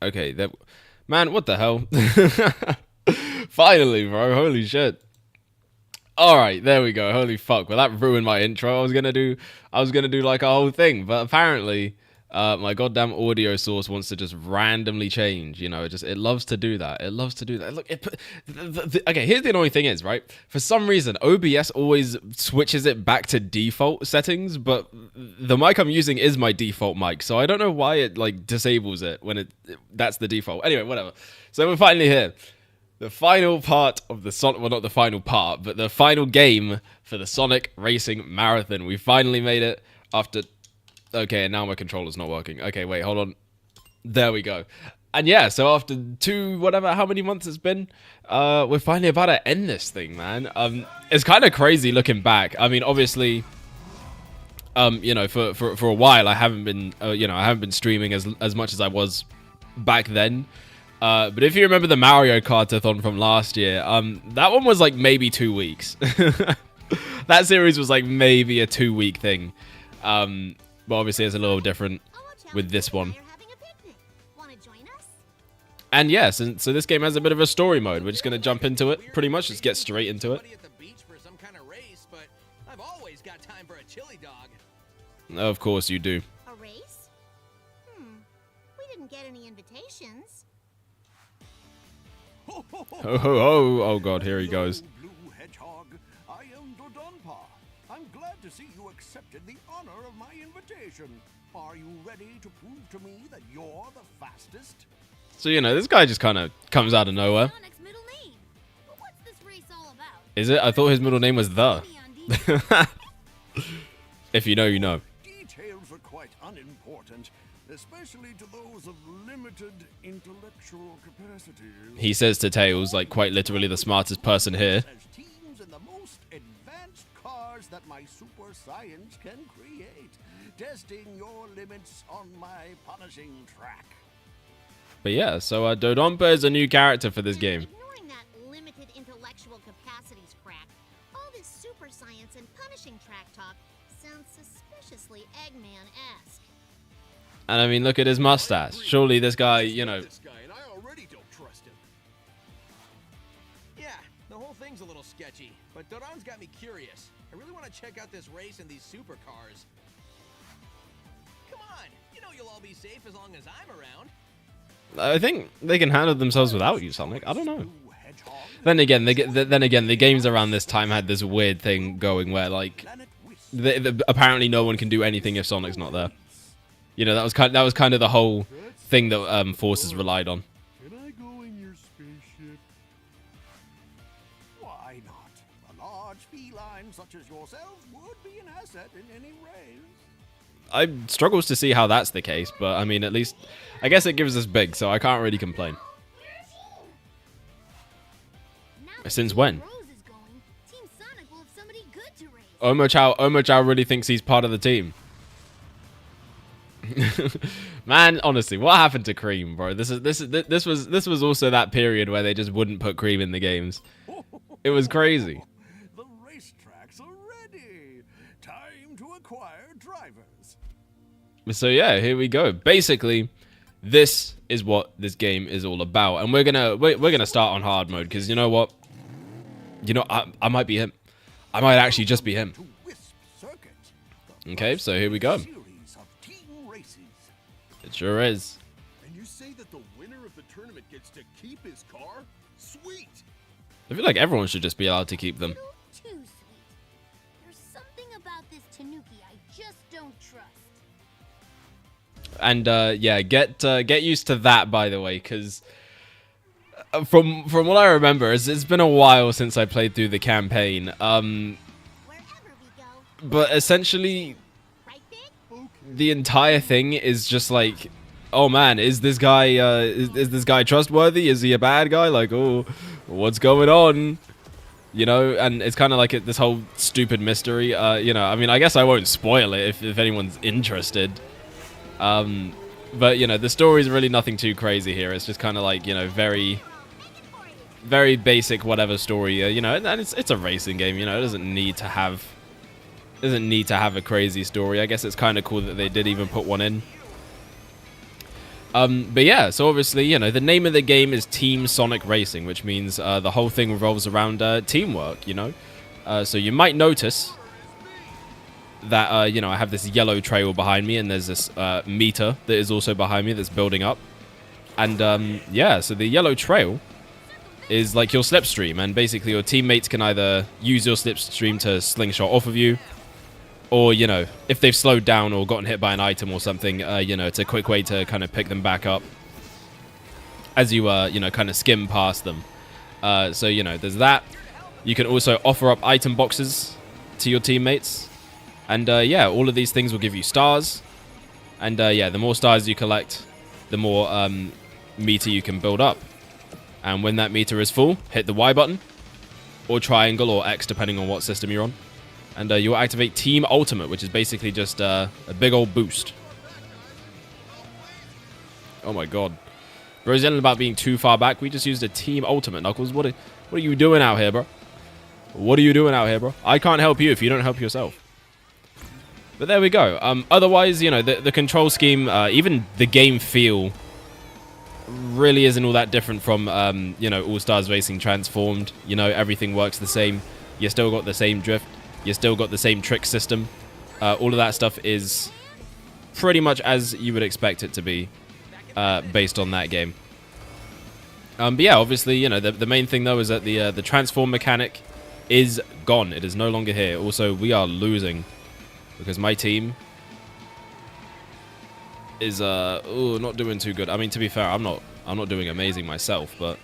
Okay, that man, what the hell? Finally, bro. Holy shit. All right, there we go. Holy fuck. Well, that ruined my intro. I was gonna do like a whole thing, but apparently, my goddamn audio source wants to just randomly change. You know, it loves to do that. It loves to do that. Look, okay. Here's the annoying thing is, right? For some reason, OBS always switches it back to default settings, but the mic I'm using is my default mic, so I don't know why it like disables it when that's the default. Anyway, whatever. So we're finally here. The final part of the Sonic, well, not the final part, but the final game for the Sonic Racing Marathon. We finally made it after... Okay, and now my controller's not working. Okay, wait, hold on. There we go. And yeah, so after how many months it's been, we're finally about to end this thing, man. It's kind of crazy looking back. I mean, obviously, you know, for a while, I haven't been streaming as much as I was back then. But if you remember the Mario Kart-a-thon from last year, that one was like maybe 2 weeks. That series was like maybe a 2-week thing. But obviously it's a little different with this one. And yes, and so this game has a bit of a story mode. We're just going to jump into it, pretty much. Just get straight into it. Of course you do. A race? We didn't get any invitations. Oh god, here he goes. Blue Hedgehog, I am Dodonpa. I'm glad to see you accepted the honor of my invitation. Are you ready to prove to me that you're the fastest? So, you know, this guy just kind of comes out of nowhere. Sonic's middle name. But what's this race all about? Is it? I thought his middle name was The. If you know, you know. Details are quite unimportant, especially to those of limited intellectual capacity. He says to Tails, like quite literally the smartest person here. As teams in the most advanced cars that my super science can create, testing your limits on my punishing track. But yeah, so Dodonpa is a new character for this game. Ignoring that limited intellectual capacities crack, all this super science and punishing track talk sounds suspiciously Eggman-esque. And I mean, look at his mustache. Surely this guy, you know... This guy, and I already don't trust him. Yeah, the whole thing's a little sketchy, but Dodon's got me curious. I really want to check out this race and these supercars. Come on, you know you'll all be safe as long as I'm around. I think they can handle themselves without you, Sonic. I don't know. Then again, the games around this time had this weird thing going where, like, apparently no one can do anything if Sonic's not there. You know, that was kind of the whole thing that Forces relied on. Can I go in your spaceship? Why not? A large feline such as yourselves would be an asset in any race. I struggles to see how that's the case, but I mean, at least I guess it gives us big, so I can't really complain. Since when? Omochao really thinks he's part of the team. Man, honestly, what happened to Cream, bro? This was also that period where they just wouldn't put Cream in the games. It was crazy. The racetracks are ready. Time to acquire drivers. So yeah, here we go. Basically, this is what this game is all about, and we're gonna start on hard mode because you know what? You know, I might be him. I might actually just be him. Okay, so here we go. It sure is. And you say that the winner of the tournament gets to keep his car? Sweet! I feel like everyone should just be allowed to keep them. Too sweet. There's something about this Tanuki I just don't trust. And yeah, get used to that, by the way, because from what I remember, it's been a while since I played through the campaign. But essentially, the entire thing is just like, oh man, is this guy is this guy trustworthy? Is he a bad guy? Like, oh, what's going on? You know, and it's kind of like this whole stupid mystery. You know, I mean, I guess I won't spoil it if anyone's interested. But you know, the story is really nothing too crazy here. It's just kind of like, you know, very basic whatever story. You know, and it's a racing game. You know, it doesn't need to have a crazy story. I guess it's kind of cool that they did even put one in. But yeah, so obviously, you know, the name of the game is Team Sonic Racing, which means the whole thing revolves around teamwork, you know? So you might notice that, you know, I have this yellow trail behind me, and there's this meter that is also behind me that's building up. And, yeah, so the yellow trail is like your slipstream, and basically your teammates can either use your slipstream to slingshot off of you, or, you know, if they've slowed down or gotten hit by an item or something, you know, it's a quick way to kind of pick them back up as you, you know, kind of skim past them. So, you know, there's that. You can also offer up item boxes to your teammates. And, yeah, all of these things will give you stars. And, yeah, the more stars you collect, the more meter you can build up. And when that meter is full, hit the Y button, or triangle, or X, depending on what system you're on. And you'll activate Team Ultimate, which is basically just a big old boost. Oh my god. Bro's yelling about being too far back. We just used a Team Ultimate, Knuckles. What are you doing out here, bro? What are you doing out here, bro? I can't help you if you don't help yourself. But there we go. Otherwise, you know, the control scheme, even the game feel, really isn't all that different from, you know, All Stars Racing Transformed. You know, everything works the same. You still got the same drift. You still got the same trick system. All of that stuff is pretty much as you would expect it to be, based on that game. But yeah, obviously, you know, the main thing though is that the transform mechanic is gone. It is no longer here. Also, we are losing because my team is not doing too good. I mean, to be fair, I'm not doing amazing myself, but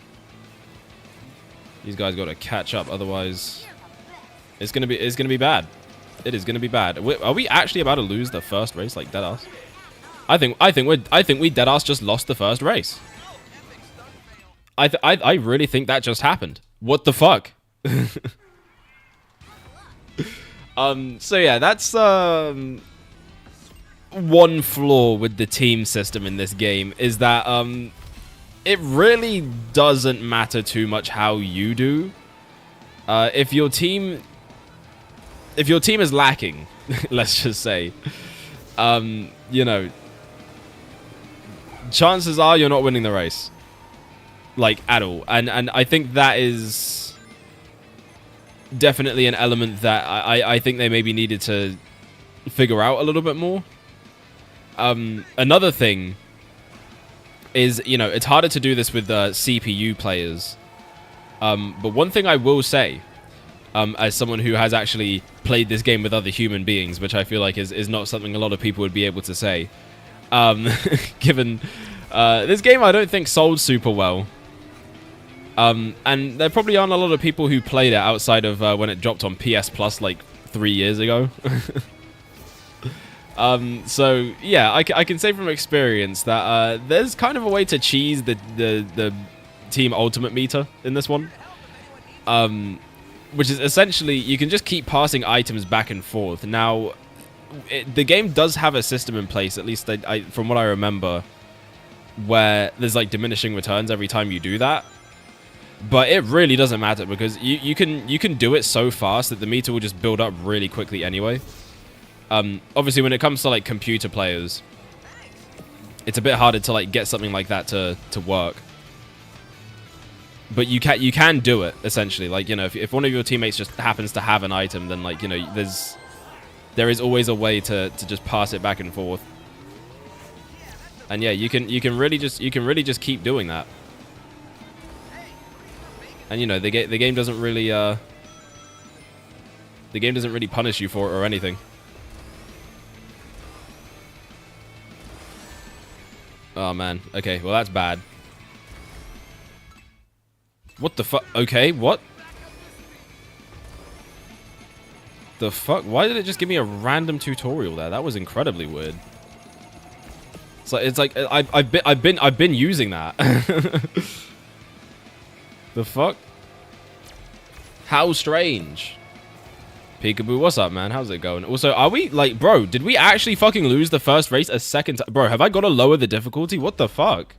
these guys got to catch up. Otherwise, it's gonna be bad. It is gonna be bad. Are we actually about to lose the first race, like deadass? I think we deadass just lost the first race. I really think that just happened. What the fuck? So yeah, that's one flaw with the team system in this game is that it really doesn't matter too much how you do. If your team is lacking, let's just say, you know, chances are you're not winning the race, like, at all. And I think that is definitely an element that I think they maybe needed to figure out a little bit more. Another thing is, you know, it's harder to do this with CPU players. But one thing I will say, as someone who has actually played this game with other human beings, which I feel like is not something a lot of people would be able to say, given this game I don't think sold super well. And there probably aren't a lot of people who played it outside of when it dropped on PS Plus like 3 years ago. So yeah, I can say from experience that there's kind of a way to cheese the Team Ultimate meter in this one. Which is essentially, you can just keep passing items back and forth. Now, the game does have a system in place, at least from what I remember, where there's like diminishing returns every time you do that. But it really doesn't matter because you can do it so fast that the meter will just build up really quickly anyway. Obviously, when it comes to like computer players, it's a bit harder to like get something like that to work. But you can do it essentially. Like, you know, if one of your teammates just happens to have an item, then like, you know, there is always a way to just pass it back and forth. And yeah, you can really just keep doing that. And you know, the game doesn't really punish you for it or anything. Oh man. Okay, well that's bad. What the fuck? Okay, what? The fuck? Why did it just give me a random tutorial there? That was incredibly weird. It's like I've been using that. The fuck? How strange. Peekaboo, what's up, man? How's it going? Also, are we, like, bro, did we actually fucking lose the first race a second time? Bro, have I got to lower the difficulty? What the fuck?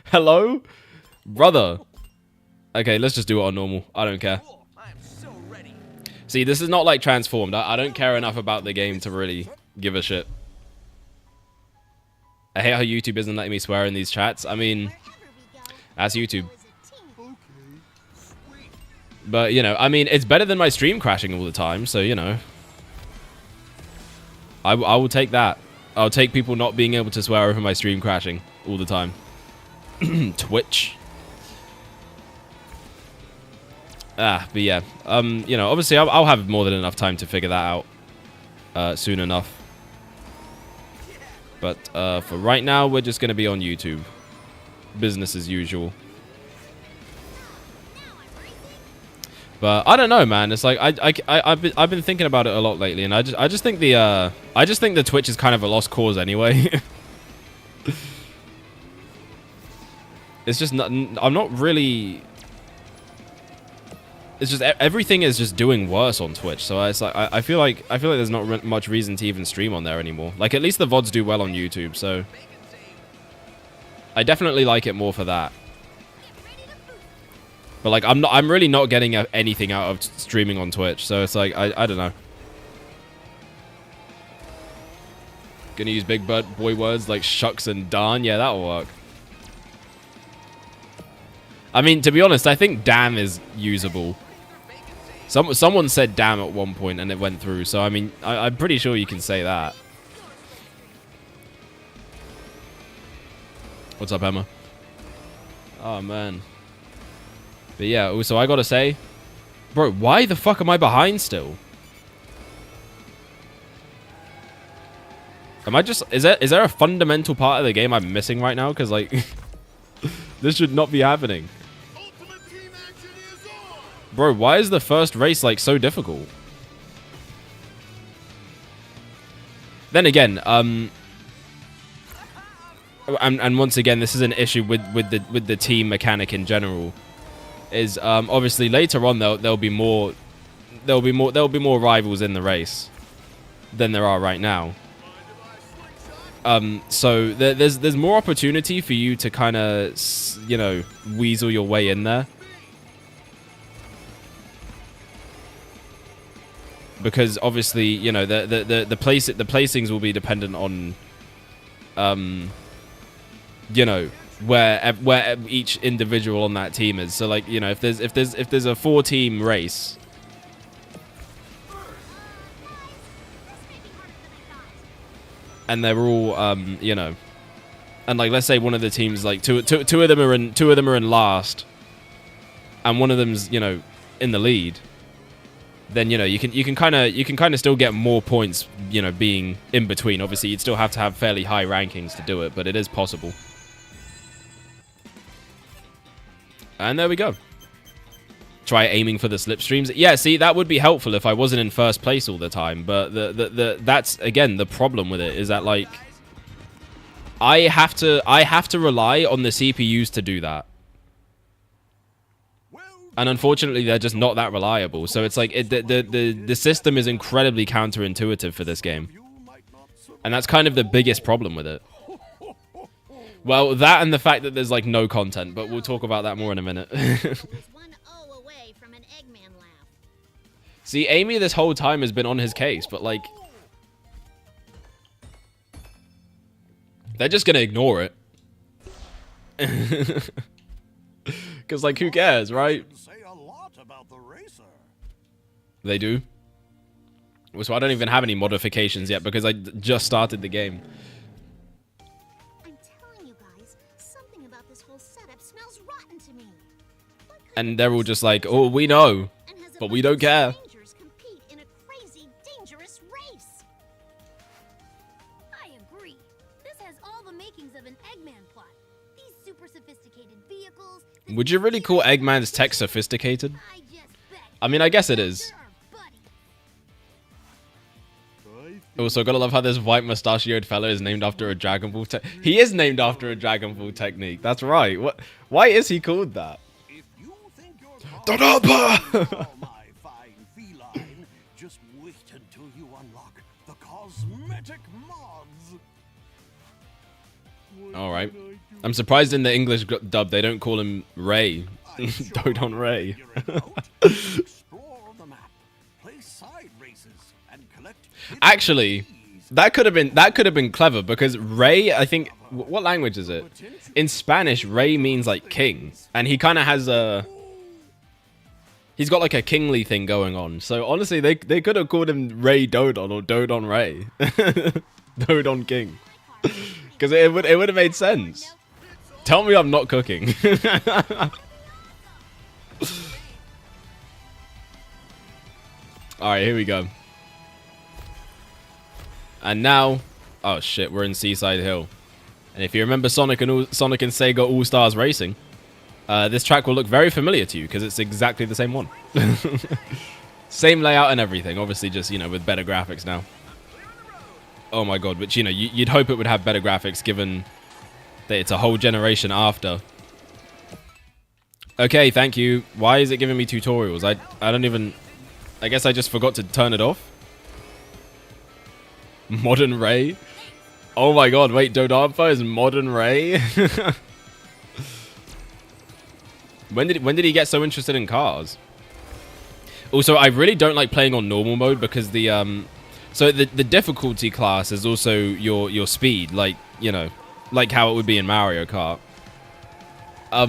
Hello? Brother. Okay, let's just do it on normal. I don't care. See, this is not like Transformed. I don't care enough about the game to really give a shit. I hate how YouTube isn't letting me swear in these chats. I mean, Wherever we go, that's YouTube. go as a team. But, you know, I mean, it's better than my stream crashing all the time. So, you know, I will take that. I'll take people not being able to swear over my stream crashing all the time. Twitch. But yeah, you know, obviously I'll have more than enough time to figure that out soon enough. But for right now, we're just gonna be on YouTube, business as usual. But I don't know, man. It's like I've been thinking about it a lot lately, and I just think the Twitch is kind of a lost cause anyway. It's just not. I'm not really. It's just everything is just doing worse on Twitch. So it's like I feel like there's not much reason to even stream on there anymore. Like at least the VODs do well on YouTube, so I definitely like it more for that. But like I'm really not getting anything out of streaming on Twitch. So it's like I don't know. Gonna use big boy words like shucks and darn. Yeah, that'll work. I mean, to be honest, I think damn is usable. Someone said damn at one point and it went through. So, I mean, I'm pretty sure you can say that. What's up, Emma? Oh, man. But yeah, also, I gotta say... Bro, why the fuck am I behind still? Am I just... Is there a fundamental part of the game I'm missing right now? Because, like... this should not be happening. Bro, why is the first race, like, so difficult? Then again, and once again, this is an issue with the team mechanic in general. Is obviously later on there'll be more rivals in the race than there are right now. So there's more opportunity for you to kind of, you know, weasel your way in there. Because obviously, you know, the placings will be dependent on, you know, where each individual on that team is. So like, you know, if there's a 4-team race, and they're all you know, and like let's say one of the teams, like two of them are in last, and one of them's, you know, in the lead. Then, you know, you can kind of still get more points, you know, being in between. Obviously, you'd still have to have fairly high rankings to do it, but it is possible. And there we go. Try aiming for the slipstreams. Yeah, see, that would be helpful if I wasn't in first place all the time. But that's again the problem with it is that like I have to rely on the CPUs to do that. And unfortunately, they're just not that reliable. So it's like the system is incredibly counterintuitive for this game. And that's kind of the biggest problem with it. Well, that and the fact that there's like no content, but we'll talk about that more in a minute. See, Amy this whole time has been on his case, but like they're just gonna ignore it. Because, like, who cares, right? They do. So I don't even have any modifications yet because I just started the game. I'm telling you guys, something about this whole setup smells rotten to me. And they're all just like, oh, we know, but we don't care. Compete in a crazy, dangerous race. I agree. This has all the makings of an Eggman plot. These super sophisticated vehicles. Would you really call Eggman's tech sophisticated? I mean, I guess it is. Also, gotta love how this white mustachioed fella is named after a Dragon Ball He is named after a Dragon Ball technique. That's right. What? Why is he called that? If you think you're Dodonpa! my fine feline, just wait until you unlock the cosmetic mods. All right. I'm surprised in the English dub they don't call him Ray. Dodon Ray. Explore the map, play side races, and collect Actually, That could have been clever because Rey, I think, what language is it? In Spanish, Rey means like king, and he kind of has he's got like a kingly thing going on. So honestly, they could have called him Rey Dodon or Dodon Rey, Dodon King, because it would have made sense. Tell me I'm not cooking. All right, here we go. And now, oh shit, we're in Seaside Hill. And if you remember Sonic and Sega All-Stars Racing, this track will look very familiar to you because it's exactly the same one. Same layout and everything, obviously just, you know, with better graphics now. Oh my god, which, you know, you'd hope it would have better graphics given that it's a whole generation after. Okay, thank you. Why is it giving me tutorials? I don't even... I guess I just forgot to turn it off. Modern Rey? Oh my god, wait, Dodonpa is Modern Rey? When did he get so interested in cars? Also, I really don't like playing on normal mode because the so the difficulty class is also your speed, like, you know, like how it would be in Mario Kart. I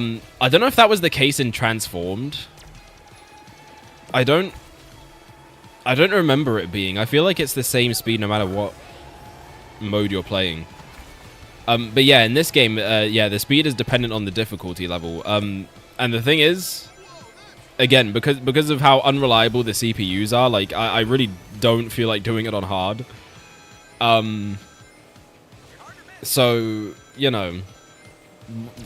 don't know if that was the case in Transformed. I don't remember it being. I feel like it's the same speed no matter what mode you're playing. But yeah, in this game, yeah, the speed is dependent on the difficulty level. And the thing is, again, because of how unreliable the CPUs are, like, I really don't feel like doing it on hard. So, you know,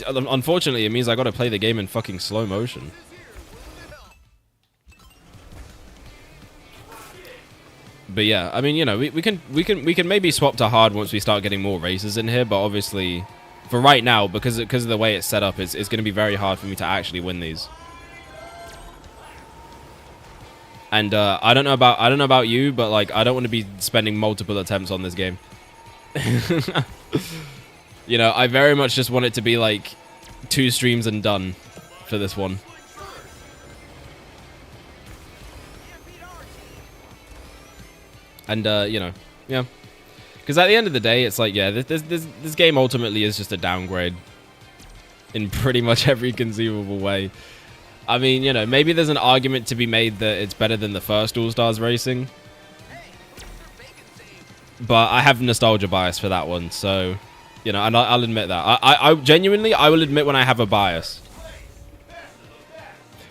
unfortunately, it means I gotta play the game in fucking slow motion. But yeah, I mean, you know, we can maybe swap to hard once we start getting more races in here, but obviously, for right now, because of the way it's set up, it's going to be very hard for me to actually win these. And I don't know about you, but like, I don't want to be spending multiple attempts on this game. You know, I very much just want it to be like 2 streams and done for this one. And, you know, yeah. Because at the end of the day, it's like, yeah, this game ultimately is just a downgrade. In pretty much every conceivable way. I mean, you know, maybe there's an argument to be made that it's better than the first All-Stars Racing. But I have nostalgia bias for that one, so, you know, and I'll admit that. I genuinely, I will admit when I have a bias.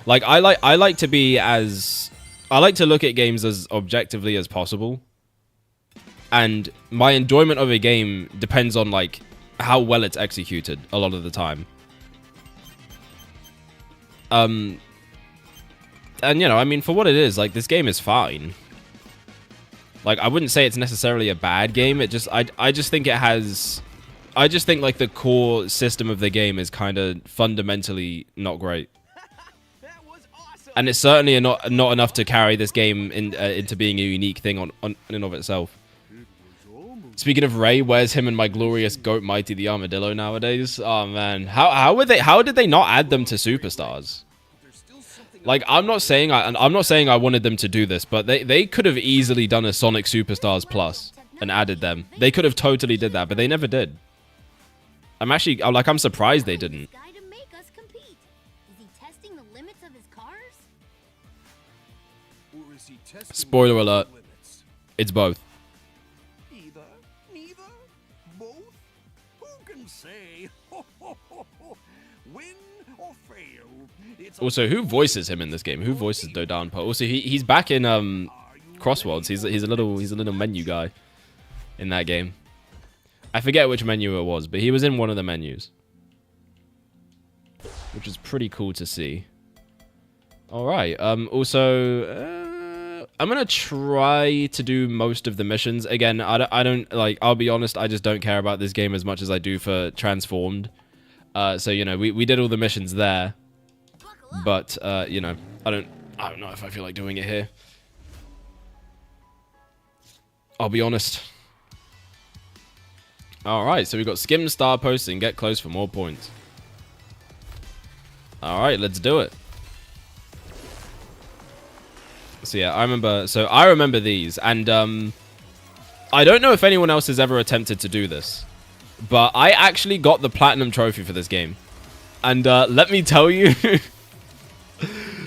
Like, I like to be as... I like to look at games as objectively as possible. And my enjoyment of a game depends on, like, how well it's executed a lot of the time. And, you know, I mean, for what it is, like, this game is fine. Like, I wouldn't say it's necessarily a bad game. It just, I just think it has... I just think, like, the core system of the game is kind of fundamentally not great. And it's certainly not enough to carry this game into being a unique thing on in and of itself. Speaking of Rey, where's him and my glorious goat Mighty the Armadillo nowadays? Oh man, how did they not add them to Superstars? Like, I'm not saying I wanted them to do this, but they could have easily done a Sonic Superstars Plus and added them. They could have totally did that, but they never did. I'm surprised they didn't. Spoiler alert. It's both. Either, neither, both. Who can say? Win or fail. Also, who voices him in this game? Who voices Dodonpa? Also, he's back in Crossworlds. He's a little menu guy in that game. I forget which menu it was, but he was in one of the menus, which is pretty cool to see. All right. Also. I'm gonna try to do most of the missions. Again, I don't like, I'll be honest, I just don't care about this game as much as I do for Transformed. So, you know, we did all the missions there. But, you know, I don't know if I feel like doing it here. I'll be honest. Alright, so we've got skim star posting, get close for more points. Alright, let's do it. So yeah, I remember these, and I don't know if anyone else has ever attempted to do this, but I actually got the platinum trophy for this game. And let me tell you,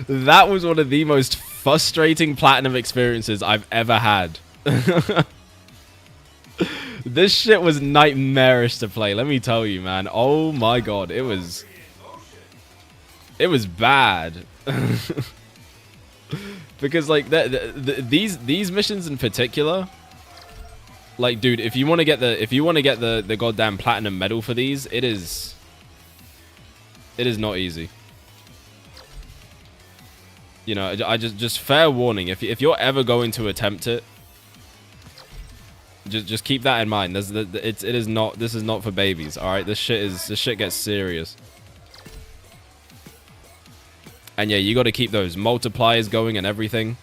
that was one of the most frustrating platinum experiences I've ever had. This shit was nightmarish to play, let me tell you, man. Oh my god, it was bad. Because like these missions in particular, like dude, if you want to get the goddamn platinum medal for these, it is not easy. You know, I just fair warning, if you're ever going to attempt it, just keep that in mind. This is not for babies, all right? This shit gets serious. And yeah, you got to keep those multipliers going and everything.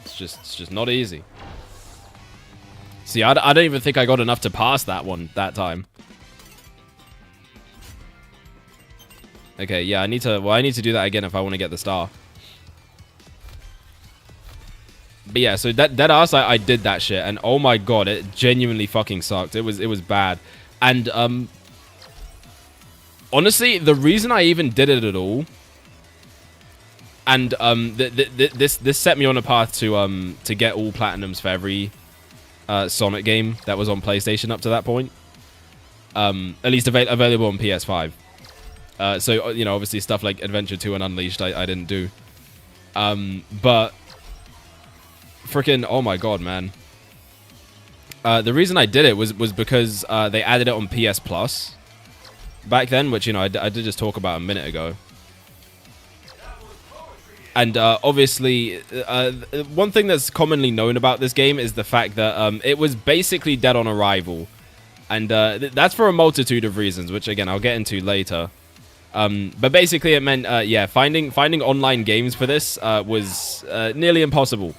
It's just not easy. See, I don't even think I got enough to pass that one that time. Okay, yeah, I need to do that again if I want to get the star. But yeah, so dead ass, I did that shit, and oh my god, it genuinely fucking sucked. It was bad. And honestly, the reason I even did it at all, and this set me on a path to get all platinums for every Sonic game that was on PlayStation up to that point. At least available on PS5. So, you know, obviously stuff like Adventure 2 and Unleashed I didn't do. But freaking, oh my god, man. The reason I did it was because they added it on PS Plus back then, which, you know, I did just talk about a minute ago. And obviously, one thing that's commonly known about this game is the fact that it was basically dead on arrival. And that's for a multitude of reasons, which, again, I'll get into later. But basically, it meant, yeah, finding online games for this was nearly impossible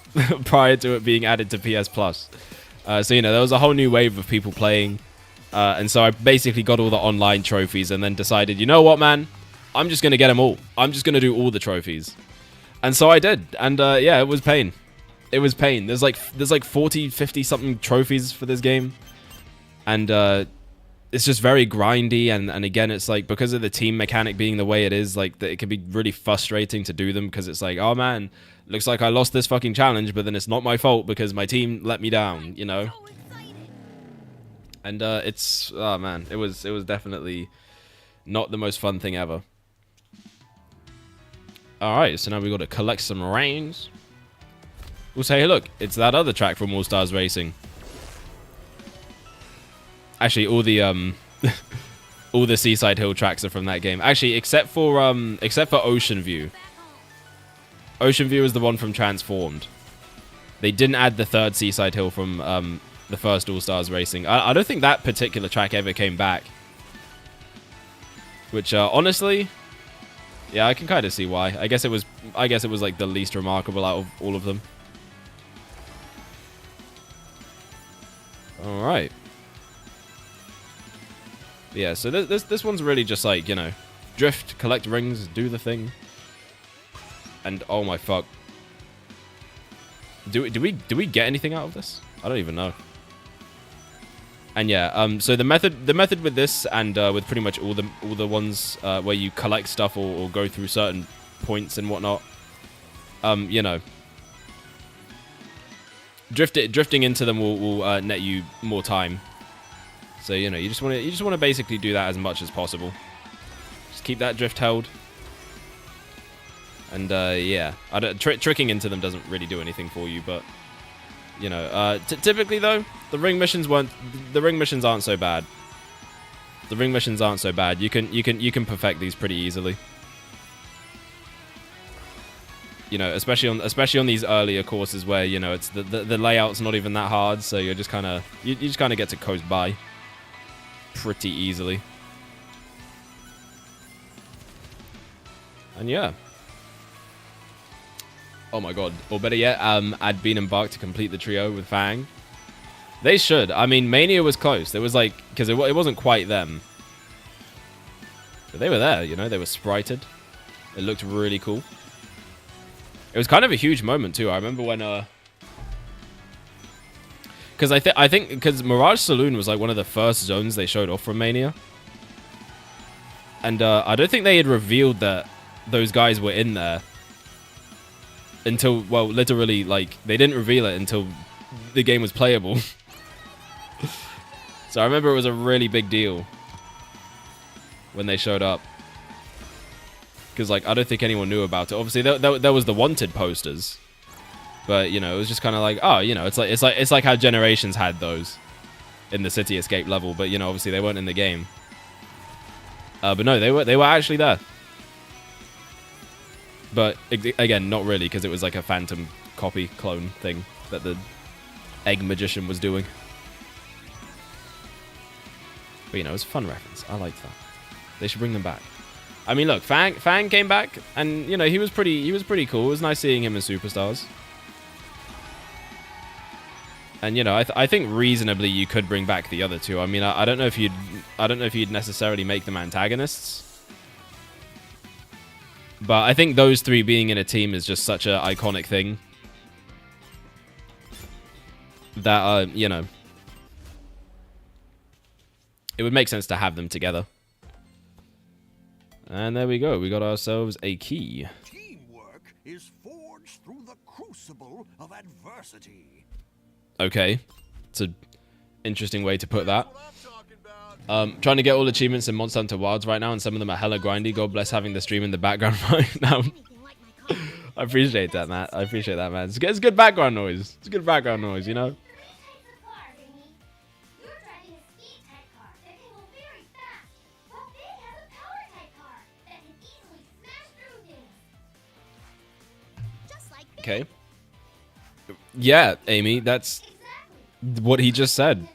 prior to it being added to PS Plus. So, you know, there was a whole new wave of people playing. And so I basically got all the online trophies and then decided, you know what, man? I'm just going to get them all. I'm just going to do all the trophies. And so I did. And yeah, it was pain. It was pain. There's like 40, 50 something trophies for this game. And it's just very grindy. And again, it's like, because of the team mechanic being the way it is, like, it can be really frustrating to do them, because it's like, oh man, looks like I lost this fucking challenge, but then it's not my fault because my team let me down, you know? And it's, oh man, it was definitely not the most fun thing ever. Alright, so now we've got to collect some reins. We'll say, hey look, it's that other track from All Stars Racing. Actually, all the all the Seaside Hill tracks are from that game. Actually, except for Ocean View. Ocean View is the one from Transformed. They didn't add the third Seaside Hill from the first All Stars Racing. I don't think that particular track ever came back. Which honestly, yeah, I can kind of see why. I guess it was like the least remarkable out of all of them. All right. Yeah, so this one's really just like, you know, drift, collect rings, do the thing. And oh my fuck. Do we get anything out of this? I don't even know. And yeah, so the method with this and with pretty much all the ones where you collect stuff or go through certain points and whatnot, you know, drifting into them will net you more time. So, you know, you just want to basically do that as much as possible. Just keep that drift held. And yeah, tricking into them doesn't really do anything for you, but you know, typically though, the ring missions aren't so bad. The ring missions aren't so bad. You can perfect these pretty easily. You know, especially on these earlier courses where, you know, it's the layout's not even that hard, so you're just kind of you just kind of get to coast by pretty easily. And yeah. Oh my god. Or better yet, I'd been embarked to complete the trio with Fang. They should. I mean, Mania was close. It was like, because it wasn't quite them. But they were there, you know, they were sprited. It looked really cool. It was kind of a huge moment too. I remember when Because I think because Mirage Saloon was like one of the first zones they showed off from Mania. And I don't think they had revealed that those guys were in there until, well, literally, like, they didn't reveal it until the game was playable. So I remember it was a really big deal when they showed up. Because, like, I don't think anyone knew about it. Obviously, there was the Wanted posters. But, you know, it was just kind of like, oh, you know, it's like how Generations had those in the City Escape level. But, you know, obviously they weren't in the game. But no, they were actually there. But, again, not really, because it was like a phantom copy clone thing that the Egg Magician was doing. But, you know, it was a fun reference. I liked that. They should bring them back. I mean, look, Fang came back, and, you know, he was pretty cool. It was nice seeing him in Superstars. And, you know, I think reasonably you could bring back the other two. I mean, I don't know if you'd necessarily make them antagonists. But I think those three being in a team is just such an iconic thing that, you know, it would make sense to have them together. And there we go. We got ourselves a key. Teamwork is forged through the crucible of adversity. Okay. It's an interesting way to put that. Trying to get all achievements in Monster Hunter Wilds right now, and some of them are hella grindy. God bless having the stream in the background right now. I appreciate that, Matt. I appreciate that, man. It's good background noise. It's good background noise, you know? Okay. Yeah, Amy, that's what he just said.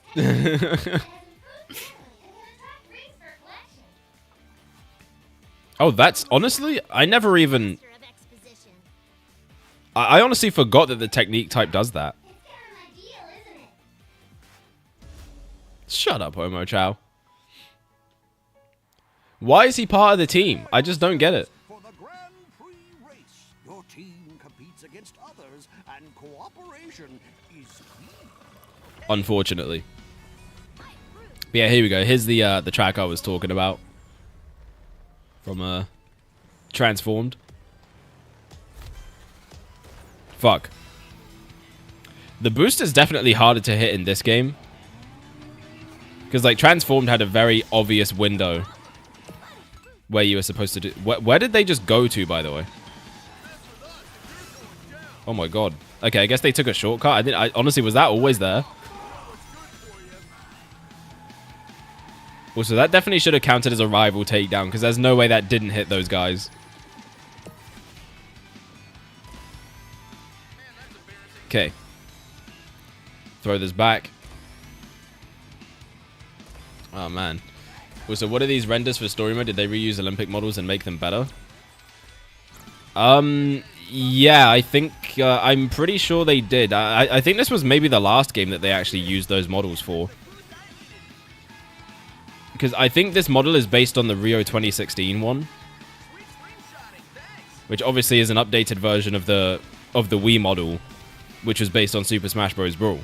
Oh, that's honestly, I never even. I honestly forgot that the technique type does that. Shut up, Homo Chow. Why is he part of the team? I just don't get it. For the Grand Prix race, your team competes against others, and cooperation is key. Unfortunately. But yeah, here we go. Here's the track I was talking about. From Transformed. Fuck. The boost is definitely harder to hit in this game. Because, like, Transformed had a very obvious window where you were supposed to do... Where did they just go to, by the way? Oh my god. Okay, I guess they took a shortcut. I honestly, was that always there? Well, so that definitely should have counted as a rival takedown, because there's no way that didn't hit those guys. Okay. Throw this back. Oh, man. Well, so what are these renders for story mode? Did they reuse Olympic models and make them better? Yeah, I think... I'm pretty sure they did. I think this was maybe the last game that they actually used those models for. Because I think this model is based on the Rio 2016 one. Which obviously is an updated version of the Wii model, which was based on Super Smash Bros. Brawl.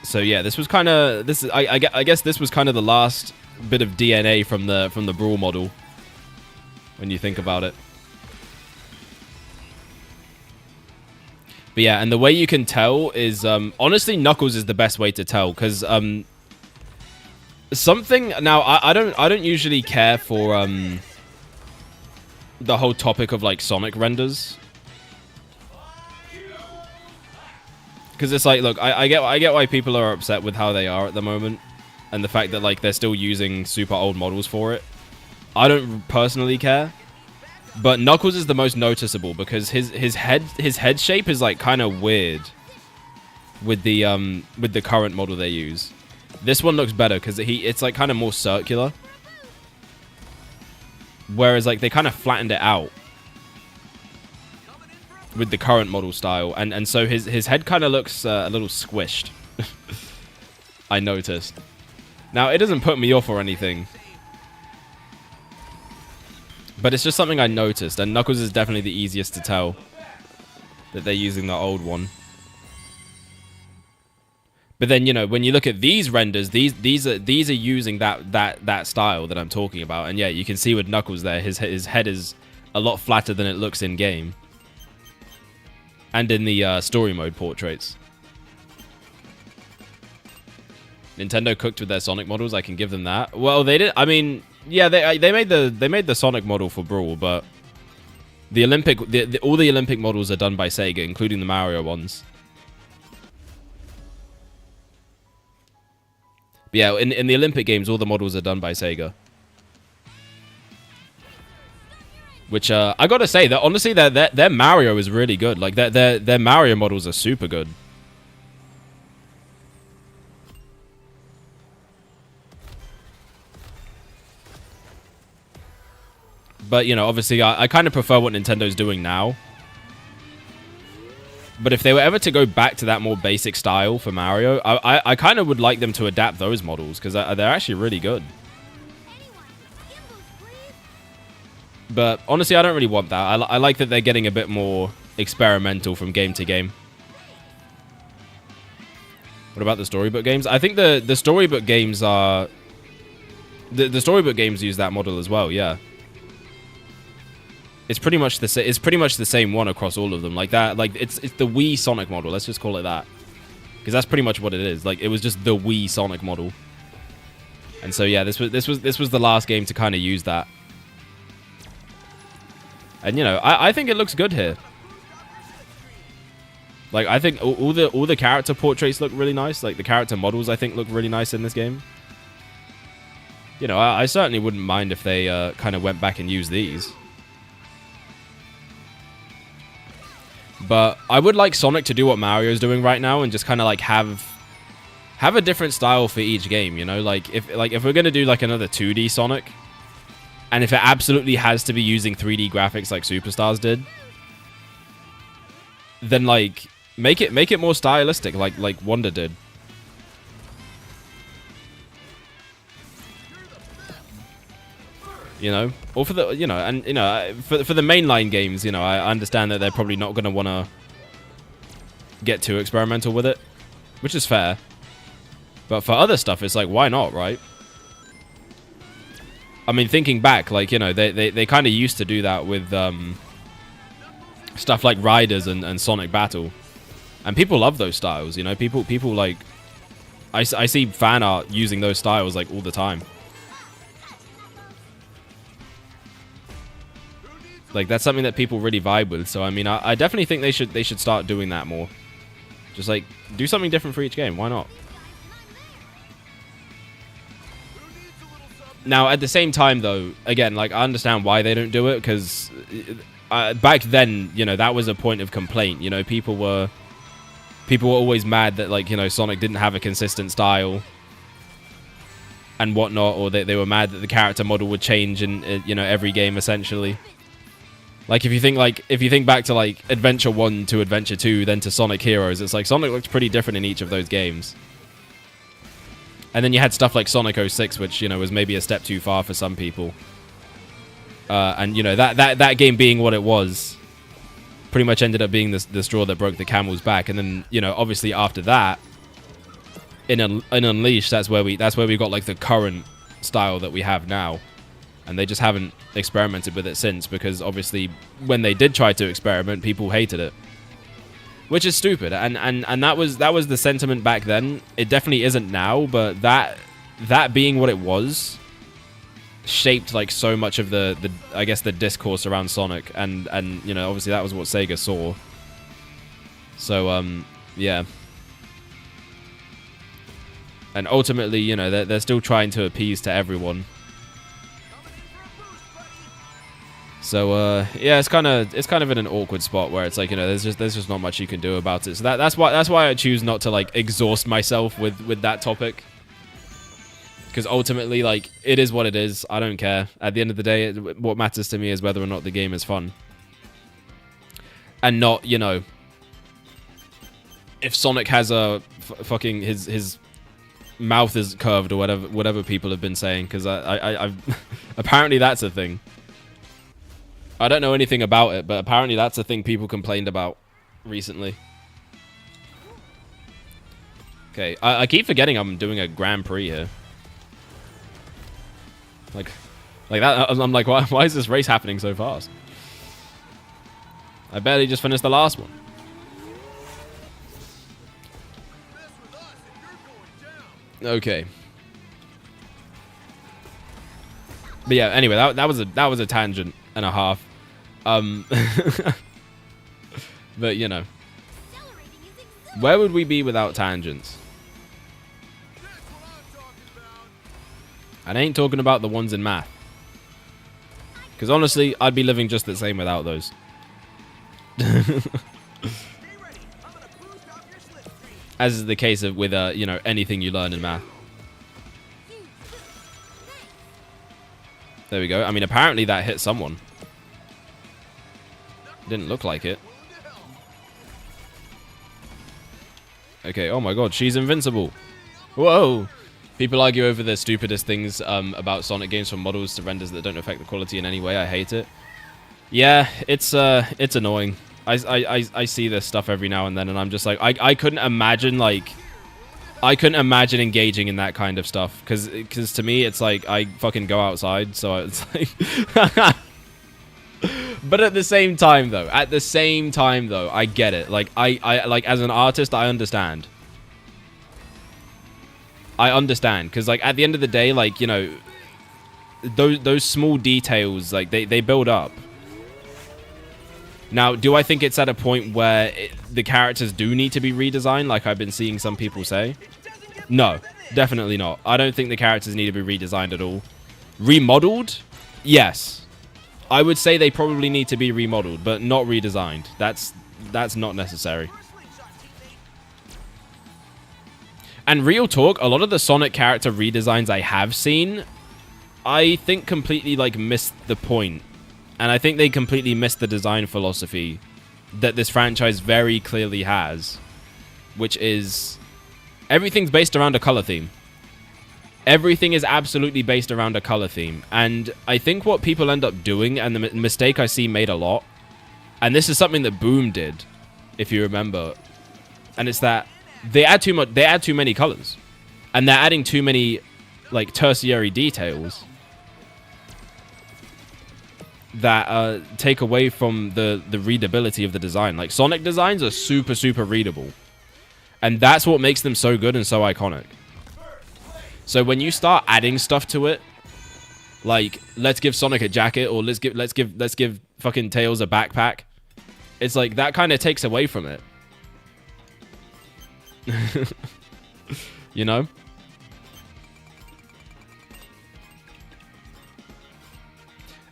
So yeah, this was kind of... I guess this was kind of the last bit of DNA from the Brawl model, when you think about it. But yeah, and the way you can tell is, honestly, Knuckles is the best way to tell, because something... Now, I don't usually care for the whole topic of, like, Sonic renders. Because it's like, look, I get why people are upset with how they are at the moment, and the fact that, like, they're still using super old models for it. I don't personally care. But Knuckles is the most noticeable because his head shape is like kind of weird with the current model they use. This one looks better because it's like kind of more circular, whereas like they kind of flattened it out with the current model style, and so his head kind of looks a little squished. I noticed. Now it doesn't put me off or anything. But it's just something I noticed, and Knuckles is definitely the easiest to tell that they're using the old one. But then, you know, when you look at these renders, these are using that style that I'm talking about. And yeah, you can see with Knuckles there, his head is a lot flatter than it looks in game. And in the story mode portraits. Nintendo cooked with their Sonic models, I can give them that. Well, they did. I mean, yeah, they made the Sonic model for Brawl, but the Olympic all the Olympic models are done by Sega, including the Mario ones. But yeah, in the Olympic games, all the models are done by Sega. Which I gotta say that honestly, their Mario is really good. Like their Mario models are super good. But you know, obviously, I kind of prefer what Nintendo's doing now. But if they were ever to go back to that more basic style for Mario, I kind of would like them to adapt those models, because they're actually really good. But honestly, I don't really want that. I like that they're getting a bit more experimental from game to game. What about the storybook games? I think the storybook games are... The storybook games use that model as well, yeah. It's pretty much the same one across all of them. Like that, like it's the Wii Sonic model. Let's just call it that, because that's pretty much what it is. Like it was just the Wii Sonic model. And so yeah, this was the last game to kind of use that. And you know, I think it looks good here. Like I think all the character portraits look really nice. Like the character models, I think, look really nice in this game. You know, I certainly wouldn't mind if they kind of went back and used these. But I would like Sonic to do what Mario's doing right now and just kind of like have a different style for each game, you know? Like if we're going to do like another 2D Sonic, and if it absolutely has to be using 3D graphics like Superstars did, then like make it more stylistic like Wonder did. You know, or for the, you know, and you know, for the mainline games, you know, I understand that they're probably not going to want to get too experimental with it, which is fair. But for other stuff, it's like, why not, right? I mean, thinking back, like, you know, they kind of used to do that with stuff like Riders and Sonic Battle, and people love those styles. You know, people like, I see fan art using those styles like all the time. Like that's something that people really vibe with. So I mean, I definitely think they should start doing that more. Just like do something different for each game. Why not? Now at the same time, though, again, like I understand why they don't do it, because back then, you know, that was a point of complaint. You know, people were always mad that, like, you know, Sonic didn't have a consistent style and whatnot, or they were mad that the character model would change in you know, every game essentially. Like if you think back to like Adventure 1 to Adventure 2, then to Sonic Heroes, it's like Sonic looked pretty different in each of those games. And then you had stuff like Sonic 06, which, you know, was maybe a step too far for some people. And you know, that game being what it was, pretty much ended up being the straw that broke the camel's back. And then, you know, obviously after that, in Unleashed, that's where we got like the current style that we have now. And they just haven't experimented with it since, because obviously when they did try to experiment, people hated it, which is stupid. And that was the sentiment back then. It definitely isn't now, but that being what it was shaped like so much of the I guess the discourse around Sonic, and you know, obviously that was what Sega saw. So yeah. And ultimately, you know, they're still trying to appease to everyone. So yeah, it's kind of in an awkward spot where it's like, you know, there's just not much you can do about it. So that's why I choose not to like exhaust myself with that topic, because ultimately, like, it is what it is. I don't care. At the end of the day, what matters to me is whether or not the game is fun, and not, you know, if Sonic has a fucking his mouth is curved or whatever people have been saying, because I've apparently that's a thing. I don't know anything about it, but apparently that's a thing people complained about recently. Okay, I keep forgetting I'm doing a Grand Prix here. Like that. I'm like, why is this race happening so fast? I barely just finished the last one. Okay. But yeah, anyway, that was a tangent and a half. But you know, where would we be without tangents? I ain't talking about the ones in math. Because honestly, I'd be living just the same without those. As is the case of with you know, anything you learn in math. There we go. I mean, apparently that hit someone. Didn't look like it. Okay, oh my god, she's invincible. Whoa! People argue over the stupidest things about Sonic games from models to renders that don't affect the quality in any way. I hate it. Yeah, it's annoying. I see this stuff every now and then, and I'm just like, I couldn't imagine, like, I couldn't imagine engaging in that kind of stuff, because to me, it's like, I fucking go outside, so it's like... But at the same time, though, I get it. Like, I like, as an artist, I understand. I understand, because, like, at the end of the day, like, you know, those small details, like, they build up. Now, do I think it's at a point where the characters do need to be redesigned, like I've been seeing some people say? No, definitely not. I don't think the characters need to be redesigned at all. Remodeled? Yes. I would say they probably need to be remodeled, but not redesigned. That's not necessary. And real talk, a lot of the Sonic character redesigns I have seen, I think completely, like, missed the point. And I think they completely missed the design philosophy that this franchise very clearly has, which is everything's based around a color theme. Everything is absolutely based around a color theme. And I think what people end up doing, and the mistake I see made a lot, and this is something that Boom did, if you remember, and it's that they add too many colors, and they're adding too many, like, tertiary details that take away from the readability of the design. Like, Sonic designs are super, super readable, and that's what makes them so good and so iconic. So when you start adding stuff to it, like, let's give Sonic a jacket, or let's give fucking Tails a backpack, it's like that kind of takes away from it. You know?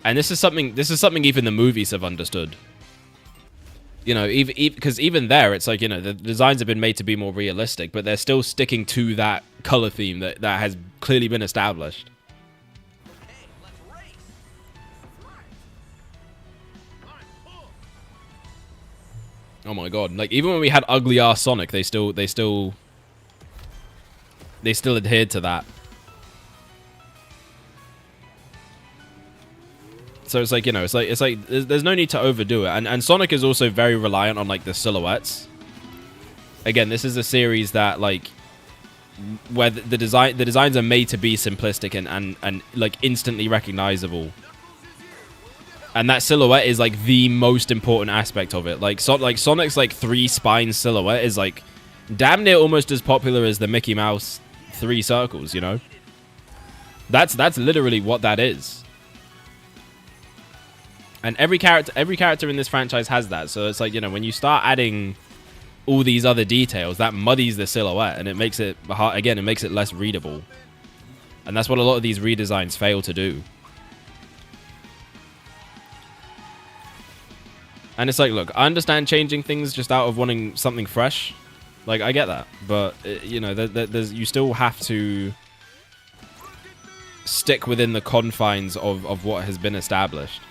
And this is something even the movies have understood. You know, because even there, it's like, you know, the designs have been made to be more realistic, but they're still sticking to that color theme that has clearly been established. Oh my god! Like, even when we had ugly ass Sonic, they still adhered to that. So it's like, you know, it's like there's no need to overdo it. And Sonic is also very reliant on, like, the silhouettes. Again, this is a series that, like, where the designs are made to be simplistic and like instantly recognizable. And that silhouette is, like, the most important aspect of it. Like, Sonic's, like, 3 spine silhouette is, like, damn near almost as popular as the Mickey Mouse 3 circles, you know? That's literally what that is. And every character in this franchise has that. So it's like, you know, when you start adding all these other details, that muddies the silhouette, and it makes it hard, again, it makes it less readable. And that's what a lot of these redesigns fail to do. And it's like, look, I understand changing things just out of wanting something fresh. Like, I get that. But, you know, you still have to stick within the confines of what has been established.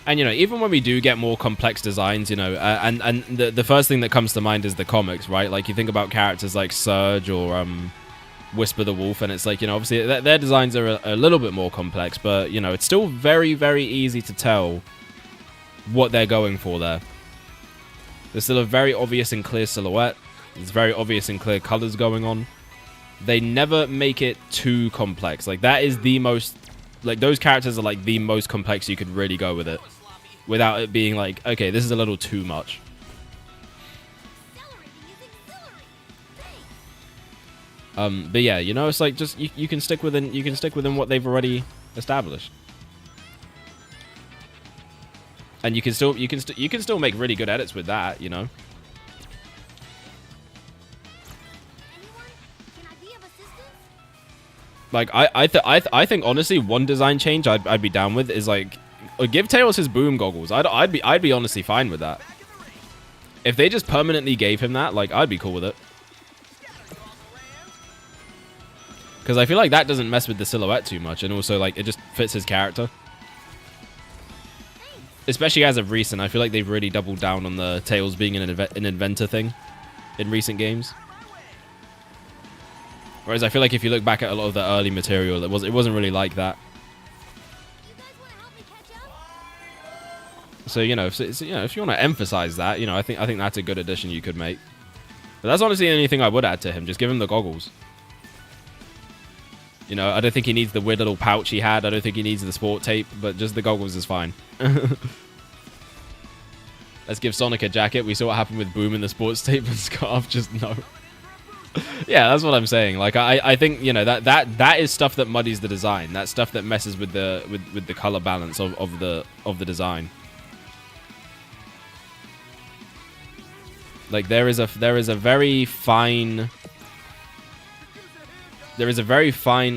And, you know, even when we do get more complex designs, you know, and the first thing that comes to mind is the comics, right? Like, you think about characters like Surge or Whisper the Wolf, and it's like, you know, obviously their designs are a little bit more complex, but, you know, it's still very, very easy to tell what they're going for there. There's still a very obvious and clear silhouette. There's very obvious and clear colors going on. They never make it too complex. Like, that is the most... Like, those characters are, like, the most complex you could really go with it. Without it being like, okay, this is a little too much. But yeah, you know, it's like just you can stick within what they've already established, and you can still make really good edits with that, you know. Like I think honestly, one design change I'd be down with is like give Tails his boom goggles. I'd be honestly fine with that. If they just permanently gave him that, like, I'd be cool with it. Because I feel like that doesn't mess with the silhouette too much, and also, like, it just fits his character. Especially as of recent, I feel like they've really doubled down on the Tails being an inventor thing in recent games. Whereas I feel like if you look back at a lot of the early material, it wasn't really like that. So, you know, if you want to emphasize that, you know, I think that's a good addition you could make. But that's honestly the only thing I would add to him. Just give him the goggles. You know, I don't think he needs the weird little pouch he had. I don't think he needs the sport tape, but just the goggles is fine. Let's give Sonic a jacket. We saw what happened with Boom in the sports tape and scarf. Just no. Yeah, that's what I'm saying. Like, I think, you know, that is stuff that muddies the design. That's stuff that messes with the color balance of the design. Like, there is a very fine,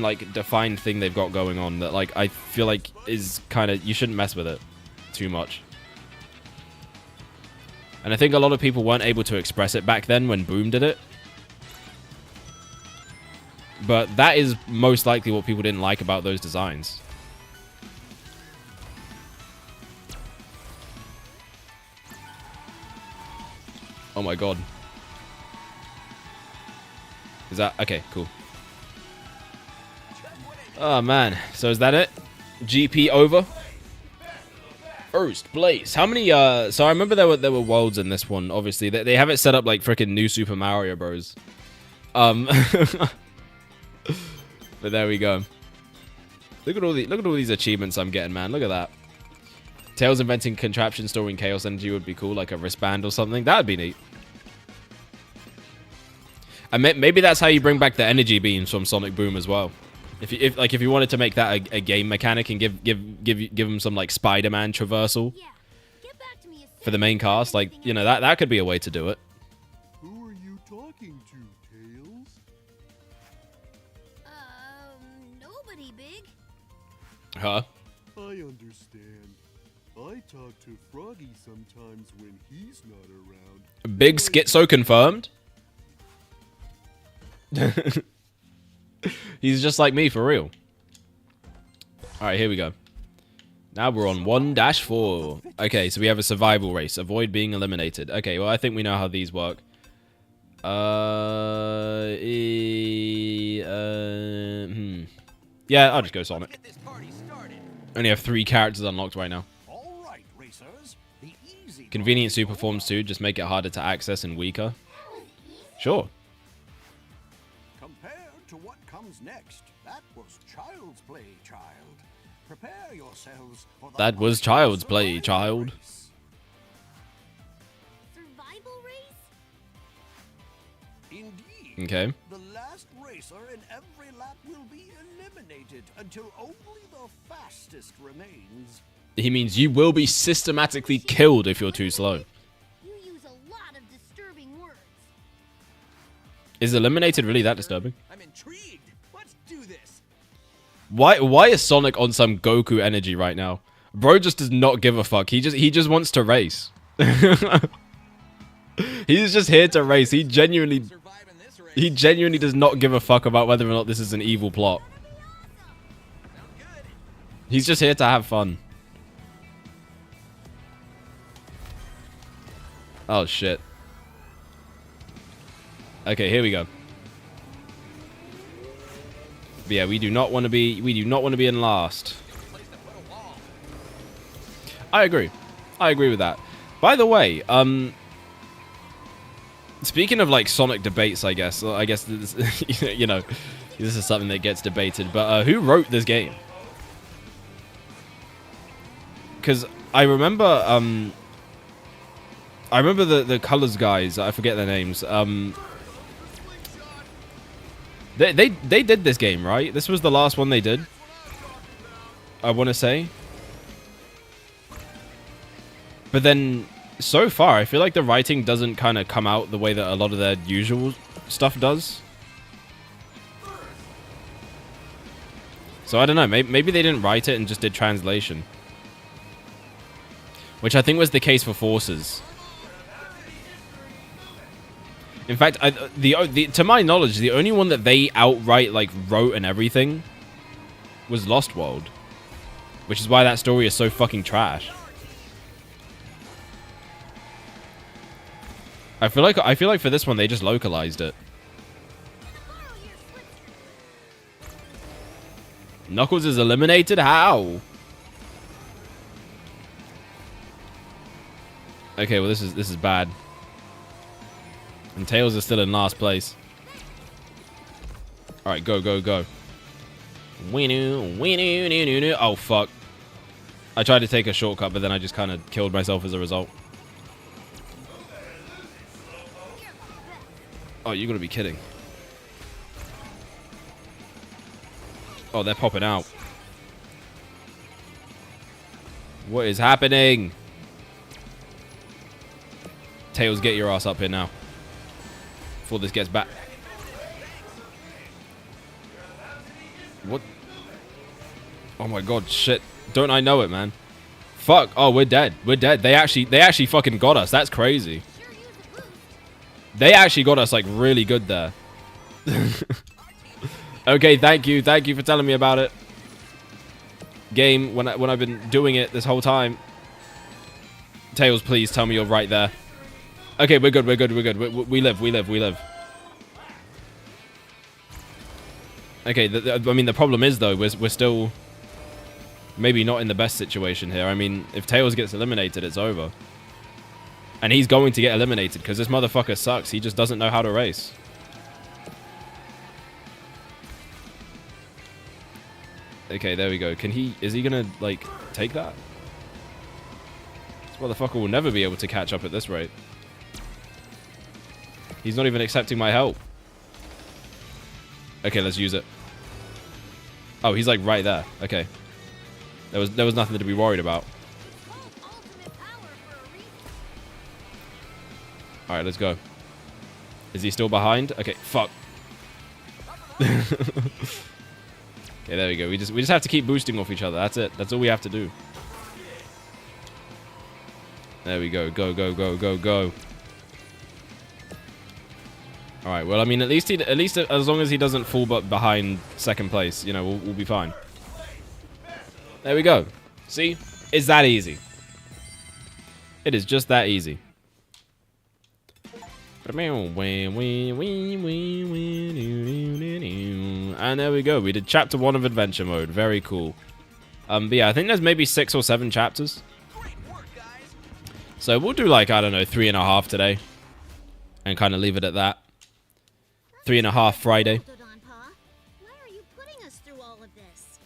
like, defined thing they've got going on that, like, I feel like is kind of, you shouldn't mess with it too much. And I think a lot of people weren't able to express it back then when Boom did it. But that is most likely what people didn't like about those designs. Oh my god. Is that... Okay, cool. Oh man. So is that it? GP over? First place. How many... So I remember there were worlds in this one, obviously. They have it set up like freaking New Super Mario Bros. But there we go. Look at all these achievements I'm getting, man. Look at that. Tails inventing contraption storing chaos energy would be cool, like a wristband or something. That would be neat. And maybe that's how you bring back the energy beams from Sonic Boom as well. If you wanted to make that a game mechanic and give them some like Spider-Man traversal for the main cast, like, you know, that could be a way to do it. Who are you talking to, Tails? Nobody, Big. Huh? I understand. I talk to Froggy sometimes when he's not around. Big Schizo confirmed. He's just like me, for real. Alright, here we go. Now we're on 1-4. Okay, so we have a survival race. Avoid being eliminated. Okay, well, I think we know how these work. Yeah, I'll just go Sonic. Only have 3 characters unlocked right now. All right, racers. The easy Convenient super forms too, just make it harder to access and weaker. Sure. compared to what comes next. That was child's play, child. Prepare yourselves for the That was child's play, child. race. Survival race? Indeed. Okay. The last racer in every lap will be eliminated until only the fastest remains. He means you will be systematically killed if you're too slow. You use a lot of disturbing words. Is eliminated really that disturbing? I'm intrigued. Let's do this. Why is Sonic on some Goku energy right now? Bro just does not give a fuck. He just wants to race. He's just here to race. He genuinely does not give a fuck about whether or not this is an evil plot. He's just here to have fun. Oh shit. Okay, here we go. But yeah, we do not want to be in last. I agree with that. By the way, Speaking of like Sonic debates, I guess this, you know, this is something that gets debated. But who wrote this game? Because I remember the Colors guys. I forget their names. They did this game, right? This was the last one they did, I want to say. But then, so far, I feel like the writing doesn't kind of come out the way that a lot of their usual stuff does. So I don't know. Maybe they didn't write it and just did translation, which I think was the case for Forces. In fact, to my knowledge, the only one that they outright like wrote and everything was Lost World, which is why that story is so fucking trash. I feel like for this one they just localized it. Knuckles is eliminated? How? Okay, well this is bad. And Tails is still in last place. Alright, go, go, go. Oh, fuck. I tried to take a shortcut, but then I just kind of killed myself as a result. Oh, you gotta be kidding. Oh, they're popping out. What is happening? Tails, get your ass up here now. Before this gets back. What? Oh my god, shit. Don't I know it, man? Fuck. Oh, we're dead. We're dead. They actually fucking got us. That's crazy. They actually got us like really good there. Okay, thank you. Thank you for telling me about it. Game, when I've been doing it this whole time. Tails, please tell me you're right there. Okay, we're good, we're good, we're good. We live. Okay, I mean, the problem is, though, we're still maybe not in the best situation here. I mean, if Tails gets eliminated, it's over. And he's going to get eliminated, because this motherfucker sucks. He just doesn't know how to race. Okay, there we go. Is he gonna, like, take that? This motherfucker will never be able to catch up at this rate. He's not even accepting my help. Okay, let's use it. Oh, he's like right there. Okay. There was nothing to be worried about. Alright, let's go. Is he still behind? Okay, fuck. Okay, there we go. We just have to keep boosting off each other. That's it. That's all we have to do. There we go. Go, go, go, go, go. All right. Well, I mean, at least as long as he doesn't fall but behind second place, you know, we'll be fine. There we go. See? It's that easy. It is just that easy. And there we go. We did chapter 1 of adventure mode. Very cool. But yeah, I think there's maybe 6 or 7 chapters. So we'll do like, I don't know, 3.5 today. And kind of leave it at that. 3.5 Friday. Why are you putting us through all of this?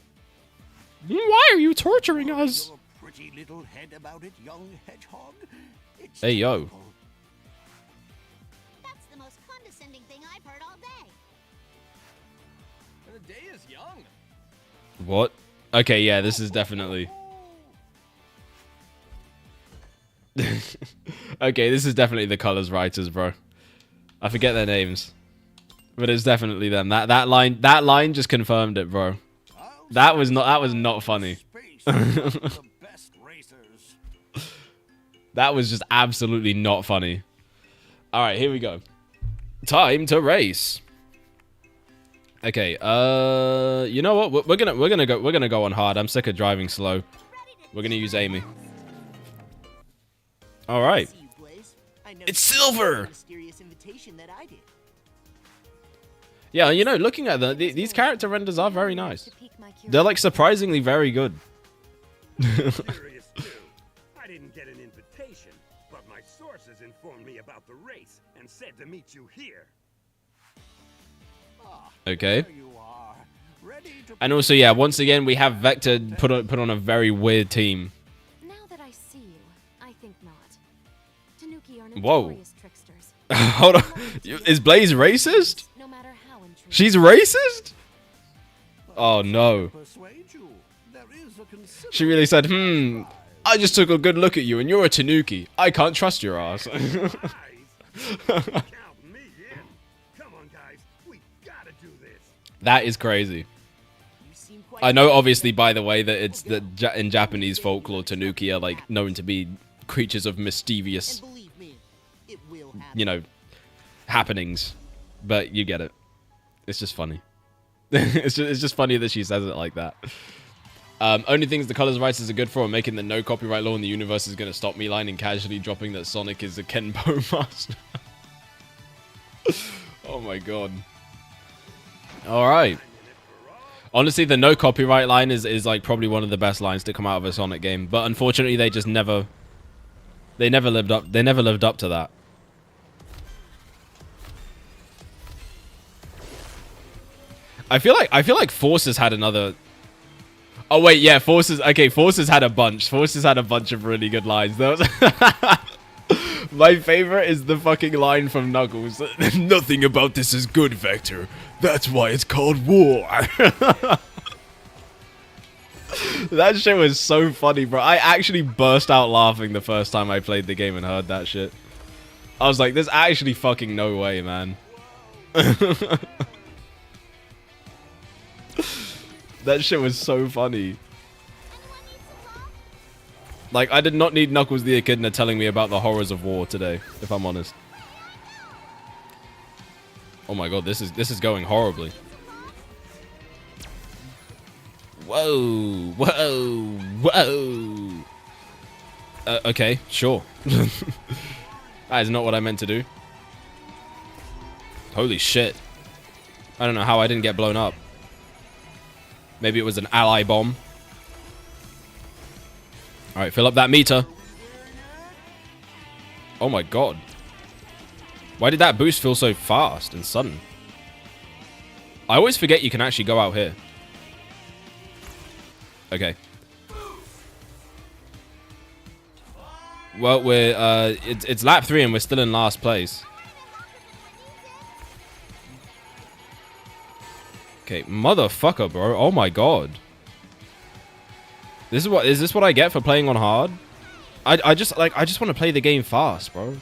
Why are you torturing us? Your pretty little head about it, young hedgehog. It's Hey, yo. simple. That's the most condescending thing I've heard all day. The day is young. What? Okay, yeah, this is definitely... Okay, this is definitely the Colors writers, bro. I forget their names. But it's definitely them. That line just confirmed it, bro. That was not funny. Space is the best racers. That was just absolutely not funny. All right, here we go. Time to race. Okay. You know what? We're gonna go on hard. I'm sick of driving slow. We're gonna use Amy. All right. See you, Blaze. I know It's you Silver! got a mysterious invitation that I did. Yeah, you know, looking at these character renders are very nice. To pique my They're like surprisingly very good. Curious too. I didn't get an invitation, but My sources informed me about the race and said to meet you here. Okay. There you are, ready to And also, yeah, once again, we have Vector put on a very weird team. Now that I see you, I think not. Tanuki are Whoa. notorious tricksters. Hold on. Is Blaze racist? No matter how intriguing. She's racist? Oh, no. persuade you. There is a considerable She really said, I just took a good look at you and you're a Tanuki. I can't trust your ass. Count me in. Come on, guys. We gotta do this. That is crazy. You seem quite I know, obviously, by the way, that it's that in Japanese folklore, Tanuki are like known to be creatures of and mischievous, believe me, it will happen. you know, happenings. But you get it. It's just funny. it's just funny that she says it like that. Only things the colors writers are good for are making the no copyright law in the universe is going to stop me line and casually dropping that Sonic is a Kenpo master. Oh my god. Alright. Honestly, the no copyright line is like probably one of the best lines to come out of a Sonic game, but unfortunately they just never lived up to that. I feel like Forces had another. Oh wait, yeah, Forces had a bunch. Forces had a bunch of really good lines. There was my favorite is the fucking line from Knuckles. Nothing about this is good, Vector. That's why it's called war. That shit was so funny, bro. I actually burst out laughing the first time I played the game and heard that shit. I was like, there's actually fucking no way, man. That shit was so funny. Like, I did not need Knuckles the Echidna telling me about the horrors of war today, if I'm honest. Oh my god, this is going horribly. Whoa, whoa, whoa. Okay, sure. That is not what I meant to do. Holy shit. I don't know how I didn't get blown up. Maybe it was an ally bomb. Alright, fill up that meter. Oh my god. Why did that boost feel so fast and sudden? I always forget you can actually go out here. Okay. Well, we're it's lap 3 and we're still in last place. Okay, motherfucker, bro. Oh my god. Is this what I get for playing on hard? I just want to play the game fast, bro.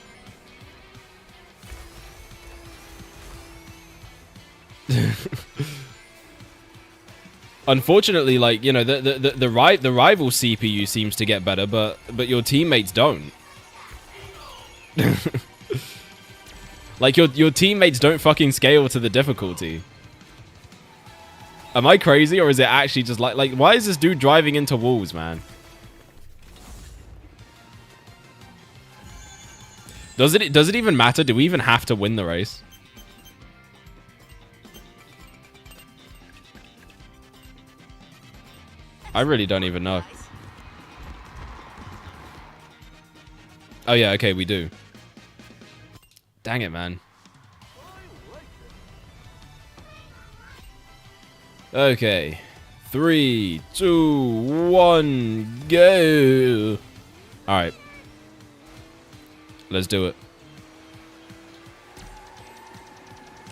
Unfortunately, like, you know, the rival CPU seems to get better, but your teammates don't. Like your teammates don't fucking scale to the difficulty. Am I crazy, or is it actually just like why is this dude driving into walls, man? Does it even matter? Do we even have to win the race? I really don't even know. Oh yeah, okay, we do. Dang it, man. Okay. 3, 2, 1, go. Alright. Let's do it.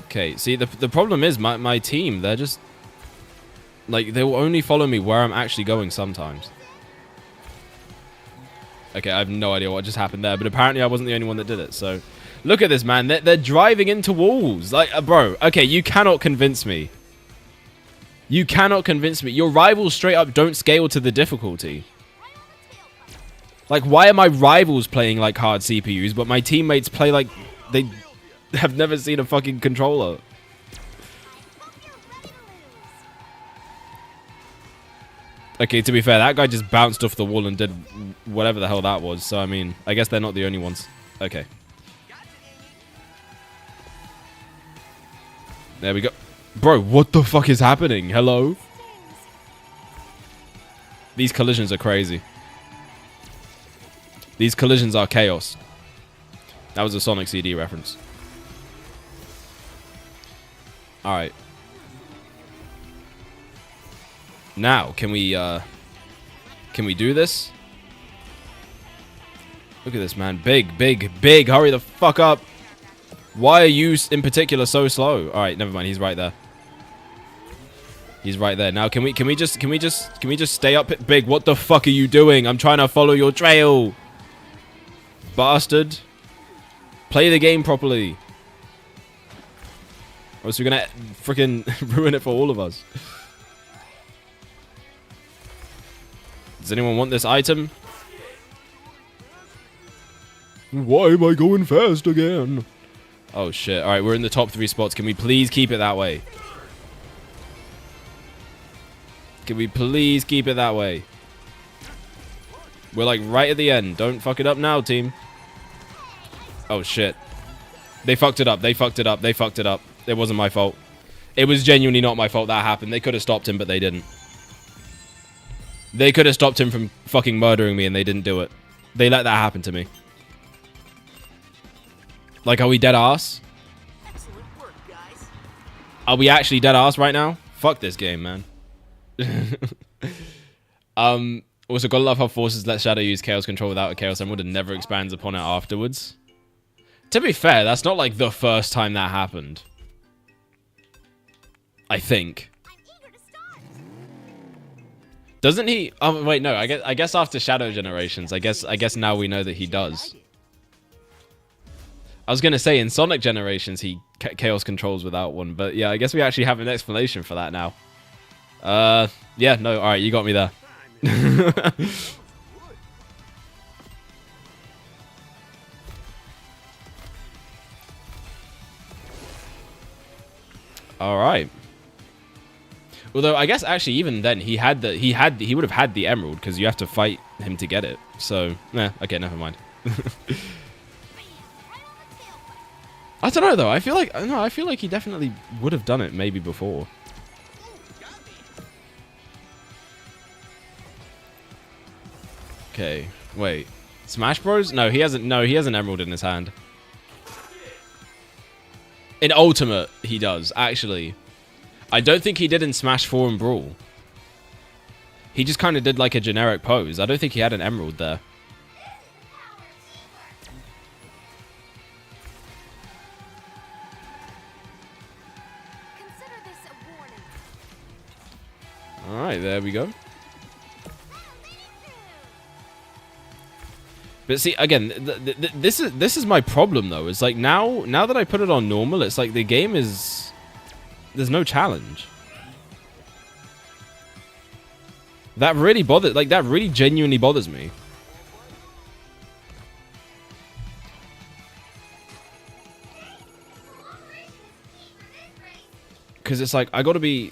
Okay, see, the problem is my team, they're just... Like, they will only follow me where I'm actually going sometimes. Okay, I have no idea what just happened there, but apparently I wasn't the only one that did it, so... Look at this, man. They're driving into walls. Like, bro, okay, you cannot convince me. You cannot convince me. Your rivals straight up don't scale to the difficulty. Like, why are my rivals playing like hard CPUs, but my teammates play like they have never seen a fucking controller? Okay, to be fair, that guy just bounced off the wall and did whatever the hell that was. So, I mean, I guess they're not the only ones. Okay. There we go. Bro, what the fuck is happening? Hello? These collisions are crazy. These collisions are chaos. That was a Sonic CD reference. Alright. Now, can we do this? Look at this, man. Big, big, big. Hurry the fuck up. Why are you in particular so slow? Alright, never mind. He's right there. He's right there. Now, can we just stay up? Big, what the fuck are you doing? I'm trying to follow your trail. Bastard. Play the game properly. Or else we're gonna freaking ruin it for all of us. Does anyone want this item? Why am I going fast again? Oh shit. Alright, we're in the top 3 spots. Can we please keep it that way? Can we please keep it that way? We're like right at the end. Don't fuck it up now, team. Oh shit. They fucked it up. They fucked it up. They fucked it up. It wasn't my fault. It was genuinely not my fault that happened. They could have stopped him, but they didn't. They could have stopped him from fucking murdering me, and they didn't do it. They let that happen to me. Like, are we dead ass? Excellent work, guys. Are we actually dead ass right now? Fuck this game, man. Also, gotta love how Forces let Shadow use Chaos Control without a Chaos Emerald and never expands upon it afterwards. To be fair, that's not like the first time that happened. I think. Doesn't he? Oh wait, no. I guess after Shadow Generations, I guess now we know that he does. I was gonna say in Sonic Generations he Chaos Controls without one, but yeah, I guess we actually have an explanation for that now. Yeah, no, all right, you got me there. All right. Although I guess actually even then he would have had the emerald because you have to fight him to get it. So, okay, never mind. I don't know though. I feel like he definitely would have done it maybe before. Okay, wait. Smash Bros? No, he hasn't. No, he has an emerald in his hand. In Ultimate, he does actually. I don't think he did in Smash 4 and Brawl. He just kind of did like a generic pose. I don't think he had an emerald there. Consider this a warning. All right, there we go. But see, again, this is my problem though. It's like now that I put it on normal, it's like the game is there's no challenge. That really bothers, like that really genuinely bothers me. Because it's like I got to be.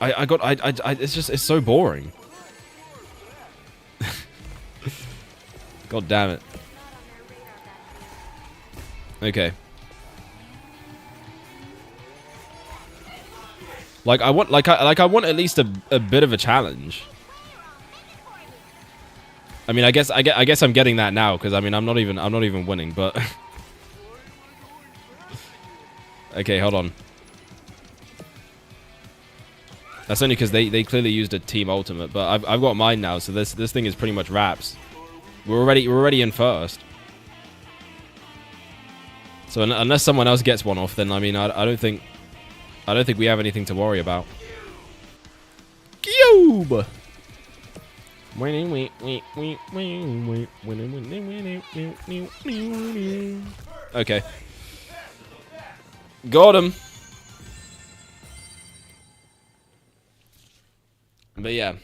It's so boring. God damn it. Okay. Like I want at least a bit of a challenge. I mean, I guess I'm getting that now because I mean I'm not even winning, but okay, hold on. That's only because they clearly used a team ultimate, but I've got mine now, so this thing is pretty much wraps. We're already in first. So unless someone else gets one off, then I mean I don't think we have anything to worry about. Cube. Okay. Got him. But yeah.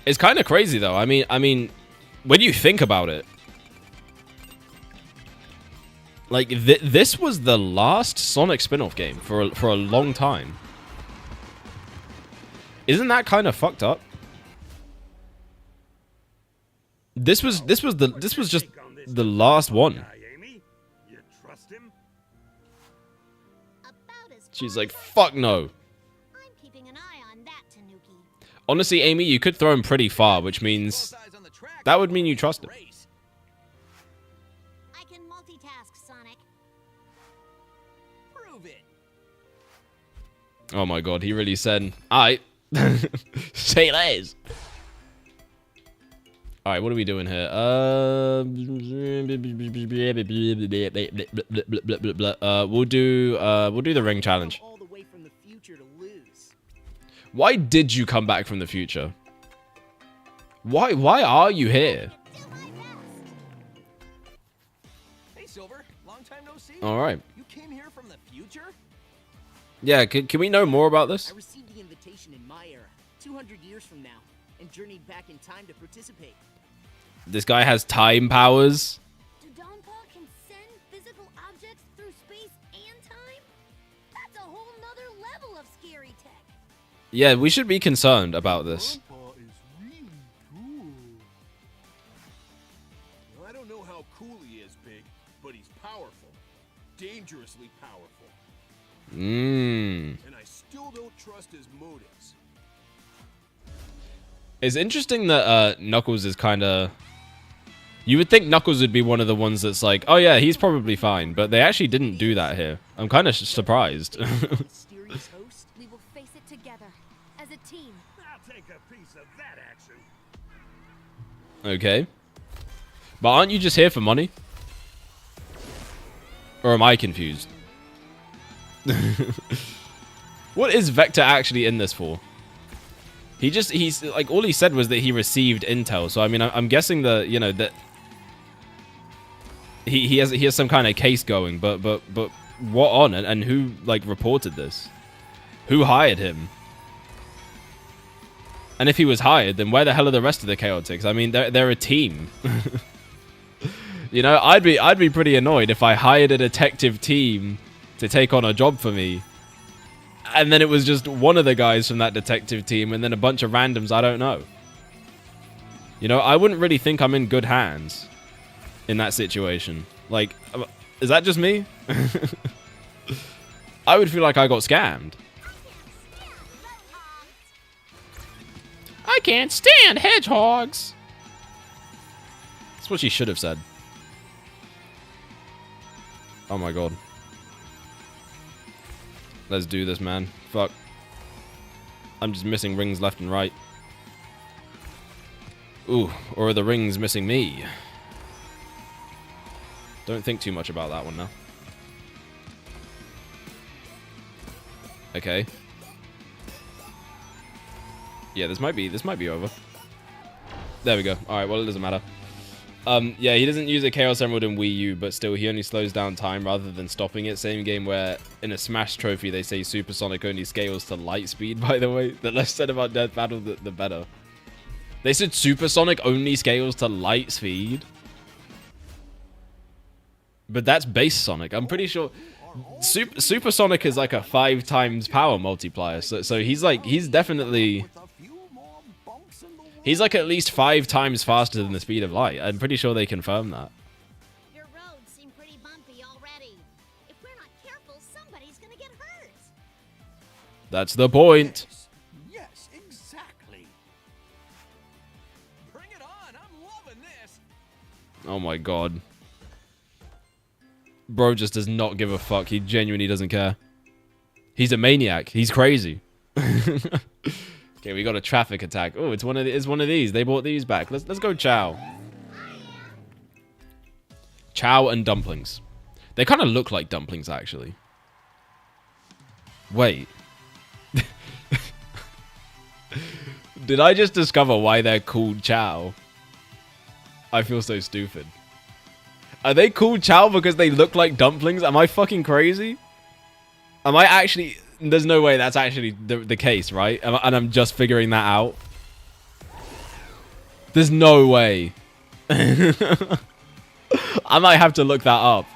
It's kind of crazy though. I mean, when you think about it, like this was the last Sonic spin-off game for a long time. Isn't that kind of fucked up? This was just the last one. She's like, fuck no. Honestly, Amy, you could throw him pretty far, which means That would mean you trust him. Race. I can multitask, Sonic. Prove it. Oh my god, he really said, "Alright, say less." All right, what are we doing here? We'll do the ring challenge. All the way from the future to lose. Why did you come back from the future? Why are you here? Do my best. Hey, Silver. Long time no see. All right. You came here from the future? Yeah, can we know more about this? I received the invitation in my era, 200 years from now, and journeyed back in time to participate. This guy has time powers. Dodonpaw can send physical objects through space and time? That's a whole nother level of scary tech. Yeah, we should be concerned about this. Grandpa is really cool. Well, I don't know how cool he is, Big, but he's powerful. Dangerously powerful. Mmm. And I still don't trust his motives. It's interesting that Knuckles is kind of... You would think Knuckles would be one of the ones that's like, oh yeah, he's probably fine, but they actually didn't do that here. I'm kind of surprised. Mysterious host? We will face it together, as a team. I'll take a piece of that action. Okay. But aren't you just here for money? Or am I confused? What is Vector actually in this for? He's like, all he said was that he received intel. So I mean, I'm guessing that, you know, that he has some kind of case going, but what on, and who like reported this? Who hired him? And if he was hired, then where the hell are the rest of the Chaotix? I mean, they're a team. You know, I'd be pretty annoyed if I hired a detective team to take on a job for me, and then it was just one of the guys from that detective team and then a bunch of randoms I don't know. You know, I wouldn't really think I'm in good hands in that situation. Like, is that just me? I would feel like I got scammed. I can't stand hedgehogs. That's what she should have said. Oh my god. Let's do this, man. Fuck. I'm just missing rings left and right. Ooh, or are the rings missing me? Don't think too much about that one now. Okay. Yeah, this might be over. There we go. Alright, well, it doesn't matter. Yeah, he doesn't use a Chaos Emerald in Wii U, but still, he only slows down time rather than stopping it. Same game where in a Smash trophy, they say Supersonic only scales to light speed, by the way. The less said about Death Battle, the better. They said Supersonic only scales to light speed. But that's base Sonic. I'm pretty sure Supersonic is like a 5 times power multiplier. So he's definitely... He's like at least 5 times faster than the speed of light. I'm pretty sure they confirm that. Your roads seem pretty bumpy already. If we're not careful, somebody's gonna get hurt. That's the point. Yes, exactly. Bring it on. I'm loving this. Oh my god. Bro just does not give a fuck. He genuinely doesn't care. He's a maniac. He's crazy. Okay, we got a traffic attack. Oh, it's one of these. They brought these back. Let's go Chow. Chow and dumplings. They kind of look like dumplings, actually. Wait. Did I just discover why they're called Chow? I feel so stupid. Are they called Chow because they look like dumplings? Am I fucking crazy? Am I actually... There's no way that's actually the case, right? And I'm just figuring that out. There's no way. I might have to look that up.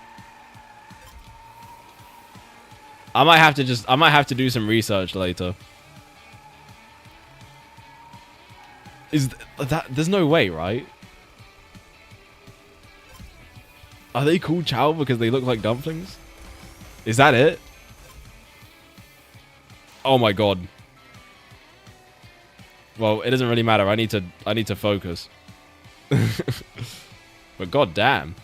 I might have to do some research later. Is that... There's no way, right? Are they called Chow because they look like dumplings? Is that it? Oh my god. Well, it doesn't really matter. I need to focus. But goddamn.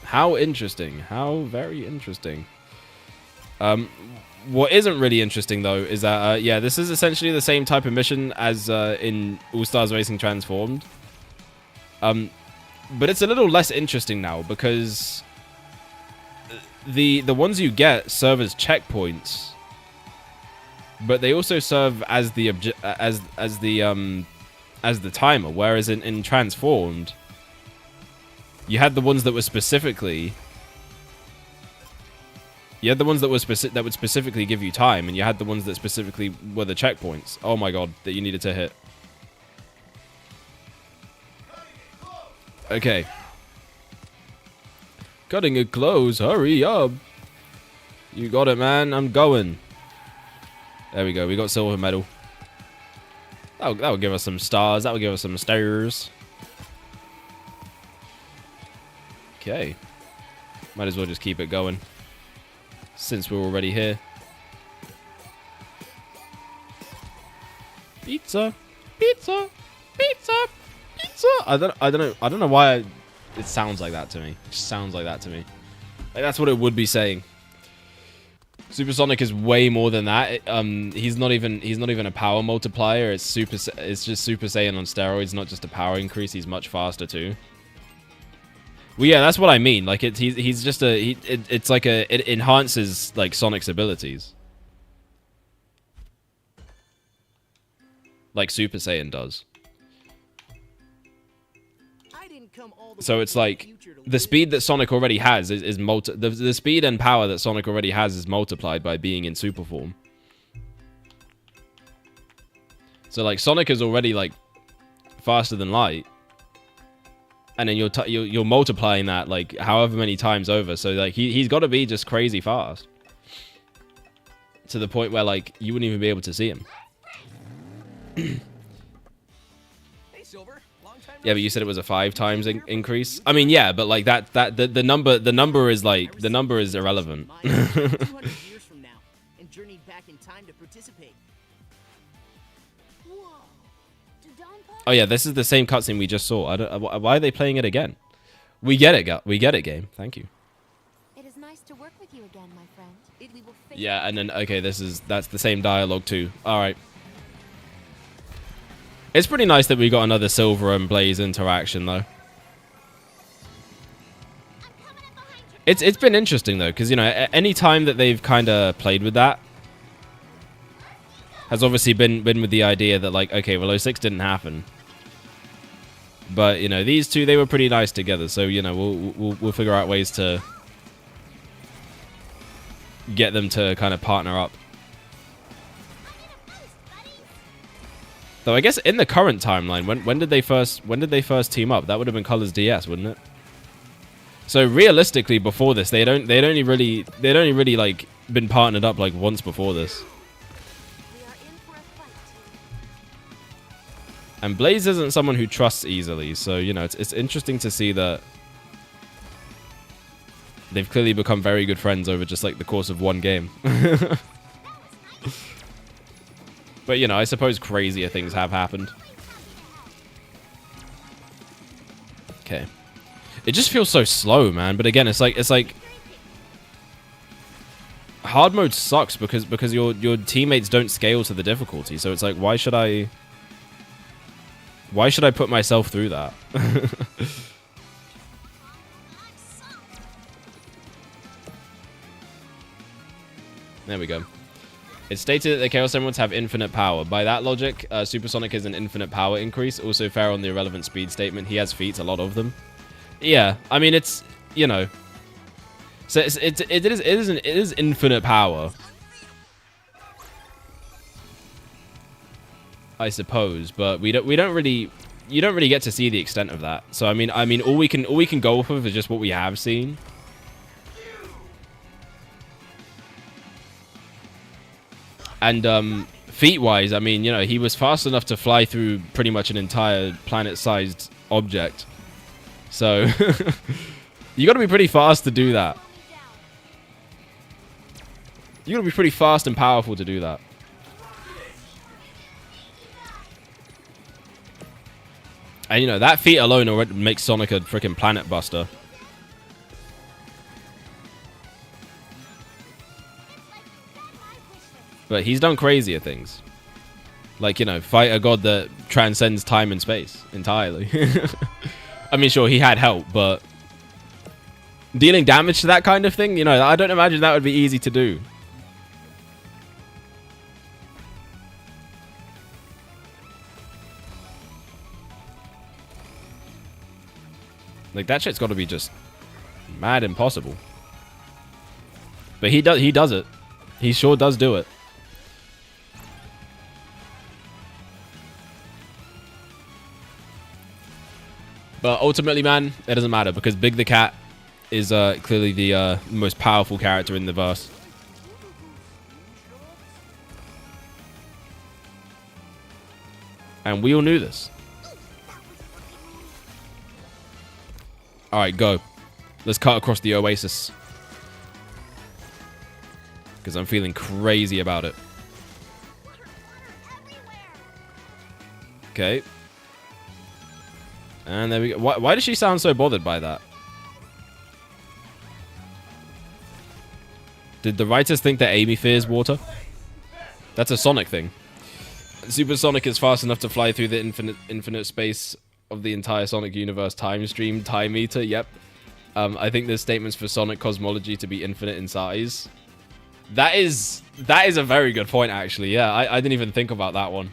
How interesting. How very interesting. What isn't really interesting, though, is that, yeah, this is essentially the same type of mission as in All-Stars Racing Transformed. But it's a little less interesting now, because the ones you get serve as checkpoints, but they also serve as the timer. Whereas in Transformed, you had the ones that were specifically. You had the ones that would specifically give you time, and you had the ones that specifically were the checkpoints. Oh my god, that you needed to hit. Okay. Cutting it close, hurry up. You got it, man, I'm going. There we go, we got silver medal. That'll give us some stars, that'll give us some stars. Okay. Might as well just keep it going, since we're already here. Pizza, pizza, pizza, pizza. I don't know why it sounds like that to me. It just sounds like that to me. Like, that's what it would be saying. Supersonic is way more than that. He's not even a power multiplier. It's just Super Saiyan on steroids, not just a power increase. He's much faster too. Well, yeah, that's what I mean. Like, he's just it's like it enhances like Sonic's abilities, like Super Saiyan does. So it's like the speed that Sonic already has is the speed and power that Sonic already has is multiplied by being in super form. So like Sonic is already like faster than light. And then you're multiplying that like however many times over. So like he's got to be just crazy fast, to the point where like you wouldn't even be able to see him. Hey, Silver. Long time Yeah, but you said it was a 5 times increase. I mean, yeah, but like the number is like the number is irrelevant. 200 years from now, and journeyed back in time to participate. Whoa. Did Donpa? Oh yeah, this is the same cutscene we just saw. Why are they playing it again? We get it, we get it, game. Thank you. It is nice to work with you again, my friend. We will face Yeah, and then okay, that's the same dialogue too. All right. It's pretty nice that we got another Silver and Blaze interaction though. It's been interesting though, because you know any time that they've kind of played with that has obviously been with the idea that like, okay, well 06 didn't happen, but you know these two, they were pretty nice together, so you know we'll figure out ways to get them to kind of partner up. Though I guess in the current timeline, when did they first team up? That would have been Colors DS, wouldn't it? So realistically, before this, they'd only really like been partnered up like once before this. We are in for a fight. And Blaze isn't someone who trusts easily, so you know it's interesting to see that they've clearly become very good friends over just like the course of one game. But you know, I suppose crazier things have happened. Okay. It just feels so slow, man. But again, it's like hard mode sucks because your teammates don't scale to the difficulty. So it's like, why should I put myself through that? There we go. It's stated that the Chaos Emeralds have infinite power. By that logic, Supersonic is an infinite power increase. Also fair on the irrelevant speed statement. He has feats, a lot of them. Yeah, I mean it's, you know, so it is infinite power, I suppose, but you don't really get to see the extent of that. So I mean all we can go off of is just what we have seen. And feat-wise, I mean, you know, he was fast enough to fly through pretty much an entire planet-sized object. So you got to be pretty fast to do that. You got to be pretty fast and powerful to do that. And, you know, that feat alone already makes Sonic a freaking planet buster. But he's done crazier things. Like, you know, fight a god that transcends time and space entirely. I mean, sure, he had help, but dealing damage to that kind of thing, you know, I don't imagine that would be easy to do. Like, that shit's got to be just mad impossible. But he does it. He sure does do it. But ultimately, man, it doesn't matter because Big the Cat is clearly the most powerful character in the verse. And we all knew this. Alright, go. Let's cut across the oasis. Because I'm feeling crazy about it. Okay. And there we go. Why does she sound so bothered by that? Did the writers think that Amy fears water? That's a Sonic thing. Super Sonic is fast enough to fly through the infinite space of the entire Sonic universe. Time stream, time meter, yep. I think there's statements for Sonic cosmology to be infinite in size. That is a very good point, actually. Yeah, I didn't even think about that one.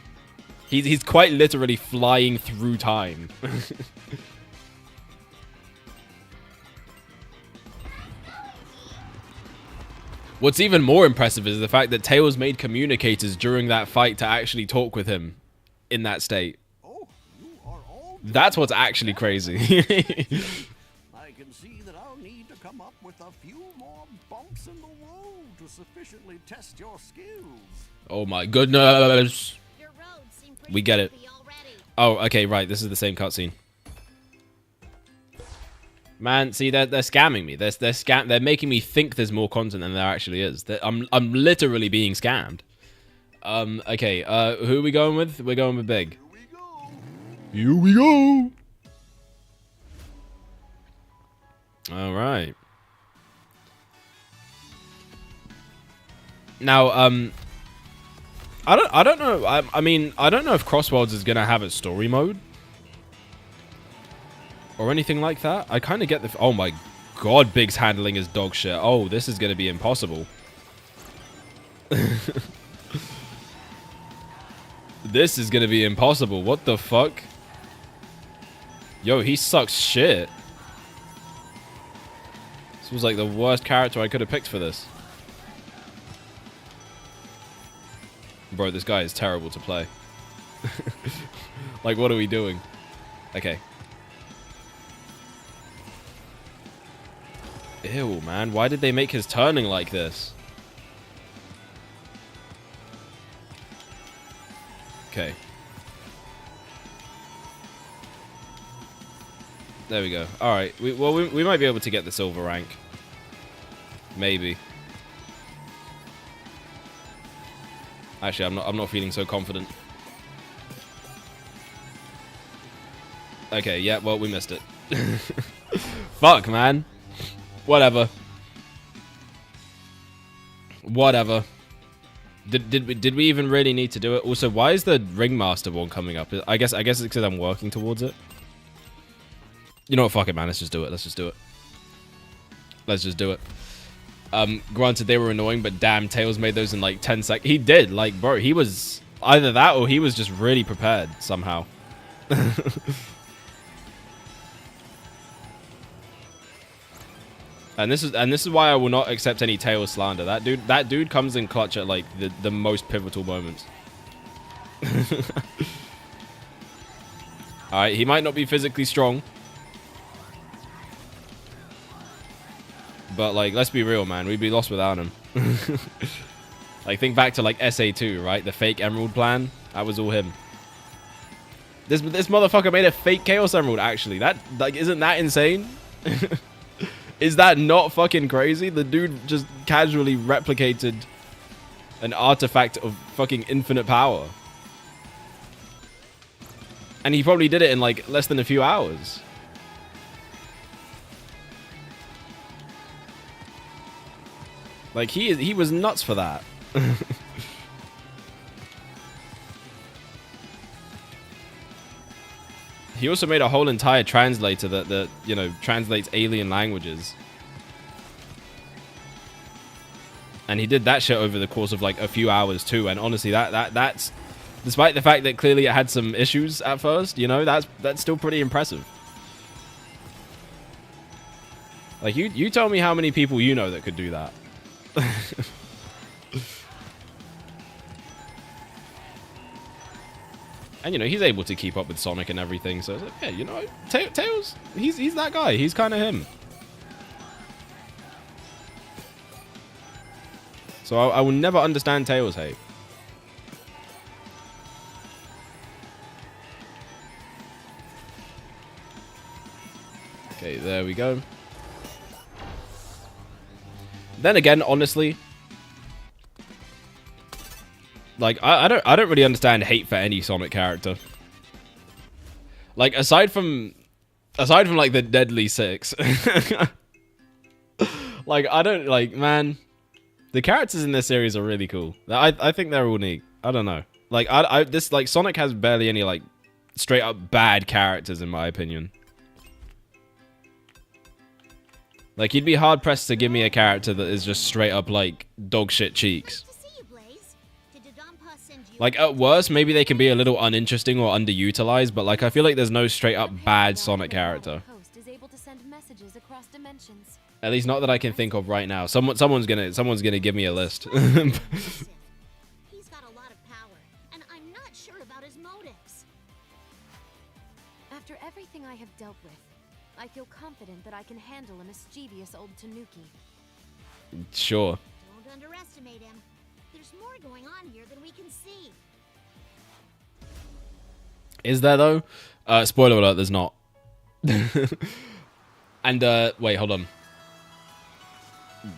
He's quite literally flying through time. What's even more impressive is the fact that Tails made communicators during that fight to actually talk with him in that state. That's what's actually crazy. I can see that I'll need to come up with a few more bumps in the road to sufficiently test your skills. Oh my goodness. Your roads seem pretty We get it. bumpy already. Oh, okay, right. This is the same cutscene. Man, see, they're scamming me. They're making me think there's more content than there actually is. I'm literally being scammed. Okay. Who are we going with? We're going with Big. Here we go. All right. Now, I don't know. I mean, I don't know if Crossworlds is gonna have a story mode or anything like that. I kind of get the... Oh my god, Big's handling is dog shit. Oh, this is going to be impossible. This is going to be impossible. What the fuck? Yo, he sucks shit. This was like the worst character I could have picked for this. Bro, this guy is terrible to play. Like, what are we doing? Okay. Ew, man. Why did they make his turning like this? Okay. There we go. Alright. We might be able to get the silver rank. Maybe. Actually, I'm not feeling so confident. Okay, yeah, well, we missed it. Fuck, man. Whatever. Whatever. Did we even really need to do it? Also, why is the Ringmaster one coming up? I guess it's because I'm working towards it. You know what? Fuck it, man. Let's just do it. Let's just do it. Let's just do it. Granted, they were annoying, but damn, Tails made those in like 10 seconds. He did. Like, bro, he was either that or he was just really prepared somehow. And this is why I will not accept any Tails slander. That dude comes in clutch at like the most pivotal moments. Alright, he might not be physically strong. But like, let's be real, man. We'd be lost without him. Like, think back to like SA2, right? The fake Emerald plan. That was all him. This motherfucker made a fake Chaos Emerald, actually. That, like, isn't that insane? Is that not fucking crazy? The dude just casually replicated an artifact of fucking infinite power. And he probably did it in like less than a few hours. Like he was nuts for that. He also made a whole entire translator that you know, translates alien languages. And he did that shit over the course of like a few hours too. And honestly, that's despite the fact that clearly it had some issues at first, you know, that's still pretty impressive. Like you tell me how many people you know that could do that. And, you know, he's able to keep up with Sonic and everything. So, it's like, yeah, you know, Tails, he's that guy. He's kind of him. So, I will never understand Tails' hate. Okay, there we go. Then again, honestly, like I don't really understand hate for any Sonic character. Like aside from like the Deadly Six, like I don't like, man. The characters in this series are really cool. I think they're all neat. I don't know. Like this like Sonic has barely any like straight up bad characters in my opinion. Like you'd be hard pressed to give me a character that is just straight up like dog shit cheeks. Like, at worst, maybe they can be a little uninteresting or underutilized, but, like, I feel like there's no straight-up bad Sonic character. At least not that I can think of right now. Someone's gonna give me a list. He's got a lot of power, and I'm not sure about his motives. After everything I have dealt with, I feel confident that I can handle a mischievous old Tanuki. Sure. Don't underestimate him. There's more going on here than we can see. Is there though? Spoiler alert, there's not. And wait, hold on.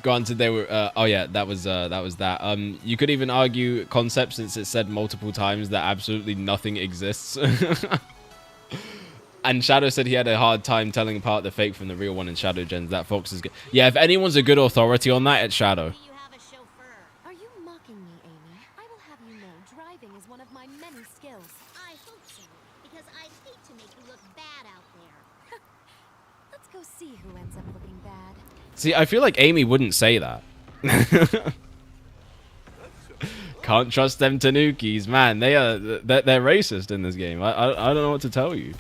Granted, they were. Oh yeah, that was that. You could even argue concept since it said multiple times that absolutely nothing exists. And Shadow said he had a hard time telling apart the fake from the real one in Shadow Gens. That Fox is good. Yeah, if anyone's a good authority on that, it's Shadow. Do you have a chauffeur? Are you mocking me, Amy? I will have you know driving is one of my many skills. I hope so, because I'd hate to make you look bad out there. Let's go see who ends up looking bad. See, I feel like Amy wouldn't say that. Can't trust them Tanukis, man. They're racist in this game. I don't know what to tell you.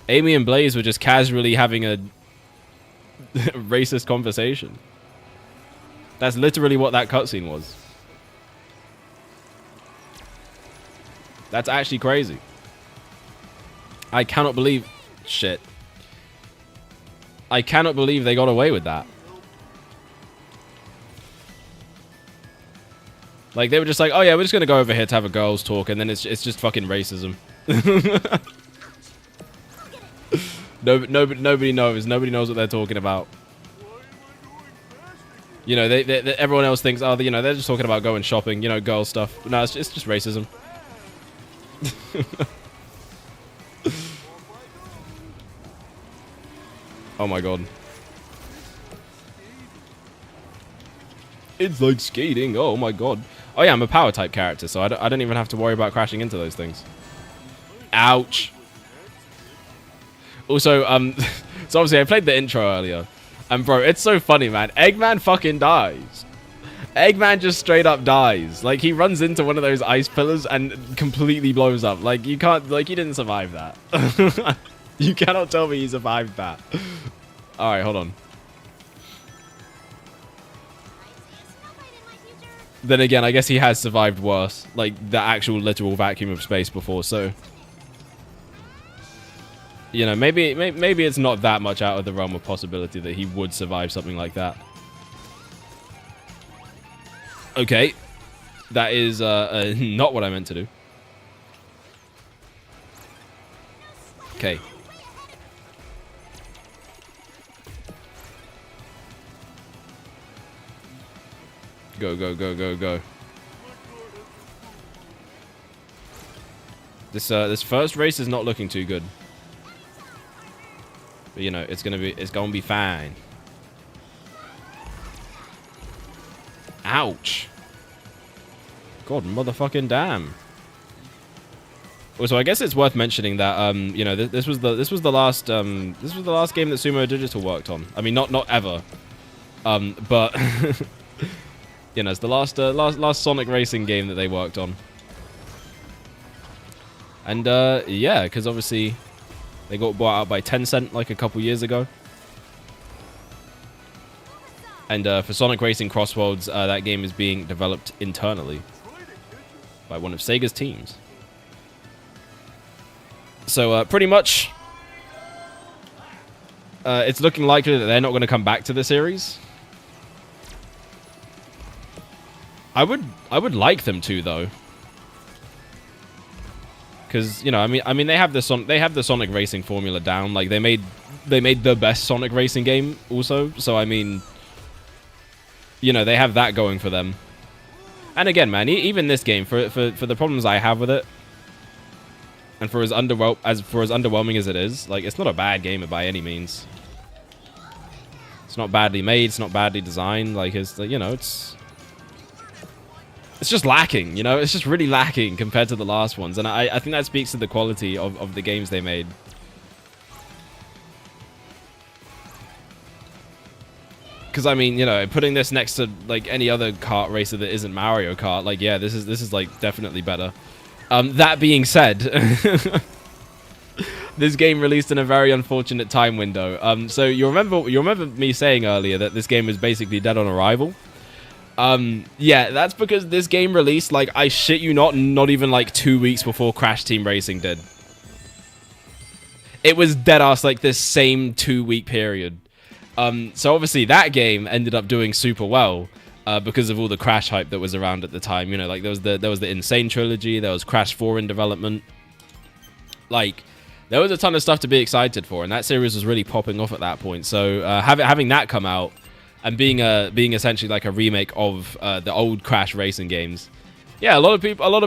Amy and Blaze were just casually having a racist conversation. That's literally what that cutscene was. That's actually crazy. I cannot believe... Shit. I cannot believe they got away with that. Like, they were just like, oh yeah, we're just gonna go over here to have a girls talk, and then it's just fucking racism. Nobody knows. Nobody knows what they're talking about. You know, everyone else thinks, oh, you know, they're just talking about going shopping, you know, girl stuff. No, it's just racism. Oh my god. It's like skating. Oh my god. Oh yeah, I'm a power type character, so I don't even have to worry about crashing into those things. Ouch. Also, so obviously I played the intro earlier. And bro, it's so funny, man. Eggman fucking dies. Eggman just straight up dies. Like, he runs into one of those ice pillars and completely blows up. Like, you can't, like, he didn't survive that. You cannot tell me he survived that. Alright, hold on. Then again, I guess he has survived worse. Like, the actual literal vacuum of space before, so... You know, maybe it's not that much out of the realm of possibility that he would survive something like that. Okay. That is not what I meant to do. Okay. Go, go, go, go, go. This first race is not looking too good. But you know, it's gonna be fine. Ouch. God motherfucking damn. Also, I guess it's worth mentioning that you know, this was the last game that Sumo Digital worked on. I mean, not ever. But you know, it's the last Sonic racing game that they worked on. And yeah, because obviously they got bought out by Tencent like a couple years ago. And for Sonic Racing Crossworlds, that game is being developed internally by one of Sega's teams. So pretty much, it's looking likely that they're not going to come back to the series. I would like them to, though, because you know, I mean they have the Sonic Racing formula down. Like they made the best Sonic Racing game also. So I mean, you know, they have that going for them. And again, man, even this game, for the problems I have with it, and for as underwhelming as it is, like, it's not a bad game by any means. It's not badly made. It's not badly designed. Like, it's, you know, it's just lacking. You know, it's just really lacking compared to the last ones. And I think that speaks to the quality of the games they made. Because I mean, you know, putting this next to like any other kart racer that isn't Mario Kart, like, yeah, this is like definitely better. That being said, this game released in a very unfortunate time window. So you remember me saying earlier that this game is basically dead on arrival. Yeah, that's because this game released, like, I shit you not even like 2 weeks before Crash Team Racing did. It was dead ass like this same 2-week period. So obviously that game ended up doing super well. Because of all the Crash hype that was around at the time. You know, like there was the Insane trilogy, there was Crash 4 in development. Like, there was a ton of stuff to be excited for, and that series was really popping off at that point. So having that come out and being essentially like a remake of the old Crash racing games, yeah, a lot of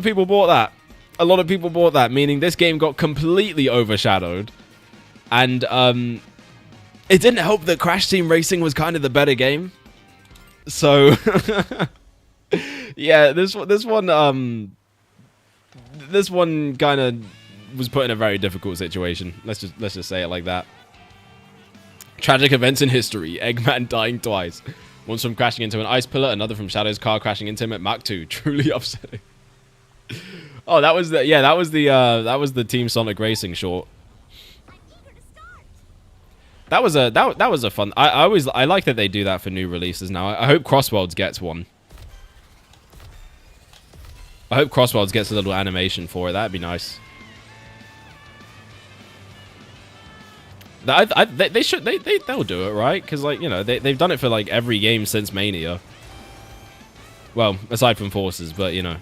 people bought that. A lot of people bought that, meaning this game got completely overshadowed. And it didn't help that Crash Team Racing was kind of the better game. So yeah, this one kind of was put in a very difficult situation. Let's just say it like that. Tragic events in history: Eggman dying twice, once from crashing into an ice pillar, another from Shadow's car crashing into him at Mach 2. Truly upsetting. Oh, that was the Team Sonic Racing short. That was a fun. I like that they do that for new releases now. I hope Crossworlds gets one. I hope Crossworlds gets a little animation for it. That'd be nice. They'll do it, right? Because, like, you know, they've done it for like every game since Mania. Well, aside from Forces, but you know,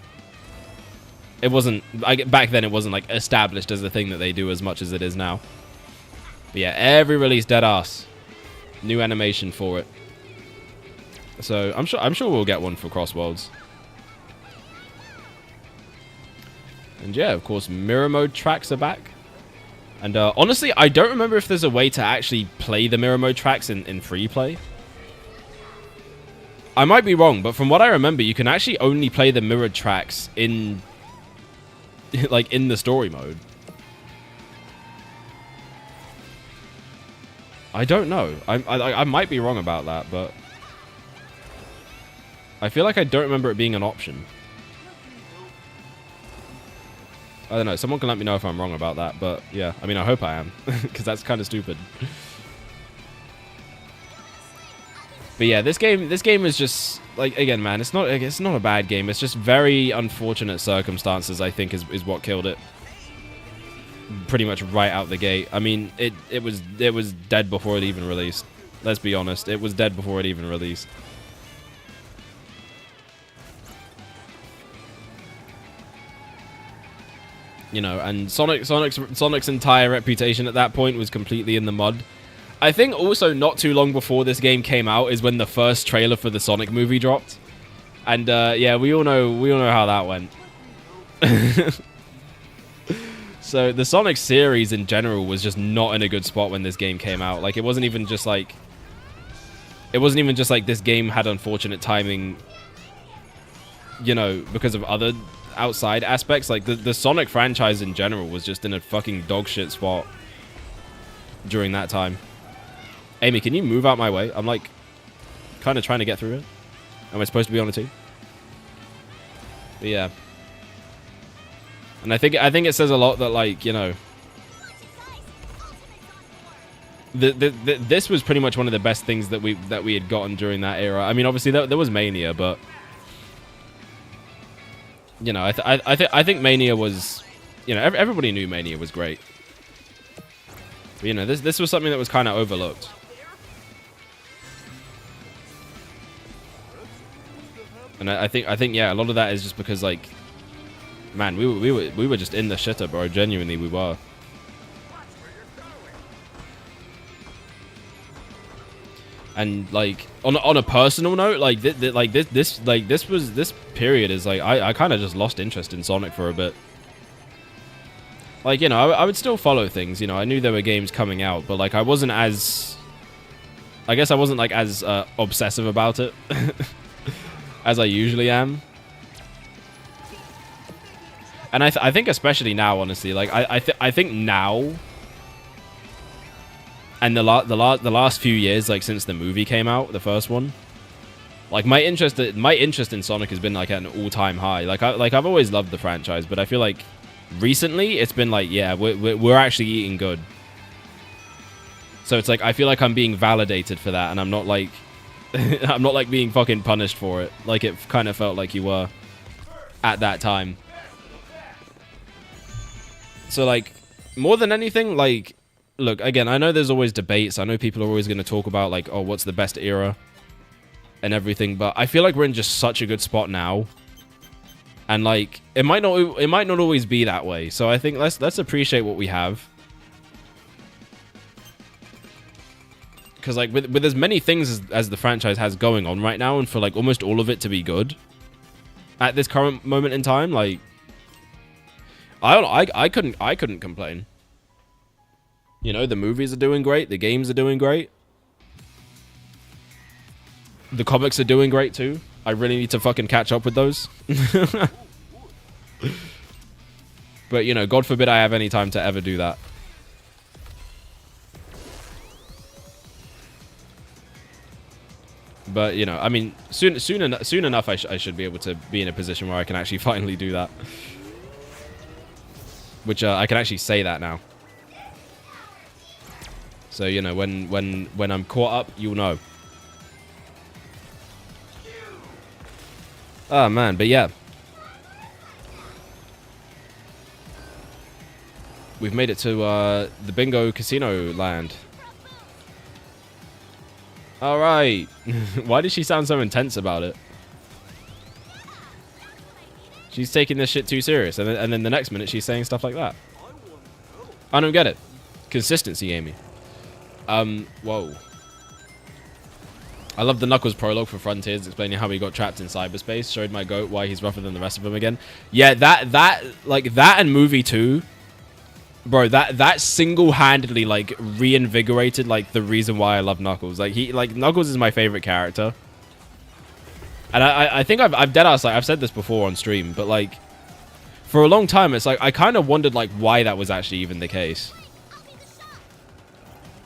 it wasn't. Back then, it wasn't like established as a thing that they do as much as it is now. But yeah, every release dead ass. New animation for it. So I'm sure we'll get one for Crossworlds. And yeah, of course, mirror mode tracks are back. And honestly, I don't remember if there's a way to actually play the mirror mode tracks in free play. I might be wrong, but from what I remember, you can actually only play the mirrored tracks in like in the story mode. I don't know. I might be wrong about that, but I feel like I don't remember it being an option. I don't know. Someone can let me know if I'm wrong about that, but yeah. I mean, I hope I am, because that's kind of stupid. But yeah, this game is just like, again, man, it's not a bad game. It's just very unfortunate circumstances, I think, is what killed it. Pretty much right out the gate. I mean, it was dead before it even released. Let's be honest, it was dead before it even released. You know, and Sonic's entire reputation at that point was completely in the mud. I think also not too long before this game came out is when the first trailer for the Sonic movie dropped, and yeah, we all know how that went. So the Sonic series in general was just not in a good spot when this game came out. Like, it wasn't even just like this game had unfortunate timing, you know, because of other outside aspects. Like the Sonic franchise in general was just in a fucking dog shit spot during that time. Amy, can you move out my way? I'm like kind of trying to get through it. Am I supposed to be on a team? But yeah. And I think it says a lot that, like, you know, this was pretty much one of the best things that we had gotten during that era. I mean, obviously there was Mania, but you know, I think Mania was, you know, everybody knew Mania was great. But, you know, this was something that was kind of overlooked. And I think yeah, a lot of that is just because, like, man, we were just in the shitter, bro. Genuinely, we were. And like on a personal note, like this period is like I kind of just lost interest in Sonic for a bit. Like, you know, I would still follow things. You know, I knew there were games coming out, but like I wasn't as, I guess I wasn't like as obsessive about it as I usually am. And I think especially now, honestly, like I think now, and the last few years, like since the movie came out, the first one, like my interest in Sonic has been like at an all-time high. Like I've always loved the franchise, but I feel like recently it's been like, yeah, we're actually eating good. So it's like I feel like I'm being validated for that, and I'm not like I'm not like being fucking punished for it, like it kind of felt like you were at that time. So, like, more than anything, like, look, again, I know there's always debates. I know people are always going to talk about, like, oh, what's the best era and everything. But I feel like we're in just such a good spot now. And, like, it might not always be that way. So I think let's appreciate what we have. Because, like, with as many things as the franchise has going on right now, and for, like, almost all of it to be good at this current moment in time, like, I couldn't complain. You know, the movies are doing great, the games are doing great, the comics are doing great too. I really need to fucking catch up with those. But, you know, God forbid I have any time to ever do that. But, you know, I mean, soon enough I should be able to be in a position where I can actually finally do that. Which I can actually say that now. So, you know, when I'm caught up, you'll know. Oh, man, but yeah. We've made it to the Bingo Casino land. All right. Why does she sound so intense about it? She's taking this shit too serious, and then the next minute she's saying stuff like that. I don't get it. Consistency, Amy. Whoa. I love the Knuckles prologue for Frontiers, explaining how he got trapped in cyberspace. Showed my goat why he's rougher than the rest of them again. Yeah, that and movie 2, bro. That single-handedly like reinvigorated like the reason why I love Knuckles. Like Knuckles is my favorite character. And I think I've deadass, like, I've said this before on stream, but, like, for a long time, it's like, I kind of wondered, like, why that was actually even the case.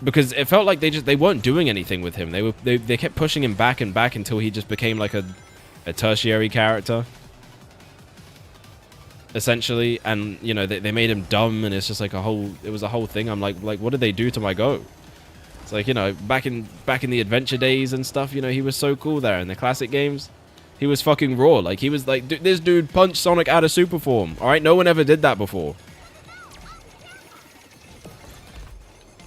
Because it felt like they weren't doing anything with him. They kept pushing him back and back until he just became, like, a tertiary character. Essentially. And, you know, they made him dumb, and it's just, like, it was a whole thing. I'm like, what did they do to my goat? It's like, you know, back in the adventure days and stuff, you know, he was so cool there in the classic games. He was fucking raw. Like, he was like, this dude punched Sonic out of super form. All right, no one ever did that before.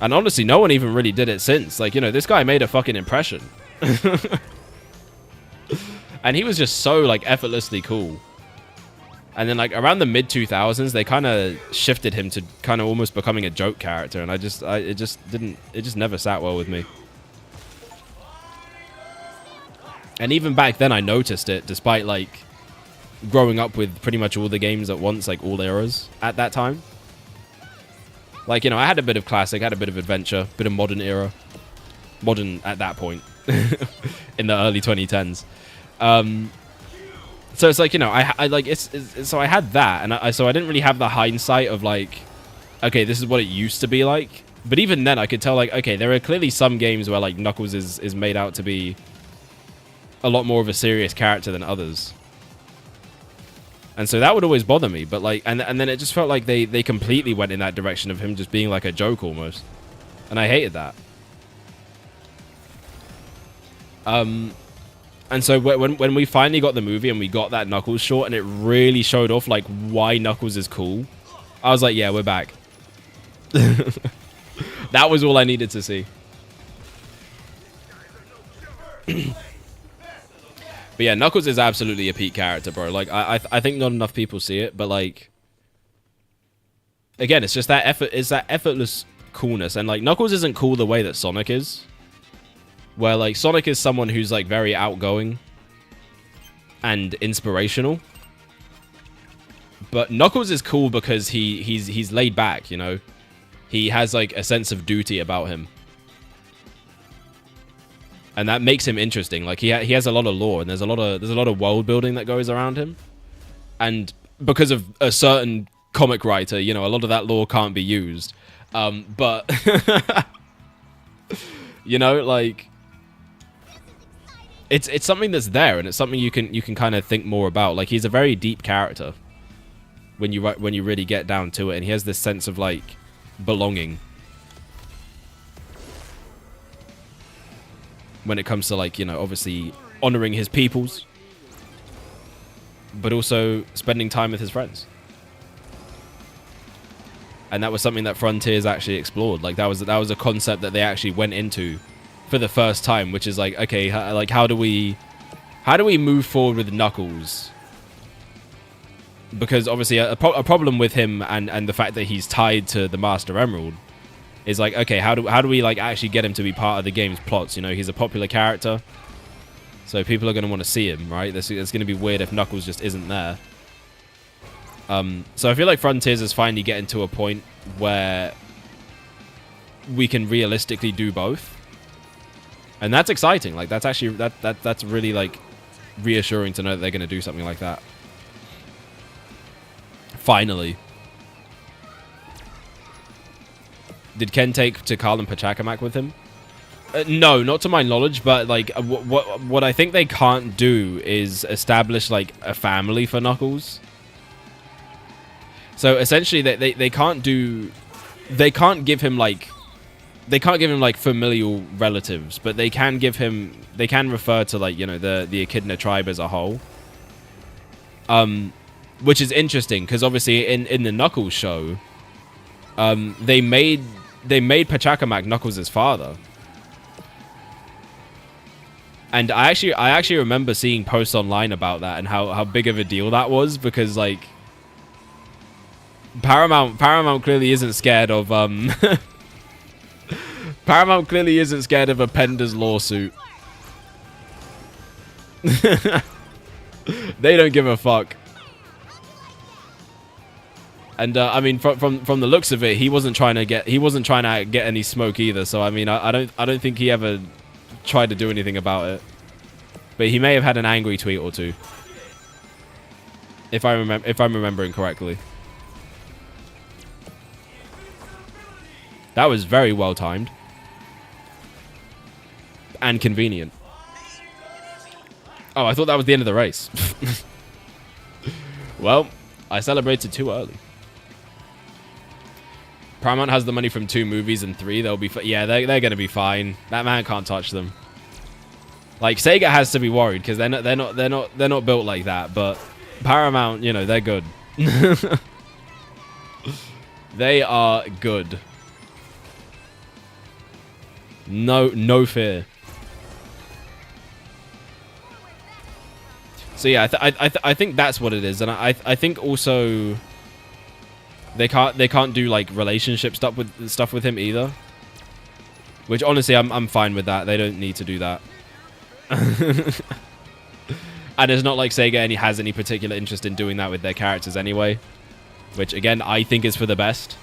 And honestly, no one even really did it since. Like, you know, this guy made a fucking impression. And he was just so, like, effortlessly cool. And then, like, around the mid-2000s, they kind of shifted him to kind of almost becoming a joke character. And it just never sat well with me. And even back then, I noticed it, despite, like, growing up with pretty much all the games at once, like, all eras at that time. Like, you know, I had a bit of classic, had a bit of adventure, bit of modern era. Modern at that point. In the early 2010s. So it's like, you know, I like, so I had that, and so I didn't really have the hindsight of like, okay, this is what it used to be like. But even then, I could tell, like, okay, there are clearly some games where, like, Knuckles is made out to be a lot more of a serious character than others. And so that would always bother me. But, like, and then it just felt like they completely went in that direction of him just being, like, a joke almost. And I hated that. And so when we finally got the movie and we got that Knuckles short and it really showed off, like, why Knuckles is cool, I was like, yeah, we're back. That was all I needed to see. But yeah, Knuckles is absolutely a peak character, bro. Like, I think not enough people see it, but like, again, it's just that effort. It's that effortless coolness, and like Knuckles isn't cool the way that Sonic is. Where like Sonic is someone who's like very outgoing and inspirational, but Knuckles is cool because he's laid back, you know. He has like a sense of duty about him. And that makes him interesting. Like he has a lot of lore, and there's a lot of world building that goes around him. And because of a certain comic writer, you know, a lot of that lore can't be used. But you know, like it's something that's there, and it's something you can kind of think more about. Like he's a very deep character when you really get down to it, and he has this sense of like belonging when it comes to like, you know, obviously honoring his peoples, but also spending time with his friends. And that was something that Frontiers actually explored. Like that was a concept that they actually went into for the first time, which is like, okay, like how do we move forward with Knuckles? Because obviously a problem with him and the fact that he's tied to the Master Emerald is like, okay, how do we like actually get him to be part of the game's plots? You know, he's a popular character, so people are going to want to see him, right? It's going to be weird if Knuckles just isn't there. So I feel like Frontiers is finally getting to a point where we can realistically do both, and that's exciting. Like that's actually that's really like reassuring to know that they're going to do something like that. Finally. Did Ken take Tikal and Pachacamac with him? No, not to my knowledge, but like what I think they can't do is establish like a family for Knuckles. So essentially they can't give him like familial relatives, but they can refer to like, you know, the Echidna tribe as a whole. Which is interesting because obviously in the Knuckles show, they made Pachacamac Knuckles' father. And I actually remember seeing posts online about that and how big of a deal that was, because like Paramount clearly isn't scared of Paramount clearly isn't scared of a Pender's lawsuit. They don't give a fuck. And I mean, from the looks of it, he wasn't trying to get any smoke either. So I mean, I don't think he ever tried to do anything about it. But he may have had an angry tweet or two, if I'm remembering correctly. That was very well timed and convenient. Oh, I thought that was the end of the race. Well, I celebrated too early. Paramount has the money from 2 movies and 3. They'll be yeah, they're gonna be fine. That man can't touch them. Like Sega has to be worried because they're not built like that. But Paramount, you know, they're good. They are good. No fear. So yeah, I think that's what it is, and I think also they can't do like relationship stuff with him either. Which honestly, I'm fine with that. They don't need to do that. And it's not like Sega has any particular interest in doing that with their characters anyway. Which again, I think is for the best.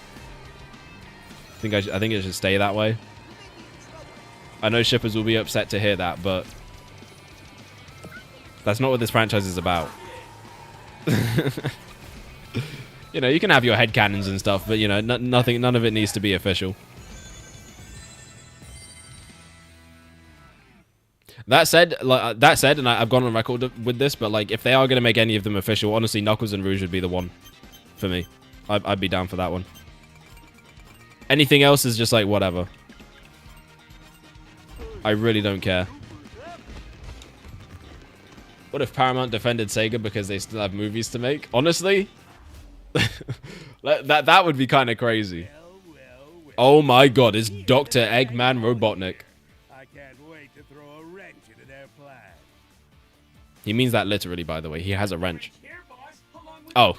I think it should stay that way. I know shippers will be upset to hear that, but that's not what this franchise is about. You know, you can have your headcanons and stuff, but you know, none of it needs to be official. That said, and I've gone on record with this, but like, if they are gonna make any of them official, honestly, Knuckles and Rouge would be the one for me. I'd be down for that one. Anything else is just like whatever. I really don't care. What if Paramount defended Sega because they still have movies to make? Honestly, that would be kind of crazy. Oh my god, it's Dr. Eggman Robotnik. I can't wait to throw a wrench into their plan. He means that literally, by the way. He has a wrench. Oh.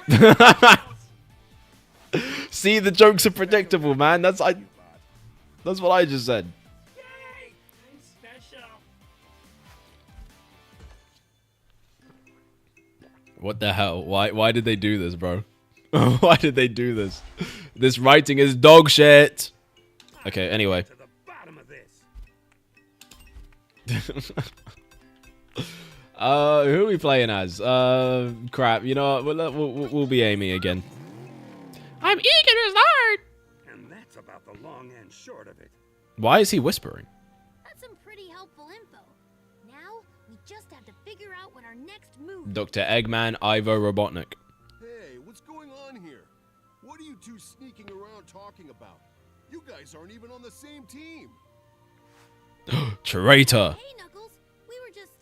See, the jokes are predictable, man. That's what I just said. What the hell? Why did they do this, bro? Why did they do this? This writing is dog shit. Okay, anyway. To the bottom of this. Who are we playing as? Crap. You know what? We'll be Amy again. I'm eager to start. And that's about the long and short of it. Why is he whispering? That's some pretty helpful info. Now, we just have to figure out what our next move. Dr. Eggman Ivo Robotnik. Hey, what's going on here? What are you two sneaking around talking about? You guys aren't even on the same team. Traitor. Hey, Knuckles. We were just,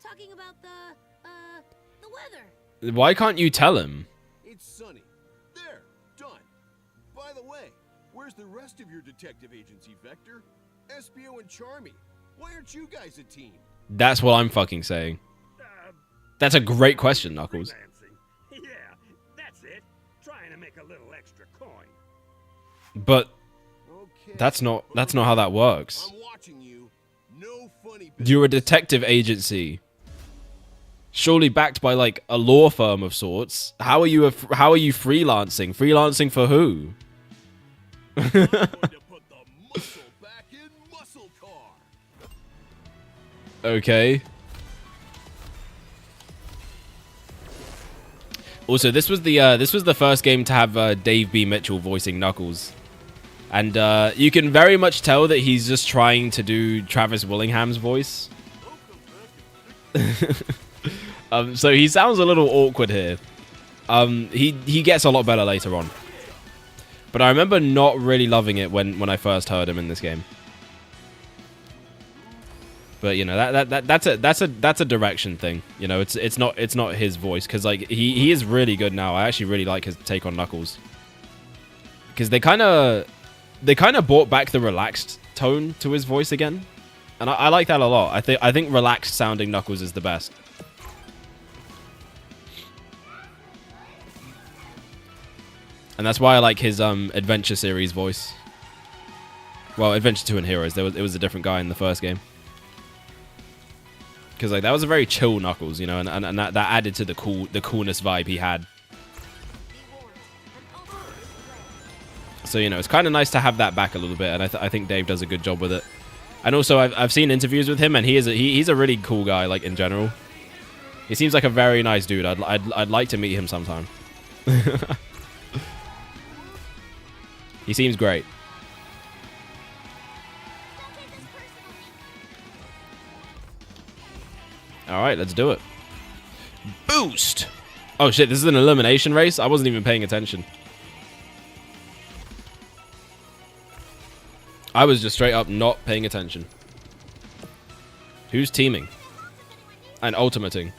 talking about the weather. Why can't you tell him? It's sunny. There, done. By the way, where's the rest of your detective agency, Vector? Espio and Charmy. Why aren't you guys a team? That's what I'm fucking saying. That's a great question, Knuckles. Freelancing. Yeah, that's it. Trying to make a little extra coin. But Okay. that's not how that works. I'm watching you. No funny business. You're a detective agency. Surely backed by like a law firm of sorts. How are you freelancing? Freelancing for who? I'm going to put the muscle back in Muscle Car. Okay. Also, this was the first game to have Dave B. Mitchell voicing Knuckles, and you can very much tell that he's just trying to do Travis Willingham's voice. So he sounds a little awkward here. He gets a lot better later on, but I remember not really loving it when I first heard him in this game. But you know that's a direction thing. You know, it's not his voice, because like he is really good now. I actually really like his take on Knuckles, because they kind of brought back the relaxed tone to his voice again, and I like that a lot. I think relaxed sounding Knuckles is the best. And that's why I like his Adventure series voice. Well, Adventure 2 and Heroes, it was a different guy in the first game. Because like that was a very chill Knuckles, you know, and that added to the coolness vibe he had. So you know, it's kind of nice to have that back a little bit, and I think Dave does a good job with it. And also, I've seen interviews with him, and he's a really cool guy, like in general. He seems like a very nice dude. I'd like to meet him sometime. He seems great. Alright, let's do it. Boost! Oh shit, this is an elimination race? I wasn't even paying attention. I was just straight up not paying attention. Who's teaming? And ultimating.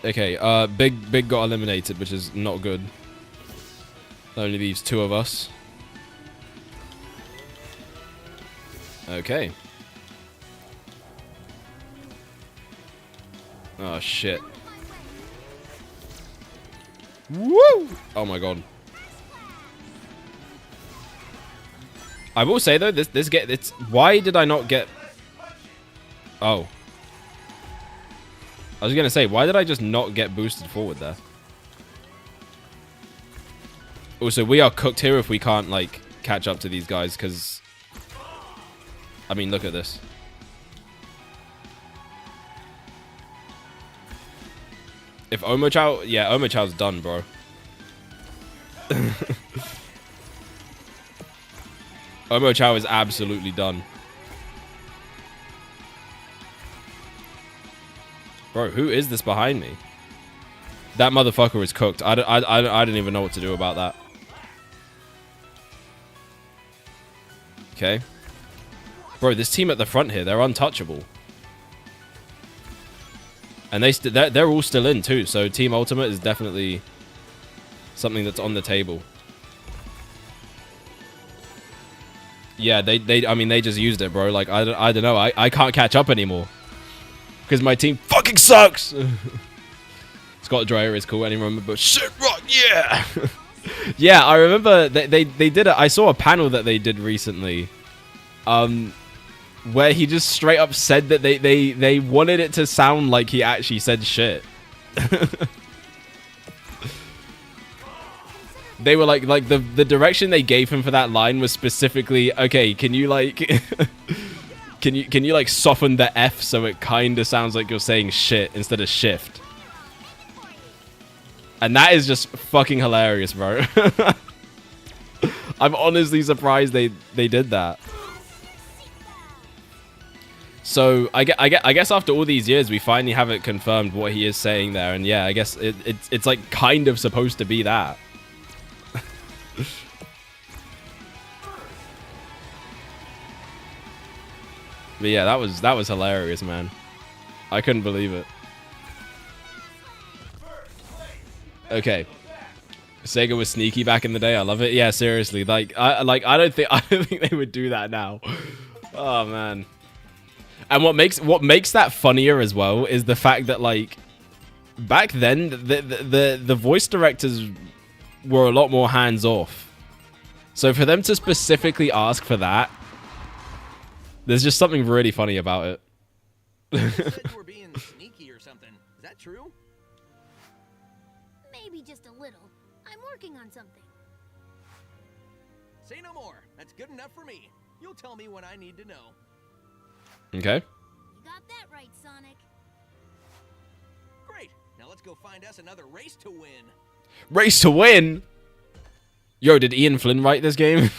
Okay, Big got eliminated, which is not good. Only leaves two of us. Okay. Oh shit. Woo! Oh my god. I will say though, it's why did I not get? Oh. I was gonna say, why did I just not get boosted forward there? Also, we are cooked here if we can't, like, catch up to these guys, because... I mean, look at this. If Omochao... Yeah, Omochao's done, bro. Omochao is absolutely done. Bro, who is this behind me? That motherfucker is cooked. I don't even know what to do about that. Okay. Bro, this team at the front here, they're untouchable. And they're all still in too, so Team Ultimate is definitely something that's on the table. Yeah, I mean, they just used it, bro. Like, I don't know. I can't catch up anymore. Because my team fucking sucks! Scott Dreyer is cool, and I remember shit rock, yeah! Yeah, I remember they did it. I saw a panel that they did recently. Where he just straight up said that they wanted it to sound like he actually said shit. They were like the direction they gave him for that line was specifically, okay, can you like can you like soften the F so it kind of sounds like you're saying shit instead of shift. And that is just fucking hilarious, bro. I'm honestly surprised they did that. So I guess after all these years we finally have it confirmed what he is saying there, and yeah, I guess it's like kind of supposed to be that. But yeah, that was hilarious, man. I couldn't believe it. Okay. Sega was sneaky back in the day. I love it. Yeah, seriously. Like I don't think they would do that now. Oh man. And what makes that funnier as well is the fact that like back then the voice directors were a lot more hands off. So for them to specifically ask for that, there's just something really funny about it. You said you were being sneaky or something. Is that true? Maybe just a little. I'm working on something. Say no more. That's good enough for me. You'll tell me when I need to know. Okay. You got that right, Sonic. Great. Now let's go find us another race to win. Race to win? Yo, did Ian Flynn write this game?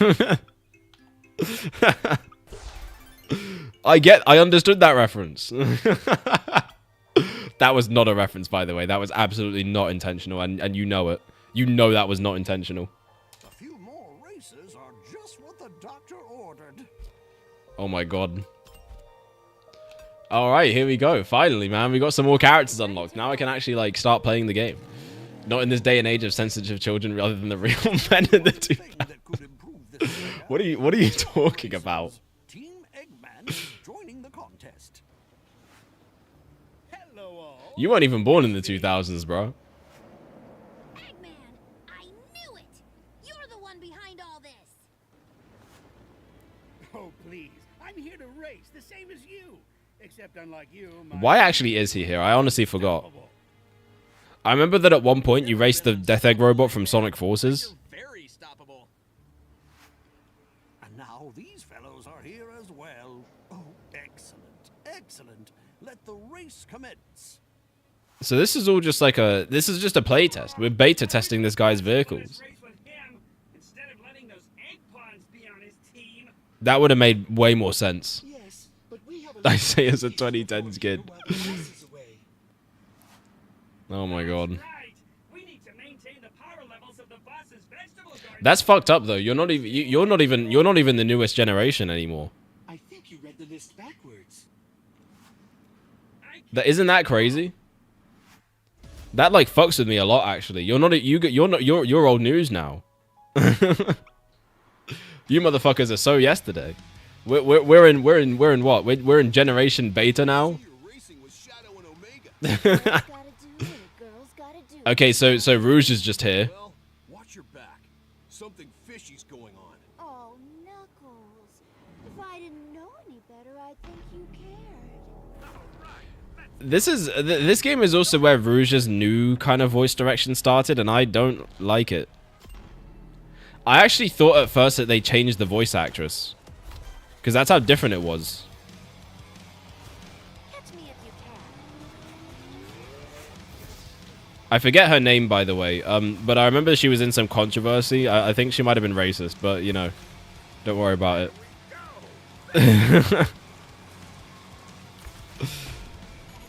I understood that reference. That was not a reference, by the way. That was absolutely not intentional, and you know it. You know that was not intentional. A few more races are just what the doctor ordered. Oh my god. Alright, here we go. Finally, man. We got some more characters unlocked. Now I can actually, like, start playing the game. Not in this day and age of sensitive children rather than the real men in the 2000s. What are you talking about? Team Eggman is joining the contest. Hello all. You weren't even born in the 2000s, bro. Eggman, I knew it! You're the one behind all this! Oh, please. I'm here to race, the same as you. Except unlike you, Why actually is he here? I honestly forgot. I remember that at one point you raced the Death Egg robot from Sonic Forces. Very stoppable. And now these fellows are here as well. Oh, excellent, excellent. Let the race commence. So this is all just like this is just a play test. We're beta testing this guy's vehicles. That would have made way more sense. Yes, but we have I say as a 2010s kid. Oh my god. That's fucked up though. You're not even the newest generation anymore. I think you read the list backwards. Isn't that crazy? That like fucks with me a lot actually. You're old news now. You motherfuckers are so yesterday. We're in what? We're in generation beta now. Okay, so Rouge is just here. Well, watch your back. Something fishy's going on. Oh, Knuckles. If I didn't know any better, I'd think you cared. This game is also where Rouge's new kind of voice direction started, and I don't like it. I actually thought at first that they changed the voice actress. Because that's how different it was. Catch me if you can. I forget her name, by the way. But I remember she was in some controversy. I think she might have been racist, but, you know, don't worry about it.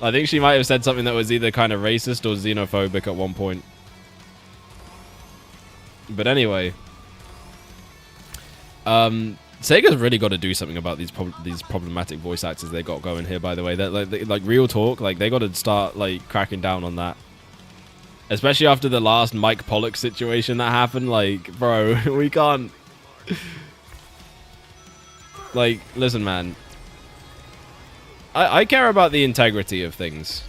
I think she might have said something that was either kind of racist or xenophobic at one point. But anyway, Sega's really got to do something about these problematic voice actors they got going here. By the way, that like real talk, like they got to start like cracking down on that. Especially after the last Mike Pollock situation that happened. Like, bro, we can't. Like, listen, man. I care about the integrity of things.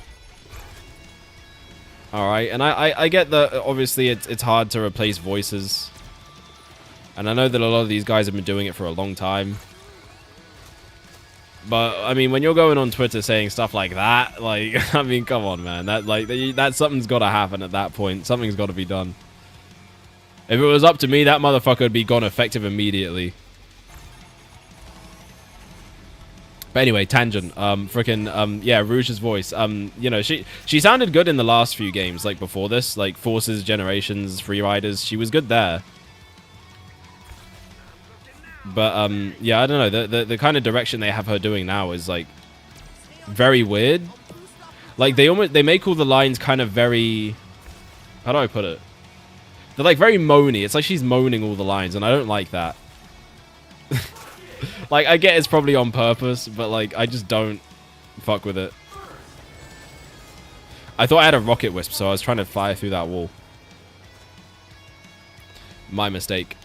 Alright, and I get that obviously it's hard to replace voices. And I know that a lot of these guys have been doing it for a long time. But, I mean, when you're going on Twitter saying stuff like that, like, I mean, come on, man. That something's got to happen at that point. Something's got to be done. If it was up to me, that motherfucker would be gone effective immediately. But anyway, tangent. Yeah, Rouge's voice. You know, she sounded good in the last few games, like before this, like Forces, Generations, Free Riders. She was good there. But yeah, I don't know. The kind of direction they have her doing now is like very weird. Like they make all the lines kind of very, how do I put it? They're like very moany. It's like she's moaning all the lines, and I don't like that. Like, I get it's probably on purpose, but, like, I just don't fuck with it. I thought I had a rocket wisp, so I was trying to fire through that wall. My mistake.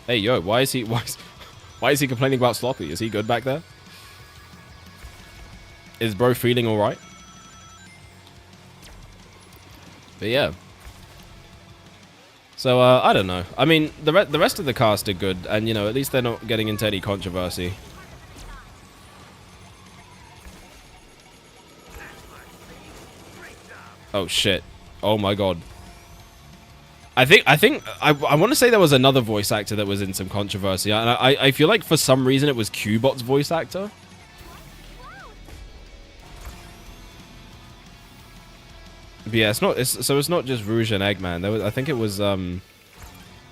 Hey, yo, why is he complaining about Sloppy? Is he good back there? Is bro feeling alright? But yeah. So, I don't know. I mean, the rest of the cast are good, and, you know, at least they're not getting into any controversy. Oh, shit. Oh, my God. I want to say there was another voice actor that was in some controversy, and I feel like for some reason it was Cubot's voice actor. But yeah, it's not just Rouge and Eggman. I think it was I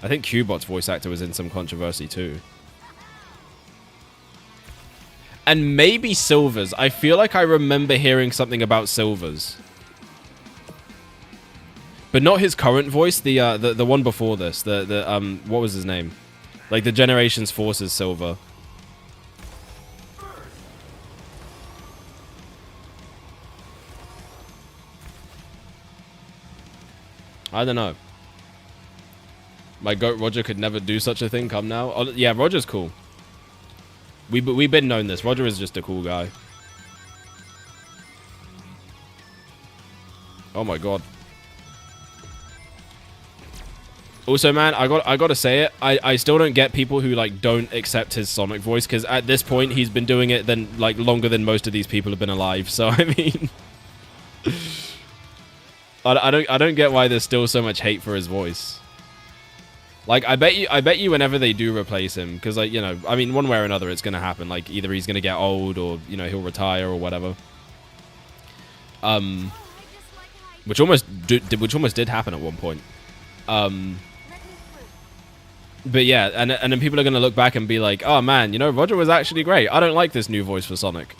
think Cubot's voice actor was in some controversy too. And maybe Silver's. I feel like I remember hearing something about Silver's. But not his current voice, the one before this. The what was his name? Like the Generations Forces Silver. I don't know. My goat Roger could never do such a thing. Come now. Oh, yeah, Roger's cool. We've been known this. Roger is just a cool guy. Oh my god. Also, man, I gotta say it. I still don't get people who like don't accept his Sonic voice, because at this point he's been doing it longer than most of these people have been alive. So I mean. I don't get why there's still so much hate for his voice. Like, I bet you whenever they do replace him, because, like, you know, I mean, one way or another it's going to happen. Like, either he's going to get old or, you know, he'll retire or whatever. Which almost did happen at one point. But yeah, and then people are going to look back and be like, oh man, you know, Roger was actually great. I don't like this new voice for Sonic.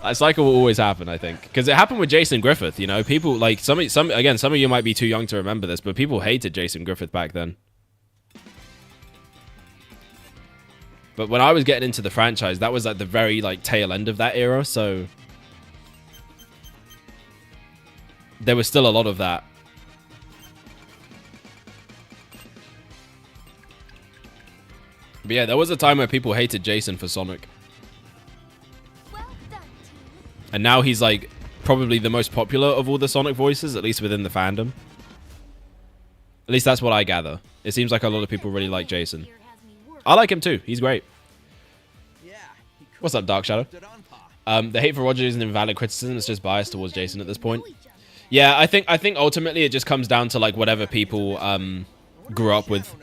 That cycle will always happen, I think, because it happened with Jason Griffith. You know, people like some of you might be too young to remember this, but people hated Jason Griffith back then. But when I was getting into the franchise, that was at the very like tail end of that era, so there was still a lot of that. But yeah, there was a time where people hated Jason for Sonic. And now he's like probably the most popular of all the Sonic voices, at least within the fandom. At least that's what I gather. It seems like a lot of people really like Jason. I like him too. He's great. What's up, Dark Shadow? The hate for Roger is an invalid criticism. It's just biased towards Jason at this point. Yeah, I think ultimately it just comes down to like whatever people grew up with.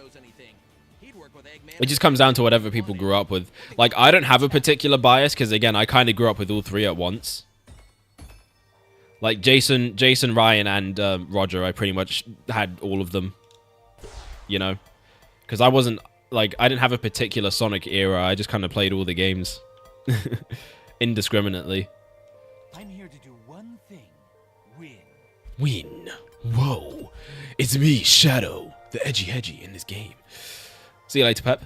It just comes down to whatever people grew up with. Like, I don't have a particular bias because, again, I kind of grew up with all three at once. Like, Jason, Ryan, and Roger, I pretty much had all of them. You know? Because I wasn't, like, I didn't have a particular Sonic era. I just kind of played all the games. Indiscriminately. I'm here to do one thing. Win. Win. Whoa. It's me, Shadow, the edgy hedgy in this game. See you later, Pep.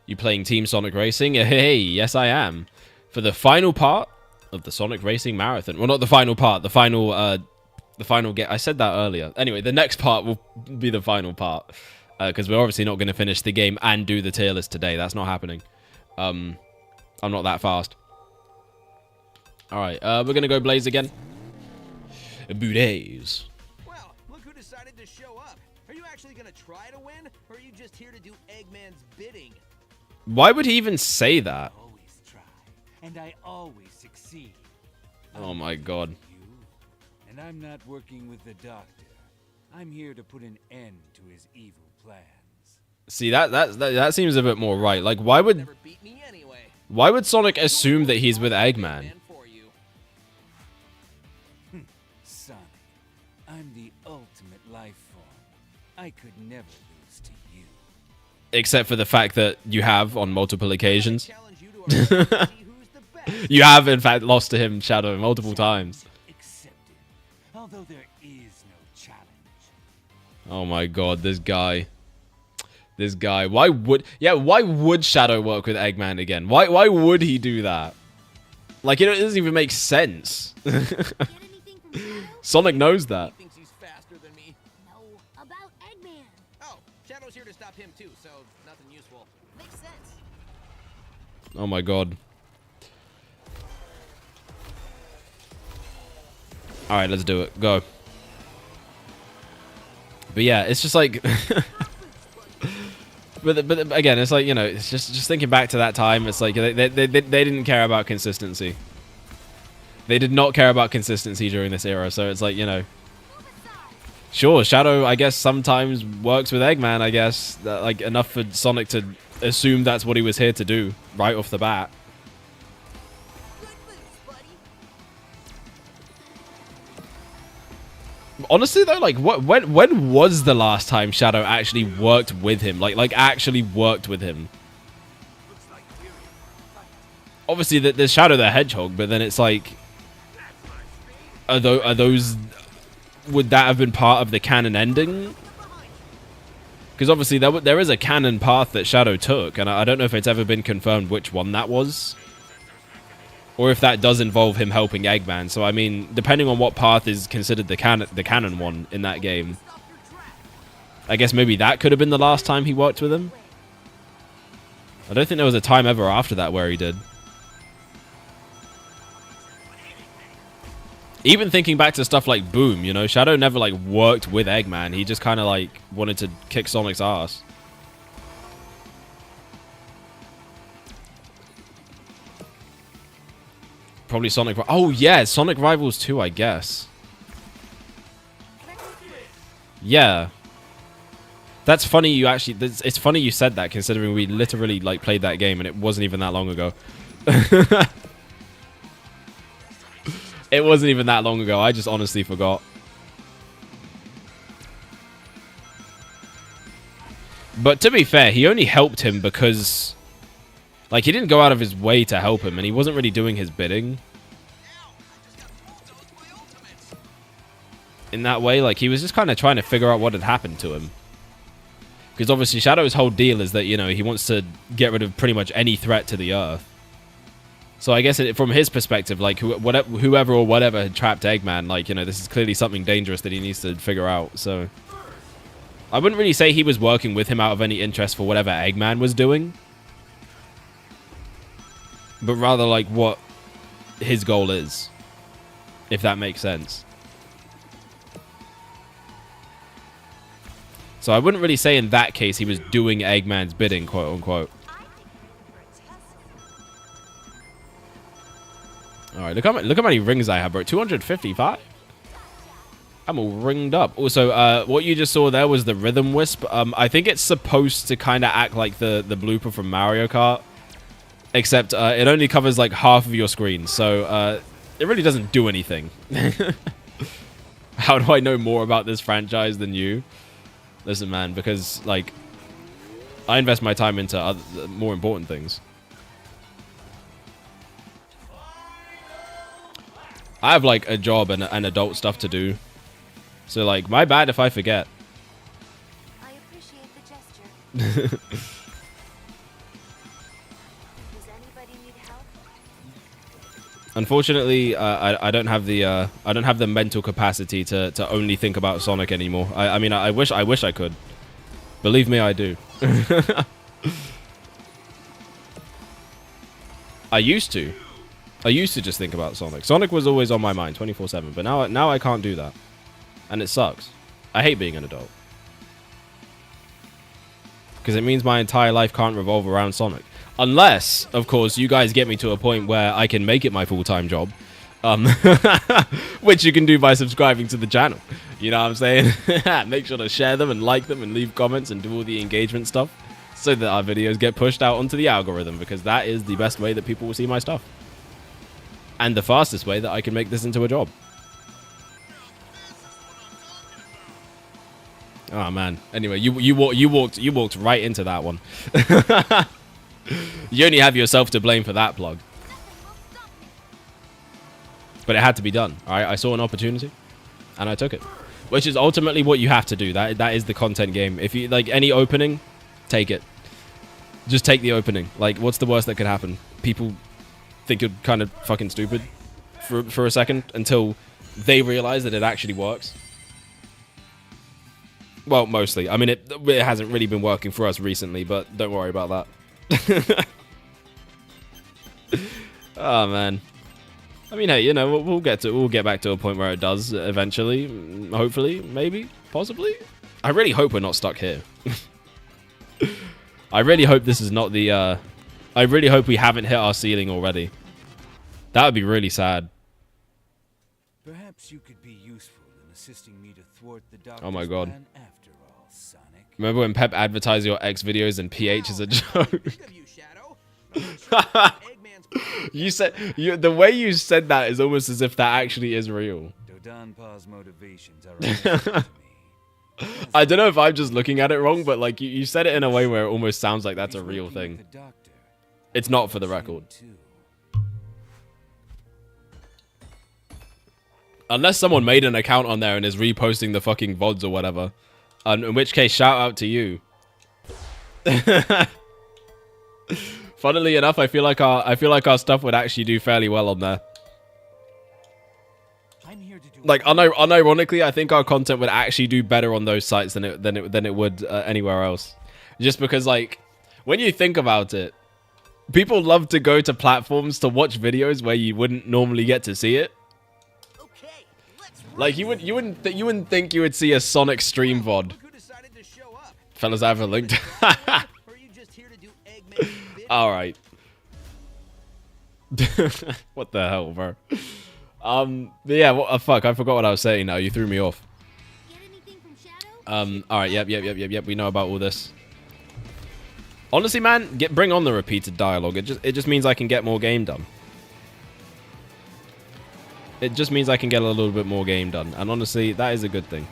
You playing Team Sonic Racing? Hey, yes I am. For the final part of the Sonic Racing Marathon. Well, not the final part. The final game. I said that earlier. Anyway, the next part will be the final part. Because we're obviously not going to finish the game and do the tier list today. That's not happening. I'm not that fast. Alright, we're going to go Blaze again. Boudays. Well, look who decided to show up. Are you actually going to try to win? Or are you just here to do Eggman's bidding? Why would he even say that? I always try, and I always succeed. Oh my god. And I'm not working with the doctor. I'm here to put an end to his evil plans. See, that seems a bit more right. Like, why would Sonic assume that he's with Eggman? Sonic, I'm the ultimate life form. I could never lose to you. Except for the fact that you have on multiple occasions. You have, in fact, lost to him, Shadow, multiple times. Accepted, although there is no challenge. Oh my god, this guy. This guy. Why would Shadow work with Eggman again? Why would he do that? Like, it doesn't even make sense. Sonic knows that. He thinks he's faster than me. No, about Eggman. Oh, Shadow's here to stop him too, so nothing useful. Makes sense. Oh my god. Alright, let's do it. Go. But yeah, it's just like... but again, it's like, you know, it's just thinking back to that time, it's like they didn't care about consistency. They did not care about consistency during this era, so it's like, you know... Sure, Shadow, I guess, sometimes works with Eggman, I guess. Like, enough for Sonic to assume that's what he was here to do, right off the bat. Honestly, though, like, when was the last time Shadow actually worked with him? Like actually worked with him? Obviously, there's Shadow the Hedgehog, but then it's like... Are those... Would that have been part of the canon ending? Because obviously there is a canon path that Shadow took, and I don't know if it's ever been confirmed which one that was. Or if that does involve him helping Eggman. So, I mean, depending on what path is considered the canon one in that game, I guess maybe that could have been the last time he worked with him. I don't think there was a time ever after that where he did. Even thinking back to stuff like Boom, you know, Shadow never, like, worked with Eggman. He just kind of, like, wanted to kick Sonic's ass. Probably Sonic... Oh, yeah, Sonic Rivals 2, I guess. Yeah. That's funny you actually... It's funny you said that, considering we literally, like, played that game, and it wasn't even that long ago. It wasn't even that long ago. I just honestly forgot. But to be fair, he only helped him because... Like, he didn't go out of his way to help him, and he wasn't really doing his bidding. In that way, like, he was just kind of trying to figure out what had happened to him. Because obviously Shadow's whole deal is that, you know, he wants to get rid of pretty much any threat to the Earth. So I guess from his perspective, like, whoever or whatever had trapped Eggman, like, you know, this is clearly something dangerous that he needs to figure out, so... I wouldn't really say he was working with him out of any interest for whatever Eggman was doing. But rather, like, what his goal is. If that makes sense. So I wouldn't really say in that case he was doing Eggman's bidding, quote-unquote. right, look how many rings I have, bro. 255. I'm all ringed up. Also, what you just saw there was the Rhythm Wisp. I think it's supposed to kind of act like the blooper from Mario Kart, except it only covers like half of your screen, so it really doesn't do anything. How do I know more about this franchise than you? Listen, man, because like I invest my time into other, more important things. I have like a job and adult stuff to do. So like, my bad if I forget. I appreciate the gesture. Does anybody need help? Unfortunately, I don't have the mental capacity to only think about Sonic anymore. I mean, I wish I could. Believe me, I do. I used to just think about Sonic. Sonic was always on my mind 24/7, but now I can't do that. And it sucks. I hate being an adult. Because it means my entire life can't revolve around Sonic. Unless, of course, you guys get me to a point where I can make it my full-time job. Which you can do by subscribing to the channel. You know what I'm saying? Make sure to share them and like them and leave comments and do all the engagement stuff. So that our videos get pushed out onto the algorithm. Because that is the best way that people will see my stuff. And the fastest way that I can make this into a job. Oh man. Anyway, you walked right into that one. You only have yourself to blame for that plug. But it had to be done. All right, I saw an opportunity, and I took it. Which is ultimately what you have to do. That is the content game. If you like any opening, take it. Just take the opening. Like, what's the worst that could happen? People think you're kind of fucking stupid for a second until they realize that it actually works. Well, mostly. I mean, it hasn't really been working for us recently, but don't worry about that. Oh man. I mean, hey, you know, we'll get back to a point where it does eventually. Hopefully, maybe, possibly. I really hope we're not stuck here. I really hope this is not the. I really hope we haven't hit our ceiling already. That would be really sad. Perhaps you could be useful in assisting me to thwart the doctor's Oh my god. plan after all, Sonic. Remember when Pep advertised your X videos and PH is a joke? You said the way you said that is almost as if that actually is real. Dodonpa's motivations are unknown to me. I don't know if I'm just looking at it wrong, but like you said it in a way where it almost sounds like that's a real thing. It's not, for the record. Unless someone made an account on there and is reposting the fucking VODs or whatever. In which case, shout out to you. Funnily enough, I feel like our stuff would actually do fairly well on there. Like, unironically, I think our content would actually do better on those sites than it would anywhere else. Just because, like, when you think about it, people love to go to platforms to watch videos where you wouldn't normally get to see it. Like, you wouldn't think you would see a Sonic stream VOD. Fellas, I have a link. All right. What the hell, bro? But yeah, what fuck? I forgot what I was saying now. You threw me off. All right. Yep. We know about all this. Honestly, man, bring on the repeated dialogue. It just means I can get more game done. It just means I can get a little bit more game done, and honestly, that is a good thing.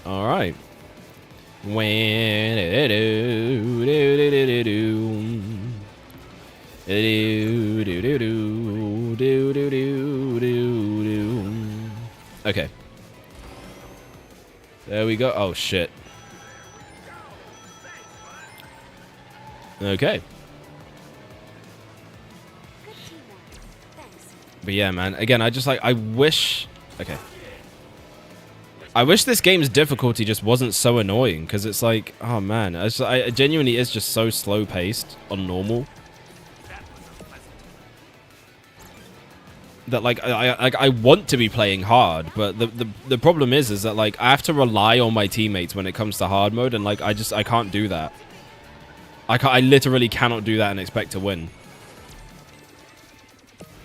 All right. Okay. There we go. Oh shit. Okay. But yeah, man. Again, I wish. Okay. I wish this game's difficulty just wasn't so annoying, because it's like, oh man, it genuinely is just so slow paced on normal. That like I want to be playing hard, but the problem is that like I have to rely on my teammates when it comes to hard mode, and like I can't do that. I literally cannot do that and expect to win.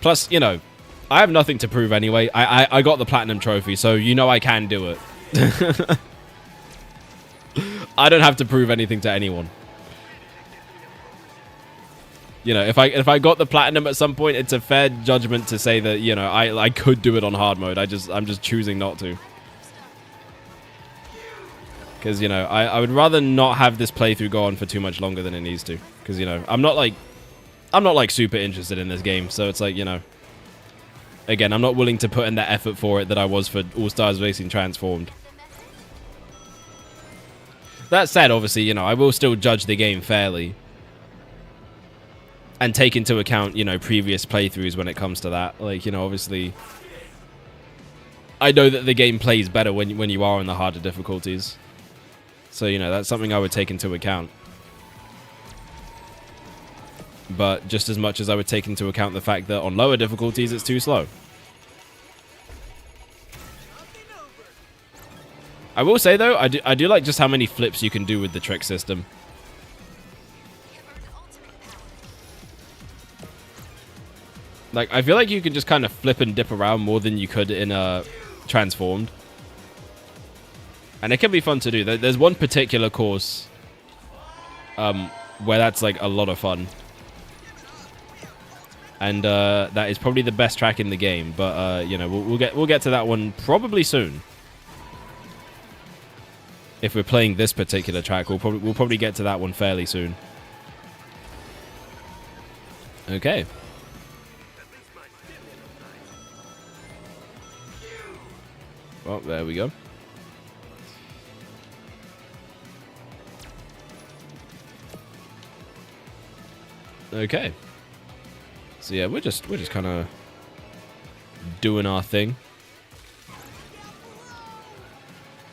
Plus, you know, I have nothing to prove anyway. I got the platinum trophy, so you know I can do it. I don't have to prove anything to anyone. You know, if I got the platinum at some point, it's a fair judgment to say that, you know, I could do it on hard mode. I'm just choosing not to. Because, you know, I would rather not have this playthrough go on for too much longer than it needs to. Because, you know, I'm not like super interested in this game, so it's like, you know, again, I'm not willing to put in that effort for it that I was for All Stars Racing Transformed. That said, obviously, you know, I will still judge the game fairly and take into account, you know, previous playthroughs when it comes to that. Like, you know, obviously, I know that the game plays better when you are in the harder difficulties. So, you know, that's something I would take into account. But just as much as I would take into account the fact that on lower difficulties, it's too slow. I will say, though, I do like just how many flips you can do with the trick system. Like, I feel like you can just kind of flip and dip around more than you could in Transformed. And it can be fun to do. There's one particular course where that's, like, a lot of fun. And that is probably the best track in the game. But, you know, we'll get to that one probably soon. If we're playing this particular track, we'll probably get to that one fairly soon. Okay. Well, there we go. Okay. So yeah, we're just kind of doing our thing.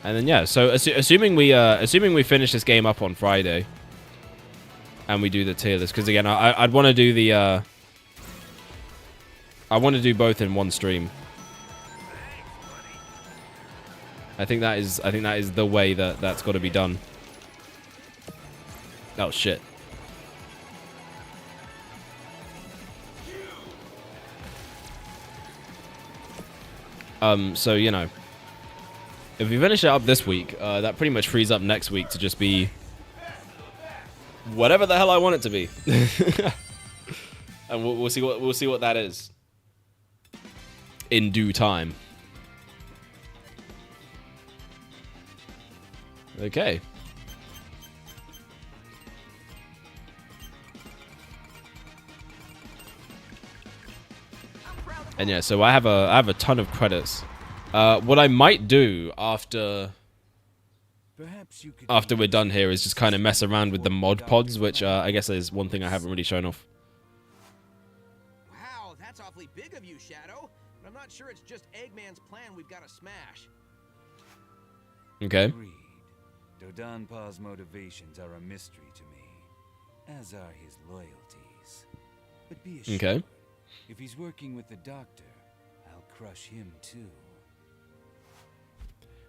And then yeah, so assuming we finish this game up on Friday, and we do the tier list, because again, I'd want to do the I want to do both in one stream. I think that is the way that's got to be done. Oh shit. So you know, if we finish it up this week, that pretty much frees up next week to just be whatever the hell I want it to be. And we'll see what that is in due time. Okay. And yeah, so I have a ton of credits. What I might do after we're done here is just kind of mess around with the mod pods, which I guess is one thing I haven't really shown off. Wow, that's awfully big of you, Shadow. But I'm not sure it's just Eggman's plan we've got to smash. Okay. Agreed. Dodonpa's motivations are a mystery to me, as are his loyalties. But be assured, okay. If he's working with the Doctor, I'll crush him too.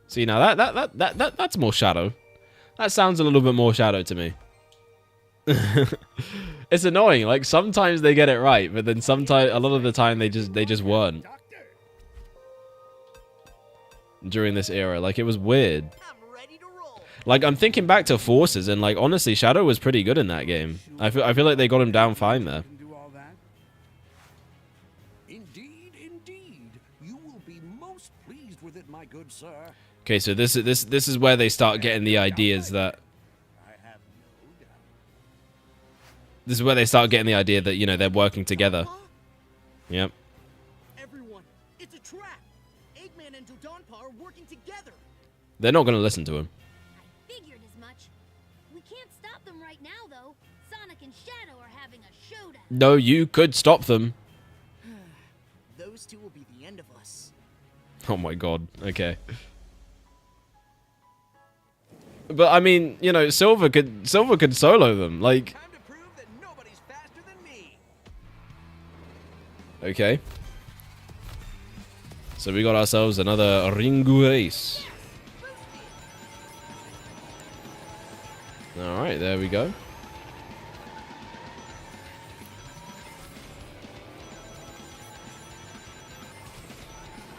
See, now that's more Shadow. That sounds a little bit more Shadow to me. It's annoying. Like sometimes they get it right, but then sometimes a lot of the time they just weren't. During this era, like it was weird. Like I'm thinking back to Forces, and like honestly, Shadow was pretty good in that game. I feel like they got him down fine there. Indeed, you will be most pleased with it, my good sir. Okay, so this is where they start getting the ideas that. This is where they start getting the idea that, you know, they're working together. Yep. Everyone, it's a trap. Eggman and Dodonpa are working together. They're not going to listen to him. I figured as much. We can't stop them right now, though. Sonic and Shadow are having a showdown. No, you could stop them. Those two will be the end of us. Oh my god. Okay. But I mean, you know, Silver could solo them. Like. Time to prove that nobody's faster than me. Okay. So we got ourselves another Ringu race. All right, there we go.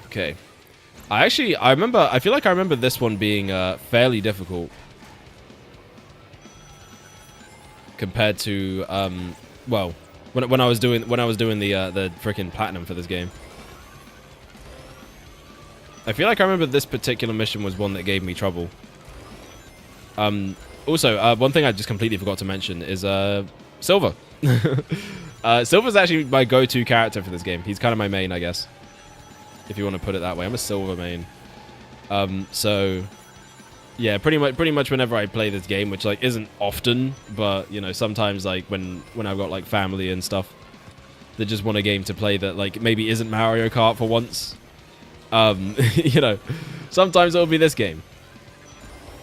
Okay. I feel like I remember this one being fairly difficult compared to well, when I was doing the freaking platinum for this game. I feel like I remember this particular mission was one that gave me trouble. Also, one thing I just completely forgot to mention is Silver. Silver's actually my go-to character for this game. He's kind of my main, I guess, if you want to put it that way. I'm a Silver main. So yeah, pretty much whenever I play this game, which like isn't often, but you know, sometimes like when I've got like family and stuff that just want a game to play that like maybe isn't Mario Kart for once, you know, sometimes it'll be this game.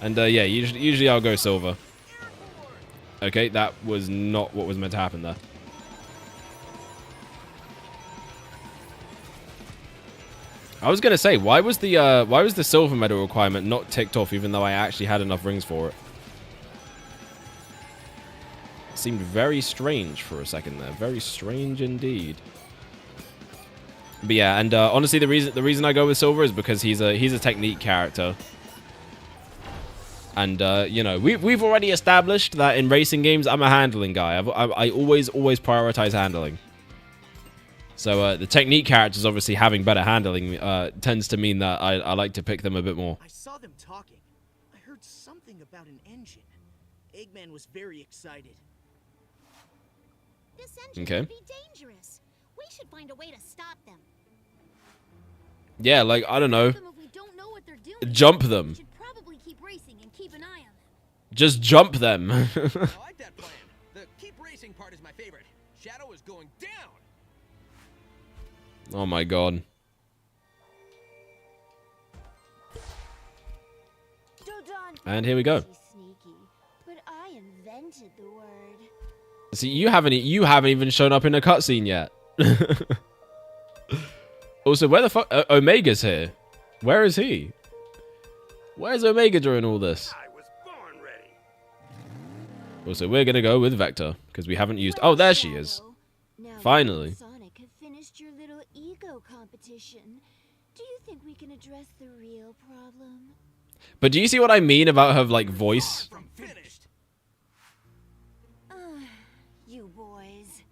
And yeah, usually I'll go Silver. Okay, that was not what was meant to happen there. I was gonna say, why was the silver medal requirement not ticked off, even though I actually had enough rings for it? It seemed very strange for a second there, very strange indeed. But yeah, and honestly, the reason I go with Silver is because he's a technique character, and you know, we've already established that in racing games I'm a handling guy. I always prioritize handling. So the technique characters, obviously having better handling, tends to mean that I like to pick them a bit more. I saw them talking. I heard something about an engine. Eggman was very excited. This engine could be dangerous. We should find a way to stop them. Yeah, like, I don't know. If we don't know what they're doing, Jump them. we should probably keep racing and keep an eye on them. Just jump them. I like that plan. The keep racing part is my favorite. Shadow is going down. Oh my god. And here we go. Sneaky, but I invented the word. See, you haven't even shown up in a cutscene yet. Also, where the fuck Omega's here? Where is he? Where's Omega during all this? I was born ready. Also, we're gonna go with Vector because we haven't used. Oh, there she is. Now Finally. that Sonic have finished your little ego competition. Do you think we can address the real problem? But do you see what I mean about her like voice? From finished. You boys.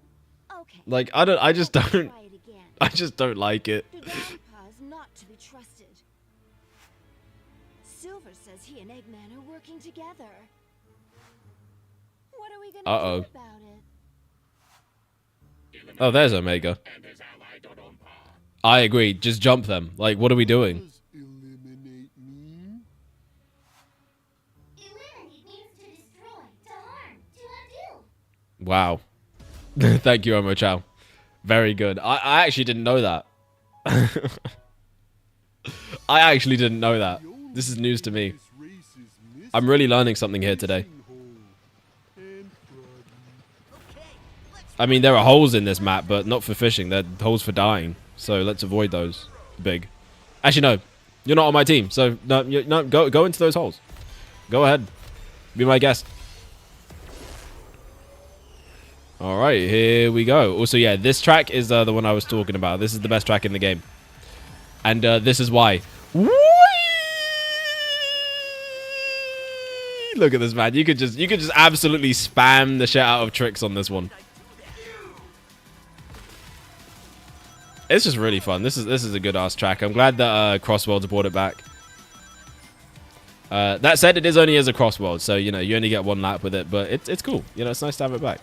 Okay. Like I just don't Try it again. I just don't like it. Dodonpa's not to be trusted. Silver says he and Eggman are working together. What are we gonna do about it? Oh, there's Omega. I agree. Just jump them. Like, what are we doing? Eliminate me? Eliminate means to destroy, to harm, to undo. Wow. Thank you, Omo Chow. Very good. I actually didn't know that. I actually didn't know that. This is news to me. I'm really learning something here today. I mean, there are holes in this map, but not for fishing. They're holes for dying. So let's avoid those. Big. Actually, no. You're not on my team. So, no, go into those holes. Go ahead. Be my guest. Alright, here we go. Also, yeah, this track is the one I was talking about. This is the best track in the game. And this is why. Whee! Look at this, man. You could just absolutely spam the shit out of tricks on this one. It's just really fun. This is a good ass track. I'm glad that Crossworlds brought it back. That said, it is only as a Crossworld, so you know you only get one lap with it, but it's cool. You know, it's nice to have it back.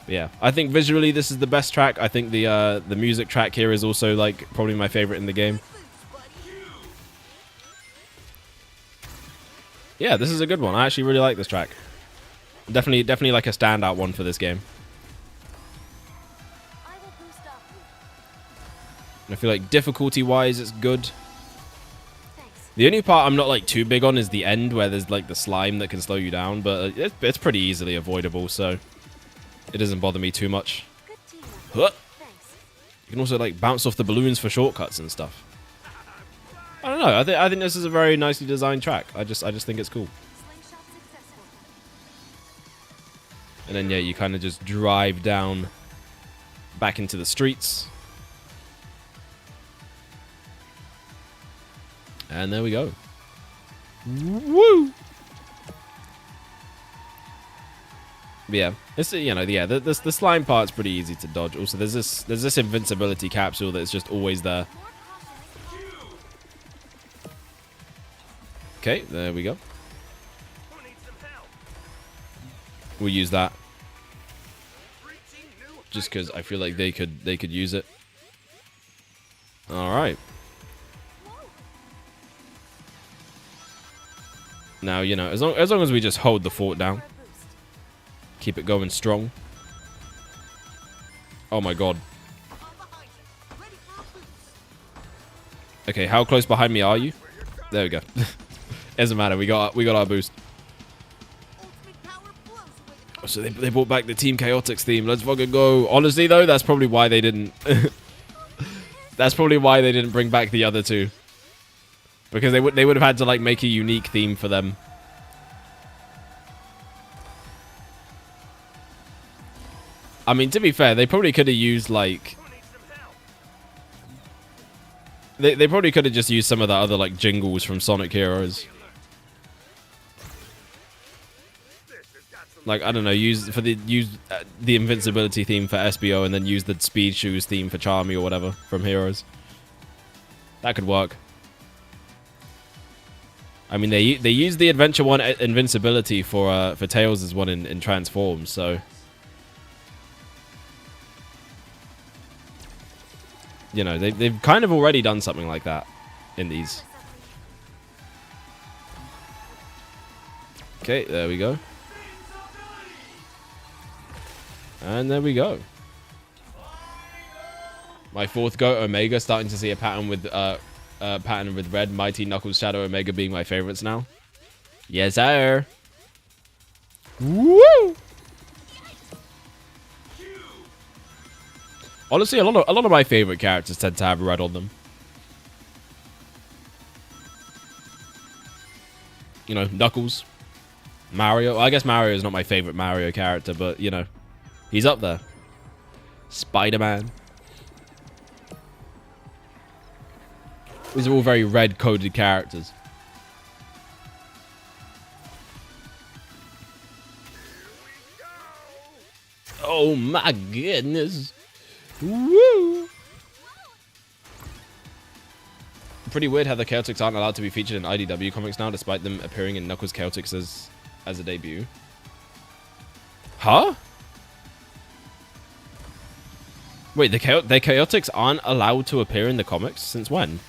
But yeah, I think visually this is the best track. I think the music track here is also like probably my favorite in the game. Yeah, this is a good one. I actually really like this track. Definitely like a standout one for this game. I feel like difficulty-wise, it's good. The only part I'm not like too big on is the end, where there's like the slime that can slow you down, but it's pretty easily avoidable, so it doesn't bother me too much. Huh. You can also like bounce off the balloons for shortcuts and stuff. I don't know. I think this is a very nicely designed track. I just think it's cool. And then yeah, you kind of just drive down back into the streets. And there we go. Woo! Yeah, it's, you know, yeah, the slime part's pretty easy to dodge. Also, there's this invincibility capsule that's just always there. Okay, there we go. We'll use that just because I feel like they could use it. All right. Now, you know, as long as we just hold the fort down. Keep it going strong. Oh my god. Okay, how close behind me are you? There we go. Doesn't matter. We got our boost. So they brought back the Team Chaotix theme. Let's fucking go. Honestly though, that's probably why they didn't. That's probably why they didn't bring back the other two. Because they would have had to like make a unique theme for them. I mean, to be fair, they probably could have used, like... They probably could have just used some of the other, like, jingles from Sonic Heroes. Like, I don't know, use the invincibility theme for SBO and then use the Speed Shoes theme for Charmy or whatever from Heroes. That could work. I mean, they used the Adventure 1 invincibility for Tails' one in Transforms, so... You know, they've kind of already done something like that in these. Okay, there we go. And there we go. My fourth go, Omega, starting to see a pattern with Red, Mighty, Knuckles, Shadow, Omega being my favorites now. Yes, sir. Woo! Honestly, a lot of my favorite characters tend to have red on them. You know, Knuckles, Mario. Well, I guess Mario is not my favorite Mario character, but you know, he's up there. Spider-Man. These are all very red-coded characters. Oh my goodness. Woo! Pretty weird how the Chaotix aren't allowed to be featured in IDW comics now, despite them appearing in Knuckles Chaotix as a debut. Huh? Wait, the Chaotix aren't allowed to appear in the comics? Since when?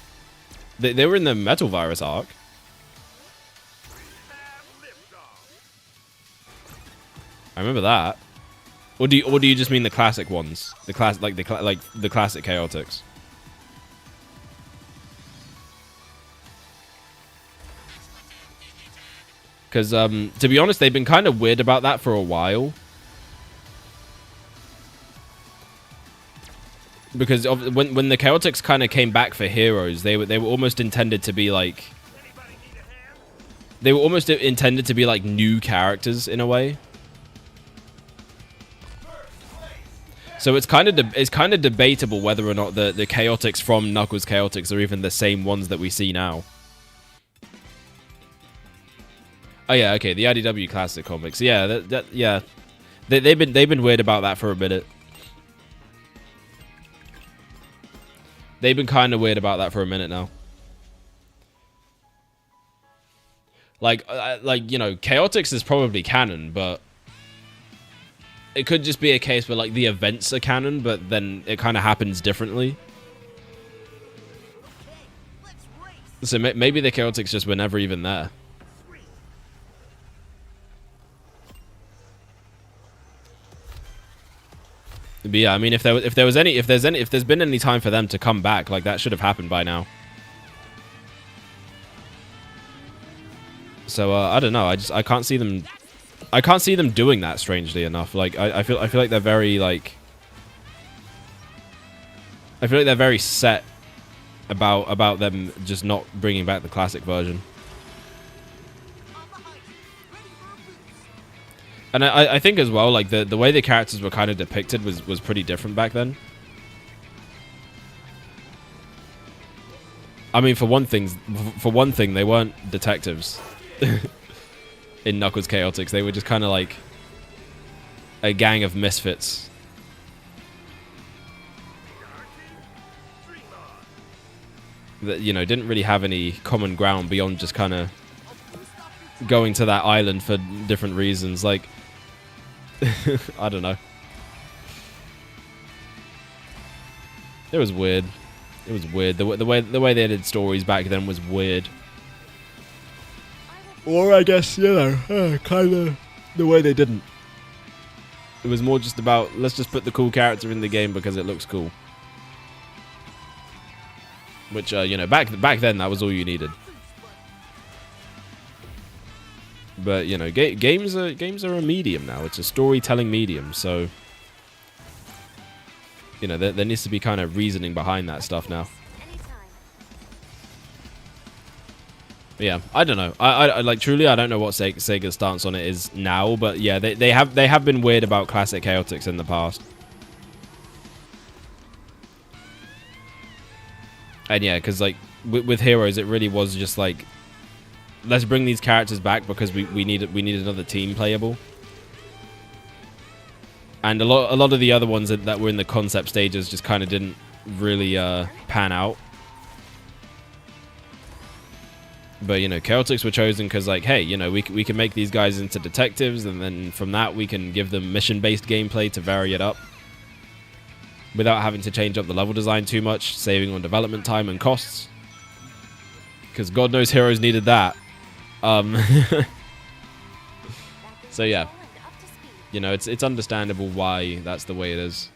They were in the Metal Virus arc. I remember that. Or do you just mean the classic ones? The classic Chaotix. Because to be honest, they've been kind of weird about that for a while. Because when the Chaotix kind of came back for Heroes, they were almost intended to be like new characters in a way. So it's kind of debatable whether or not the Chaotix from Knuckles Chaotix are even the same ones that we see now. Oh yeah, okay, the IDW Classic comics. Yeah, yeah, they've been weird about that for a minute. They've been kind of weird about that for a minute now. Like you know, Chaotix is probably canon, but it could just be a case where like the events are canon, but then it kind of happens differently. So maybe the Chaotix just were never even there. But yeah, I mean, if there's been any time for them to come back, like that should have happened by now. So I don't know. I can't see them. I can't see them doing that. Strangely enough, like I feel like they're very like. I feel like they're very set about them just not bringing back the classic version. And I think as well, like the way the characters were kind of depicted was pretty different back then. I mean, for one thing, they weren't detectives in Knuckles Chaotix. They were just kind of like a gang of misfits. That, you know, didn't really have any common ground beyond just kind of going to that island for different reasons. Like, I don't know. It was weird. It was weird. The way they did stories back then was weird. Or I guess, you know, kind of the way they didn't. It was more just about, let's just put the cool character in the game because it looks cool. Which, you know, back then that was all you needed. But, you know, games are a medium now. It's a storytelling medium, so you know, there needs to be kind of reasoning behind that stuff now. Yeah, I don't know. I like, truly, I don't know what Sega's stance on it is now, but yeah, they have been weird about classic Chaotix in the past. And yeah, because like with Heroes, it really was just like, let's bring these characters back because we need another team playable. And a lot of the other ones that were in the concept stages just kind of didn't really pan out. But, you know, Chaotix were chosen because, like, hey, you know, we can make these guys into detectives, and then from that we can give them mission-based gameplay to vary it up without having to change up the level design too much, saving on development time and costs. Because God knows Heroes needed that. So, yeah. You know, it's understandable why that's the way it is.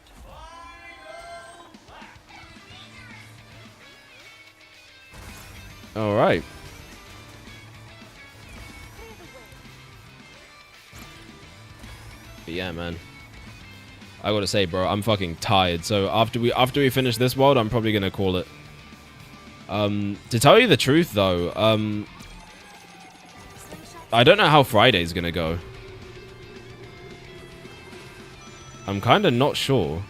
All right. But yeah, man. I gotta say, bro, I'm fucking tired. So after we finish this world, I'm probably gonna call it. To tell you the truth, though, I don't know how Friday's gonna go. I'm kind of not sure,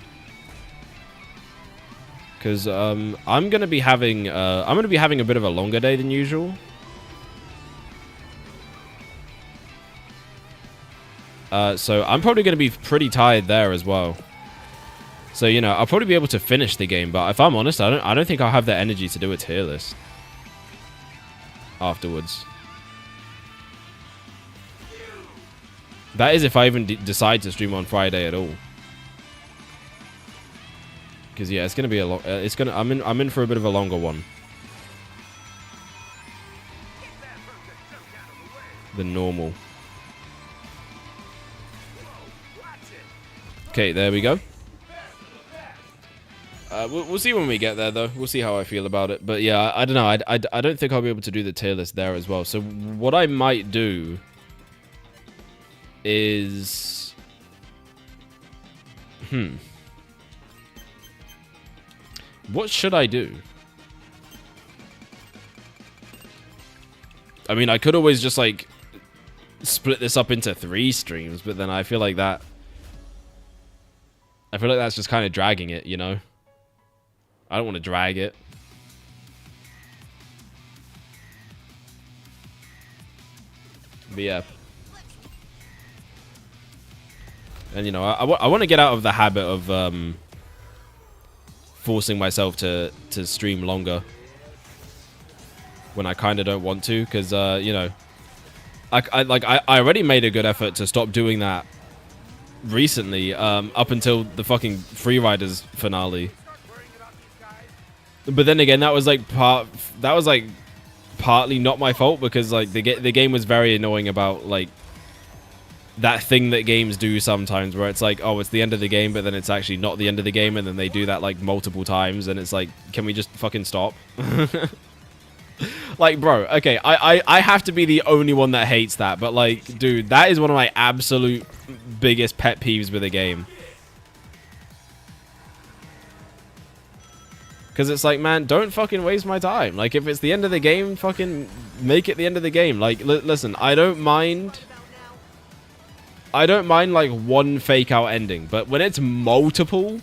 because I'm gonna be having a bit of a longer day than usual. So I'm probably gonna be pretty tired there as well. So, you know, I'll probably be able to finish the game, but if I'm honest, I don't think I'll have the energy to do a tier list afterwards. That is if I even decide to stream on Friday at all. Because yeah, it's gonna be a long. I'm in for a bit of a longer one than normal. Okay, there we go. We'll see when we get there, though. We'll see how I feel about it. But yeah, I don't know. I don't think I'll be able to do the tier list there as well. So what I might do is, what should I do? I mean, I could always just like split this up into 3 streams, but then I feel like that's just kind of dragging it, you know? I don't want to drag it. But yeah. And, you know, I want to get out of the habit of forcing myself to stream longer when I kind of don't want to, because, you know, I already made a good effort to stop doing that recently, up until the fucking Free Riders finale. But then again, that was like partly not my fault, because like the game was very annoying about like that thing that games do sometimes, where it's like, oh, it's the end of the game, but then it's actually not the end of the game, and then they do that like multiple times, and it's like, can we just fucking stop? Like, bro, okay, I have to be the only one that hates that, but like, dude, that is one of my absolute biggest pet peeves with a game. Because it's like, man, don't fucking waste my time. Like, if it's the end of the game, fucking make it the end of the game. Like, listen, I don't mind like one fake out ending, but when it's multiple,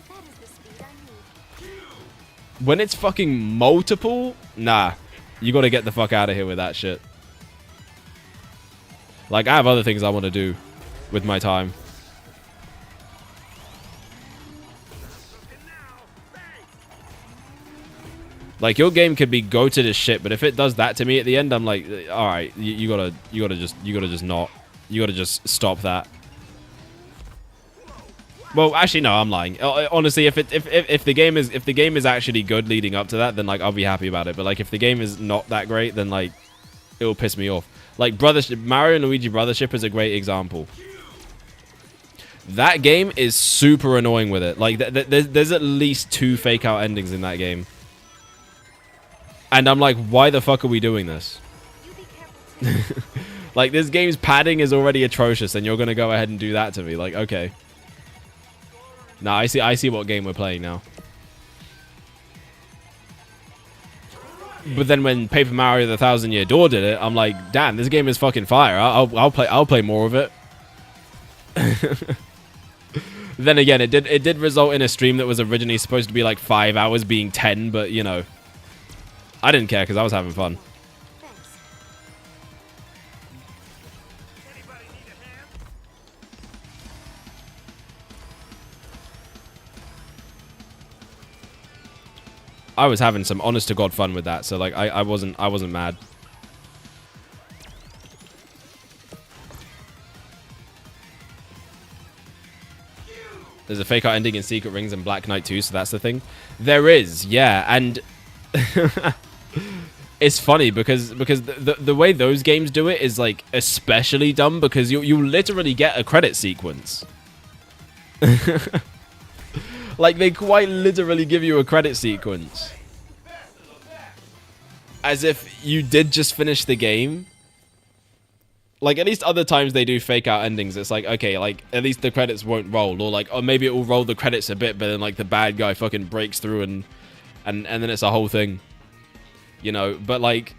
when it's fucking multiple, nah. You gotta get the fuck out of here with that shit. Like, I have other things I want to do with my time. Like, your game could be goated as shit, but if it does that to me at the end, I'm like, all right, you gotta just stop that. Well, actually, no, I'm lying. Honestly, if the game is actually good leading up to that, then like I'll be happy about it. But like if the game is not that great, then like it will piss me off. Like Mario and Luigi Brothership is a great example. That game is super annoying with it. Like there's at least 2 fake out endings in that game. And I'm like, why the fuck are we doing this? Like, this game's padding is already atrocious, and you're gonna go ahead and do that to me. Like, okay. Nah, I see what game we're playing now. But then when Paper Mario: The Thousand Year Door did it, I'm like, damn, this game is fucking fire. I'll play more of it. Then again, it did result in a stream that was originally supposed to be like 5 hours being 10, but you know, I didn't care because I was having fun. I was having some honest to God fun with that, so like I wasn't mad. There's a fake out ending in Secret Rings and Black Knight 2, so that's the thing. There is, yeah, and it's funny because the way those games do it is like especially dumb because you literally get a credit sequence. Like, they quite literally give you a credit sequence. As if you did just finish the game. Like, at least other times they do fake out endings. It's like, okay, like, at least the credits won't roll. Or, like, or maybe it will roll the credits a bit, but then, like, the bad guy fucking breaks through and then it's a whole thing. You know, but, like,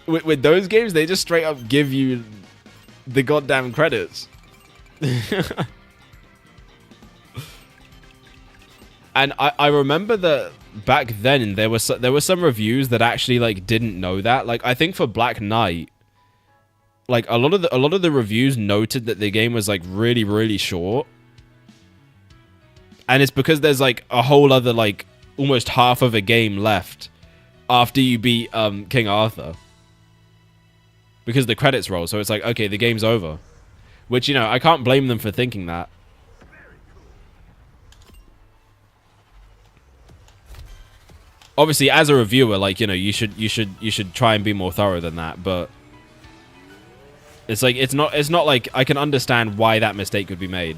with those games, they just straight up give you the goddamn credits. And I remember that back then there were some reviews that actually like didn't know that. Like I think for Black Knight, like a lot of the reviews noted that the game was like really short. And it's because there's like a whole other like almost half of a game left after you beat King Arthur. Because the credits roll, so it's like, okay, the game's over. Which, you know, I can't blame them for thinking that. Obviously, as a reviewer, like, you know, you should try and be more thorough than that, but it's like it's not like I can understand why that mistake could be made.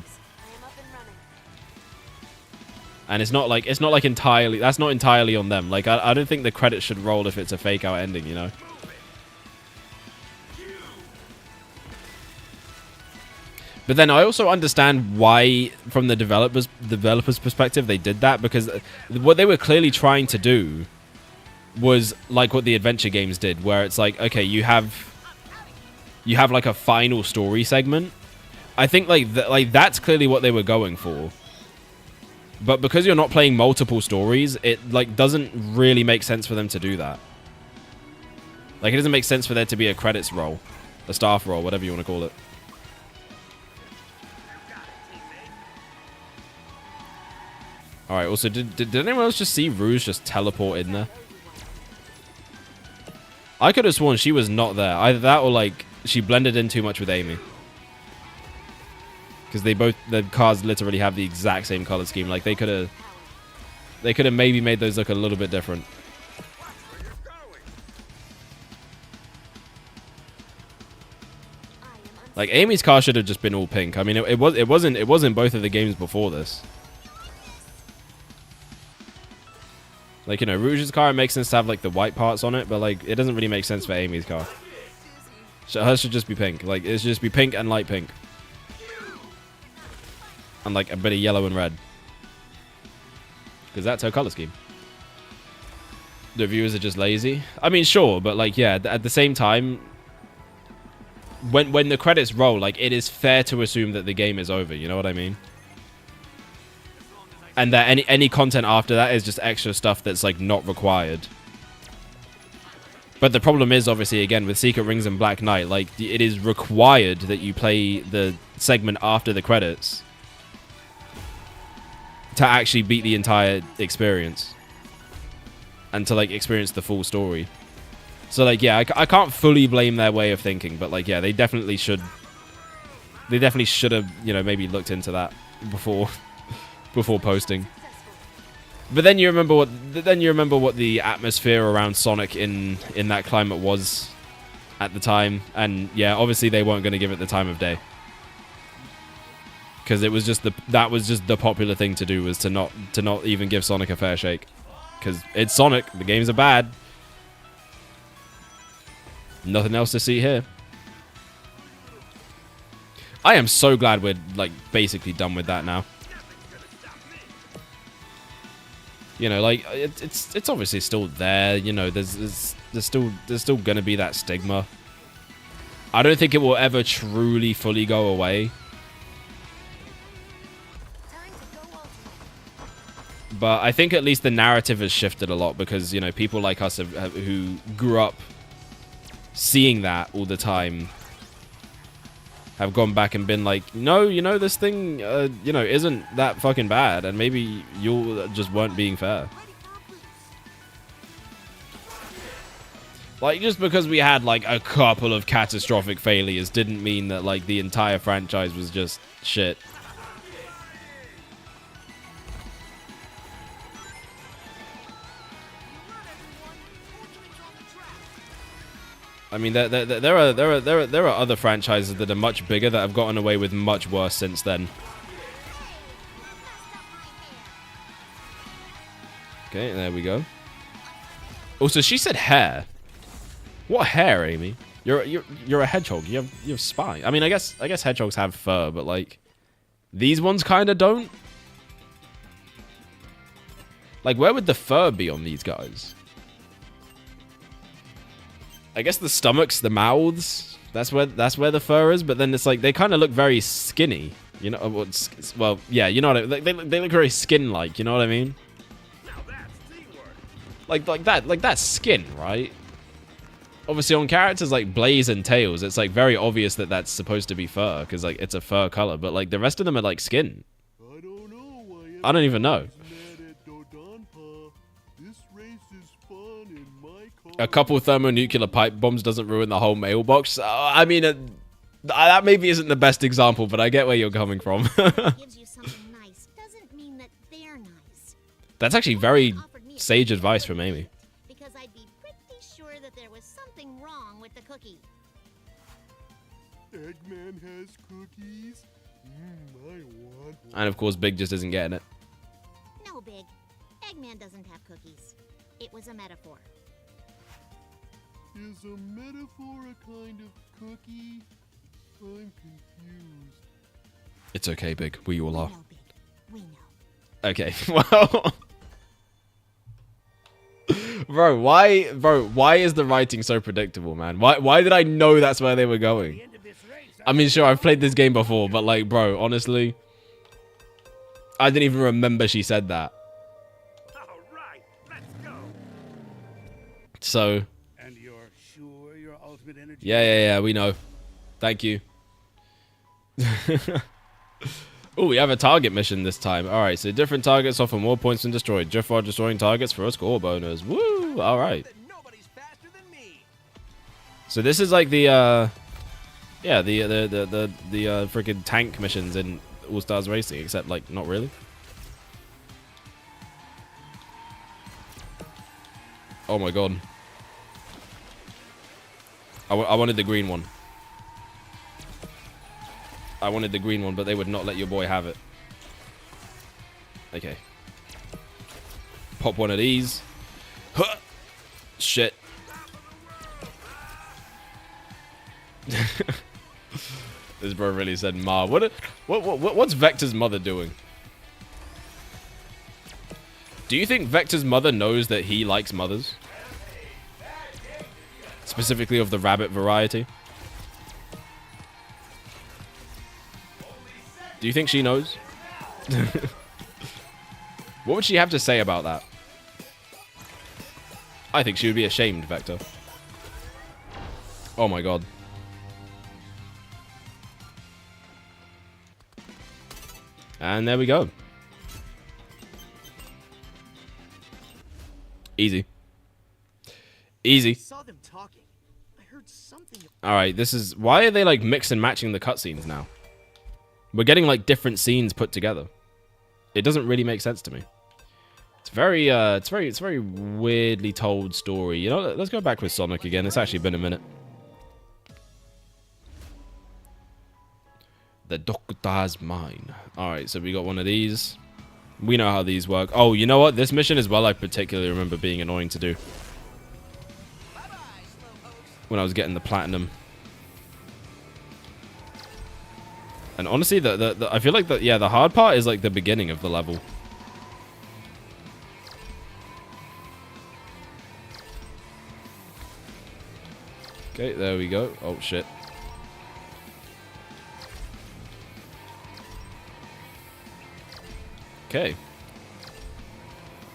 And it's not like entirely, that's not entirely on them. Like I don't think the credits should roll if it's a fake out ending, you know. But then I also understand why, from the developers' perspective, they did that, because what they were clearly trying to do was like what the adventure games did, where it's like, okay, you have like a final story segment. I think like that's clearly what they were going for. But because you're not playing multiple stories, it like doesn't really make sense for them to do that. Like it doesn't make sense for there to be a credits roll, a staff roll, whatever you want to call it. Alright, also, did anyone else just see Rouge just teleport in there? I could have sworn she was not there. Either that or, like, she blended in too much with Amy. Because the cars literally have the exact same color scheme. Like, they could have maybe made those look a little bit different. Like, Amy's car should have just been all pink. I mean, it wasn't both of the games before this. Like, you know, Rouge's car, it makes sense to have, like, the white parts on it, but, like, it doesn't really make sense for Amy's car. So hers should just be pink. Like, it should just be pink and light pink. And, like, a bit of yellow and red. Because that's her color scheme. The reviewers are just lazy. I mean, sure, but, like, yeah, at the same time, when the credits roll, like, it is fair to assume that the game is over. You know what I mean? and that any content after that is just extra stuff that's like not required. But the problem is, obviously, again, with Secret Rings and Black Knight, like, it is required that you play the segment after the credits to actually beat the entire experience and to, like, experience the full story. So, like, yeah, I can't fully blame their way of thinking, but, like, yeah, they definitely should have, you know, maybe looked into that before posting. But then you remember what the atmosphere around Sonic in that climate was at the time, and yeah, obviously they weren't going to give it the time of day, because it was just that was just the popular thing to do, was to not even give Sonic a fair shake, because it's Sonic, the games are bad. Nothing else to see here. I am so glad we're like basically done with that now. You know, like, it's obviously still there. You know, there's still gonna be that stigma. I don't think it will ever truly fully go away. But I think at least the narrative has shifted a lot, because, you know, people like us who grew up seeing that all the time have gone back and been like, no, you know, this thing, you know, isn't that fucking bad, and maybe you just weren't being fair. Like, just because we had, like, a couple of catastrophic failures didn't mean that, like, the entire franchise was just shit. I mean, there are other franchises that are much bigger that have gotten away with much worse since then. Okay, there we go. Also, she said hair. What hair, Amy? You're a hedgehog. You have spine. I mean, I guess hedgehogs have fur, but like these ones kind of don't. Like, where would the fur be on these guys? I guess the stomachs, the mouths, that's where the fur is. But then it's like they kind of look very skinny, you know. Well, yeah, you know what I mean. They look very skin-like. You know what I mean? Like that's skin, right? Obviously, on characters like Blaze and Tails, it's like very obvious that that's supposed to be fur, because like it's a fur color. But like the rest of them are like skin. I don't even know. A couple thermonuclear pipe bombs doesn't ruin the whole mailbox. I mean, that maybe isn't the best example, but I get where you're coming from. Gives you something nice doesn't mean that they're nice. That's actually very sage advice from Amy. Because I'd be pretty sure that there was something wrong with the cookie. Eggman has cookies? I want one. And of course, Big just isn't getting it. No, Big. Eggman doesn't have cookies. It was a metaphor. Is a metaphor a kind of cookie? I'm confused. It's okay, Big. We all are. We know, Big. We know. Okay, well... Bro, why is the writing so predictable, man? Why did I know that's where they were going? I mean, sure, I've played this game before, but like, bro, honestly, I didn't even remember she said that. All right, let's go. So... And you're sure your ultimate energy? Yeah, we know. Thank you. Oh, we have a target mission this time. All right, so different targets offer more points when destroyed. Just for destroying targets for a score bonus. Woo! All right. So this is like the yeah, the freaking tank missions in All Stars Racing, except like not really. Oh my god. I wanted the green one. I wanted the green one, but they would not let your boy have it. Okay. Pop one of these. Huh! Shit. This bro really said Ma. What's Vector's mother doing? Do you think Vector's mother knows that he likes mothers? Specifically of the rabbit variety? Do you think she knows? What would she have to say about that? I think she would be ashamed, Vector. Oh my god. And there we go. Easy. Easy. I saw them talking. I heard something. Alright, this is... Why are they, like, mix and matching the cutscenes now? We're getting, like, different scenes put together. It doesn't really make sense to me. It's very, it's very weirdly told story. You know, let's go back with Sonic again. It's actually been a minute. The Doctor's Mine. Alright, so we got one of these. We know how these work. Oh, you know what? This mission as well, I particularly remember being annoying to do. When I was getting the platinum. And honestly, I feel like the hard part is like the beginning of the level. Okay, there we go. Oh, shit. Okay.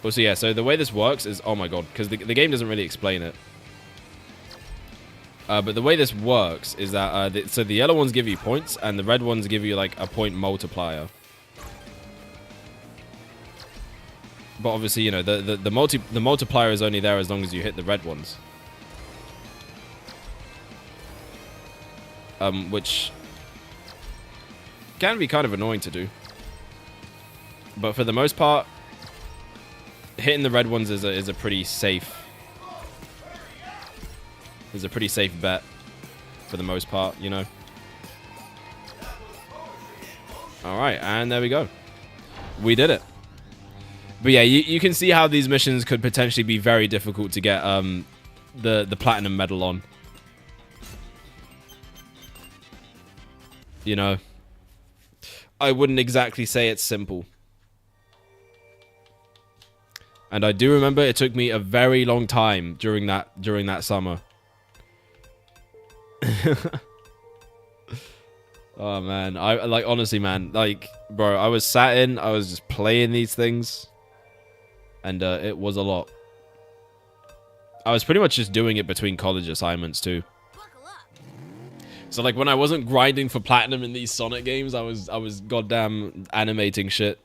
Well, so yeah, so the way this works is... Oh my god, because the game doesn't really explain it. But the way this works is that... so the yellow ones give you points, and the red ones give you, like, a point multiplier. But obviously, you know, the multiplier is only there as long as you hit the red ones. Which can be kind of annoying to do. But for the most part, hitting the red ones is a pretty safe... is a pretty safe bet. For the most part, you know. Alright, and there we go. We did it. But yeah, you can see how these missions could potentially be very difficult to get the platinum medal on. You know, I wouldn't exactly say it's simple. And I do remember it took me a very long time during that summer. Oh man, I like honestly, man, like bro, I was just playing these things, and it was a lot. I was pretty much just doing it between college assignments too. So like when I wasn't grinding for platinum in these Sonic games, I was goddamn animating shit.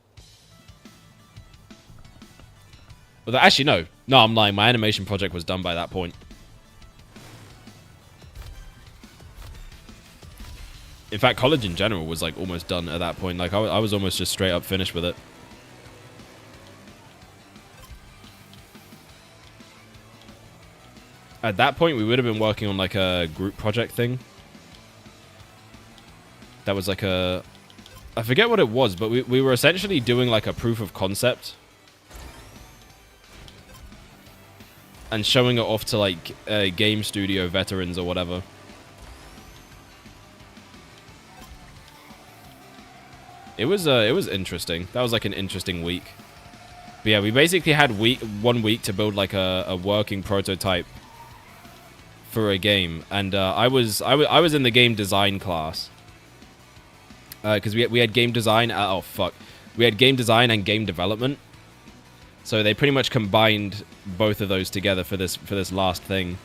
Well, actually no, I'm lying. My animation project was done by that point. In fact, college in general was like almost done at that point. Like I was almost just straight up finished with it. At that point, we would have been working on like a group project thing. That was like a... I forget what it was, but we were essentially doing like a proof of concept. And showing it off to like game studio veterans or whatever. It was interesting. That was like an interesting week. But yeah, we basically had 1 week to build like a working prototype for a game. And I was in the game design class. Because we had game design. Oh fuck, we had game design and game development. So they pretty much combined both of those together for this last thing.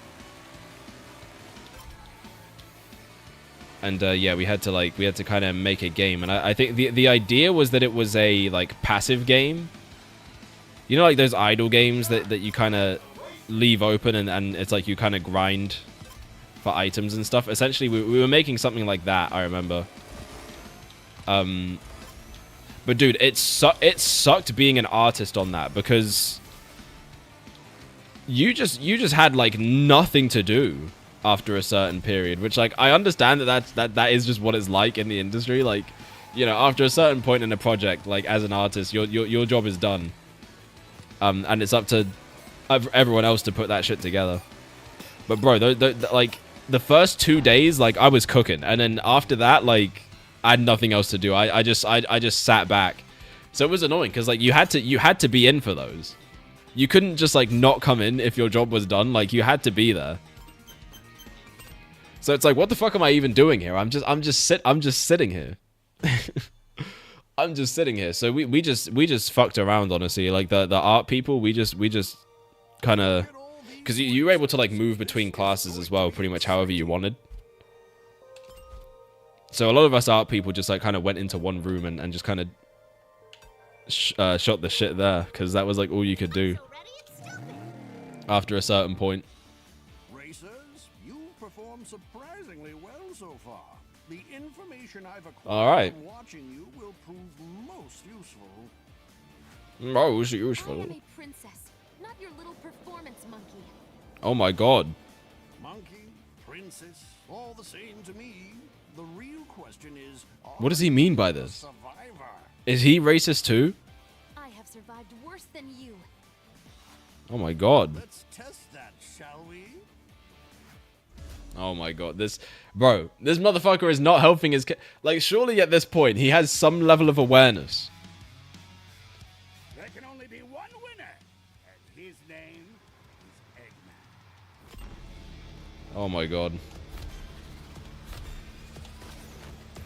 And yeah, we had to kind of make a game, and I think the idea was that it was a like passive game. You know, like those idle games that you kind of leave open and it's like you kind of grind for items and stuff. Essentially, we were making something like that. I remember. But dude, it sucked being an artist on that because you just had like nothing to do after a certain period, which like I understand that is just what it's like in the industry. Like, you know, after a certain point in a project, like as an artist, your job is done, and it's up to everyone else to put that shit together. But bro, like the first 2 days, like I was cooking, and then after that, like I had nothing else to do. I just sat back. So it was annoying because like you had to be in for those. You couldn't just like not come in if your job was done. Like you had to be there. So it's like, what the fuck am I even doing here? I'm just sitting here. I'm just sitting here. So we just fucked around, honestly. Like the art people, we just kind of, because you were able to like move between classes as well, pretty much however you wanted. So a lot of us art people just like kind of went into one room and just kind of shot the shit there, because that was like all you could do after a certain point. Racers, you performed surprisingly well so far. The information I've acquired from watching you will prove most useful. Most I useful. am a princess, not your little performance monkey. Oh my god. Monkey, princess, all the same to me. The real question is, What does he mean by this? survivor? Is he racist too? I have survived worse than you. Oh my god. Let's test that, shall we? Oh my god. This motherfucker is not helping his like, surely at this point he has some level of awareness. There can only be one winner, and his name is Eggman. Oh my god.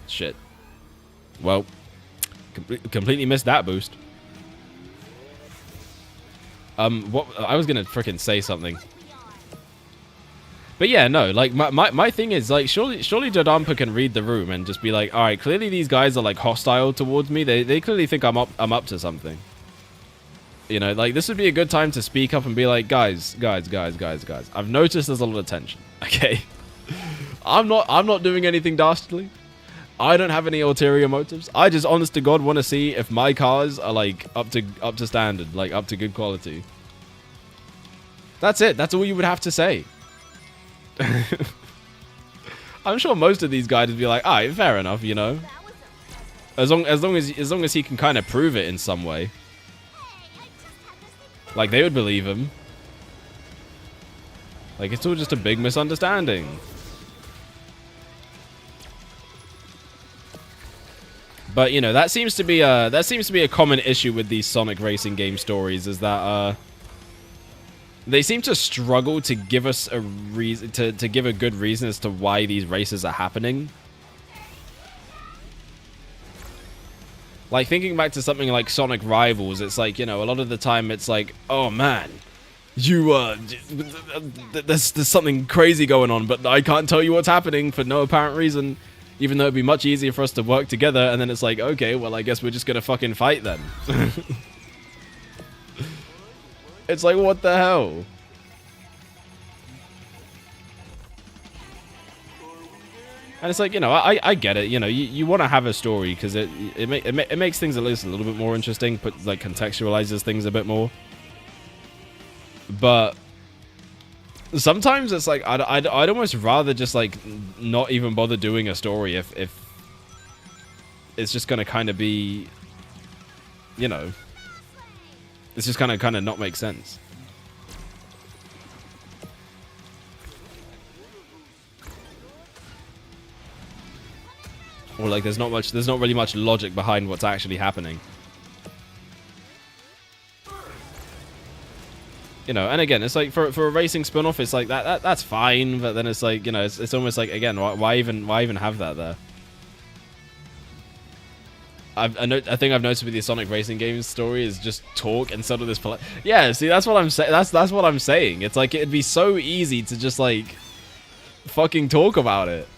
Shit. Well, completely missed that boost. What I was gonna freaking say something. But yeah, no, like my thing is like, surely Dodonpa can read the room and just be like, all right, clearly these guys are like hostile towards me. They clearly think I'm up to something. You know, like this would be a good time to speak up and be like, guys. I've noticed there's a lot of tension. Okay, I'm not doing anything dastardly. I don't have any ulterior motives. I just, honest to God, want to see if my cars are like up to standard, like up to good quality. That's it. That's all you would have to say. I'm sure most of these guys would be like, alright, fair enough, you know. As long as he can kind of prove it in some way. Like, they would believe him. Like, it's all just a big misunderstanding. But you know, that seems to be a common issue with these Sonic racing game stories, is that they seem to struggle to give us a reason to give a good reason as to why these races are happening. Like, thinking back to something like Sonic Rivals, it's like, you know, a lot of the time it's like, oh man, there's something crazy going on, but I can't tell you what's happening for no apparent reason. Even though it'd be much easier for us to work together, and then it's like, okay, well, I guess we're just gonna fucking fight then. It's like, what the hell? And it's like, you know, I get it. You know, you want to have a story because it makes things at least a little bit more interesting, but like contextualizes things a bit more. But sometimes it's like I'd almost rather just like not even bother doing a story if it's just gonna kind of be, you know, it's just kind of not make sense. Or like there's not really much logic behind what's actually happening. You know, and again, it's like for a racing spin-off, it's like that's fine, but then it's like, you know, it's almost like, again, why even have that there? I think I've noticed with the Sonic racing games story is just talk instead of this yeah, see, that's what I'm saying. That's what I'm saying. It's like it'd be so easy to just like fucking talk about it.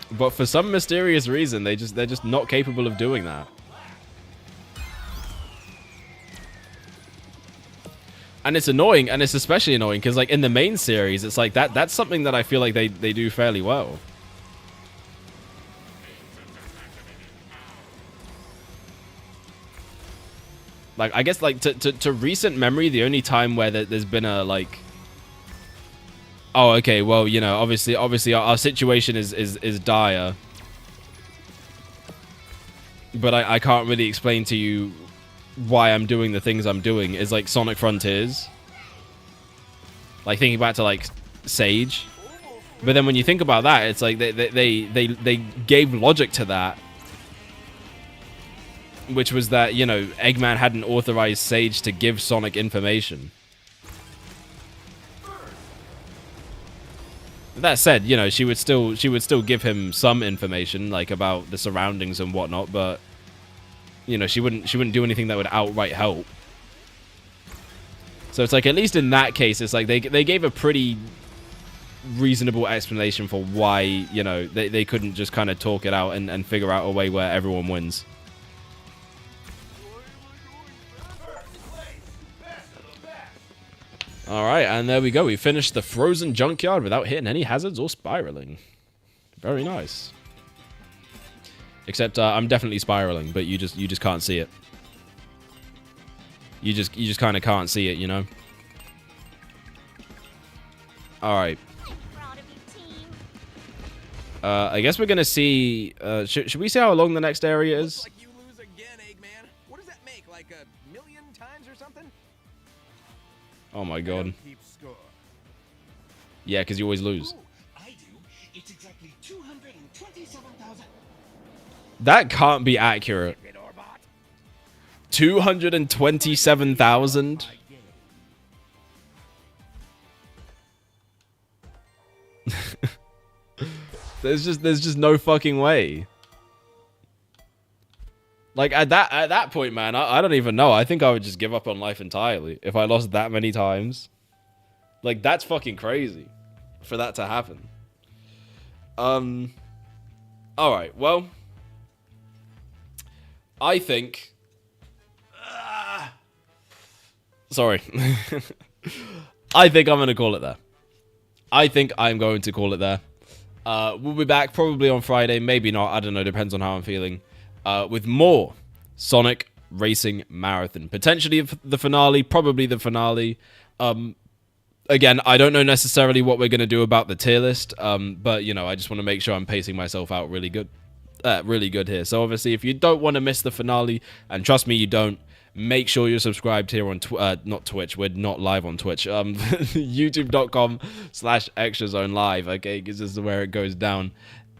But for some mysterious reason, they're just not capable of doing that. And it's annoying, and it's especially annoying because, like, in the main series, it's like that's something that I feel like they do fairly well. Like, I guess, like, to recent memory, the only time where there's been a, like, oh, okay, well, you know, obviously our situation is dire. But I can't really explain to you why I'm doing the things I'm doing, is like Sonic Frontiers. Like, thinking back to like Sage. But then when you think about that, it's like they gave logic to that, which was that, you know, Eggman hadn't authorized Sage to give Sonic information. That said, you know, she would still give him some information, like, about the surroundings and whatnot, but, you know, she wouldn't do anything that would outright help. So it's like, at least in that case, it's like they gave a pretty reasonable explanation for why, you know, they couldn't just kind of talk it out and figure out a way where everyone wins. Alright, and there we go. We finished the frozen junkyard without hitting any hazards or spiraling. Very nice. Except I'm definitely spiraling, but you just can't see it. You just kind of can't see it, you know? Alright. I guess we're gonna see... should we see how long the next area is? Looks like you lose again, Eggman. What does that make? Like 1,000,000 times or something? Oh my god. Yeah, because you always lose. I do. It's exactly 227,000. That can't be accurate. 227,000? There's just no fucking way. Like at that point, man, I don't even know. I think I would just give up on life entirely if I lost that many times. Like that's fucking crazy for that to happen. All right, well, I think. Sorry. I think I'm gonna call it there. I think I'm going to call it there. We'll be back probably on Friday, maybe not. I don't know. Depends on how I'm feeling. With more Sonic Racing Marathon. Potentially the finale, probably the finale. Again, I don't know necessarily what we're going to do about the tier list, but, you know, I just want to make sure I'm pacing myself out really good here. So, obviously, if you don't want to miss the finale, and trust me, you don't, make sure you're subscribed here on, not Twitch, we're not live on Twitch, youtube.com/extrazone live, okay, because this is where it goes down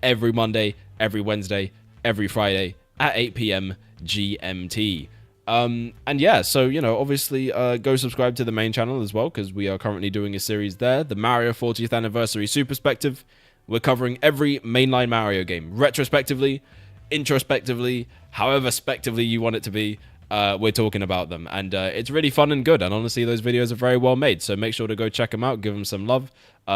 every Monday, every Wednesday, every Friday, at 8 p.m. GMT. And yeah, so, you know, obviously, go subscribe to the main channel as well, because we are currently doing a series there, the Mario 40th Anniversary Superspective. We're covering every mainline Mario game, retrospectively, introspectively, however spectively you want it to be. We're talking about them, and it's really fun and good, and honestly, those videos are very well made, so make sure to go check them out, give them some love,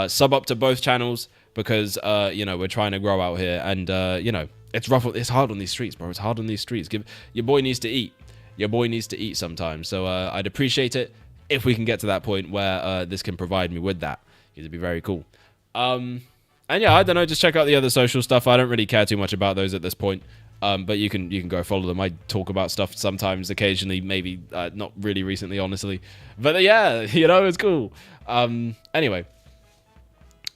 sub up to both channels, because, you know, we're trying to grow out here, and, you know, it's rough, it's hard on these streets, bro, it's hard on these streets. Your boy needs to eat. Your boy needs to eat sometimes, so I'd appreciate it if we can get to that point where this can provide me with that, because it'd be very cool. And yeah, I don't know, just check out the other social stuff. I don't really care too much about those at this point, but you can go follow them. I talk about stuff sometimes, occasionally, maybe not really recently, honestly, but yeah, you know, it's cool. Anyway.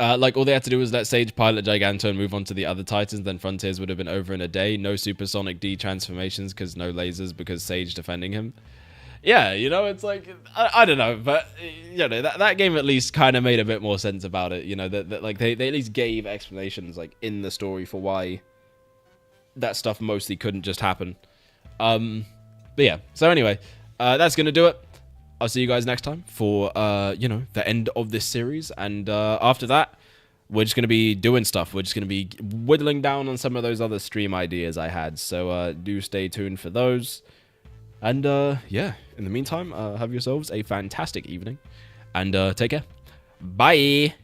Like, all they had to do was let Sage pilot Giganto and move on to the other Titans, then Frontiers would have been over in a day. No Supersonic D transformations, because no lasers, because Sage defending him. Yeah, you know, it's like, I don't know, but, you know, that game at least kind of made a bit more sense about it, you know, that like, they at least gave explanations, like, in the story for why that stuff mostly couldn't just happen. But yeah, so anyway, that's going to do it. I'll see you guys next time for, you know, the end of this series. And after that, we're just going to be doing stuff. We're just going to be whittling down on some of those other stream ideas I had. So do stay tuned for those. And yeah, in the meantime, have yourselves a fantastic evening. And take care. Bye.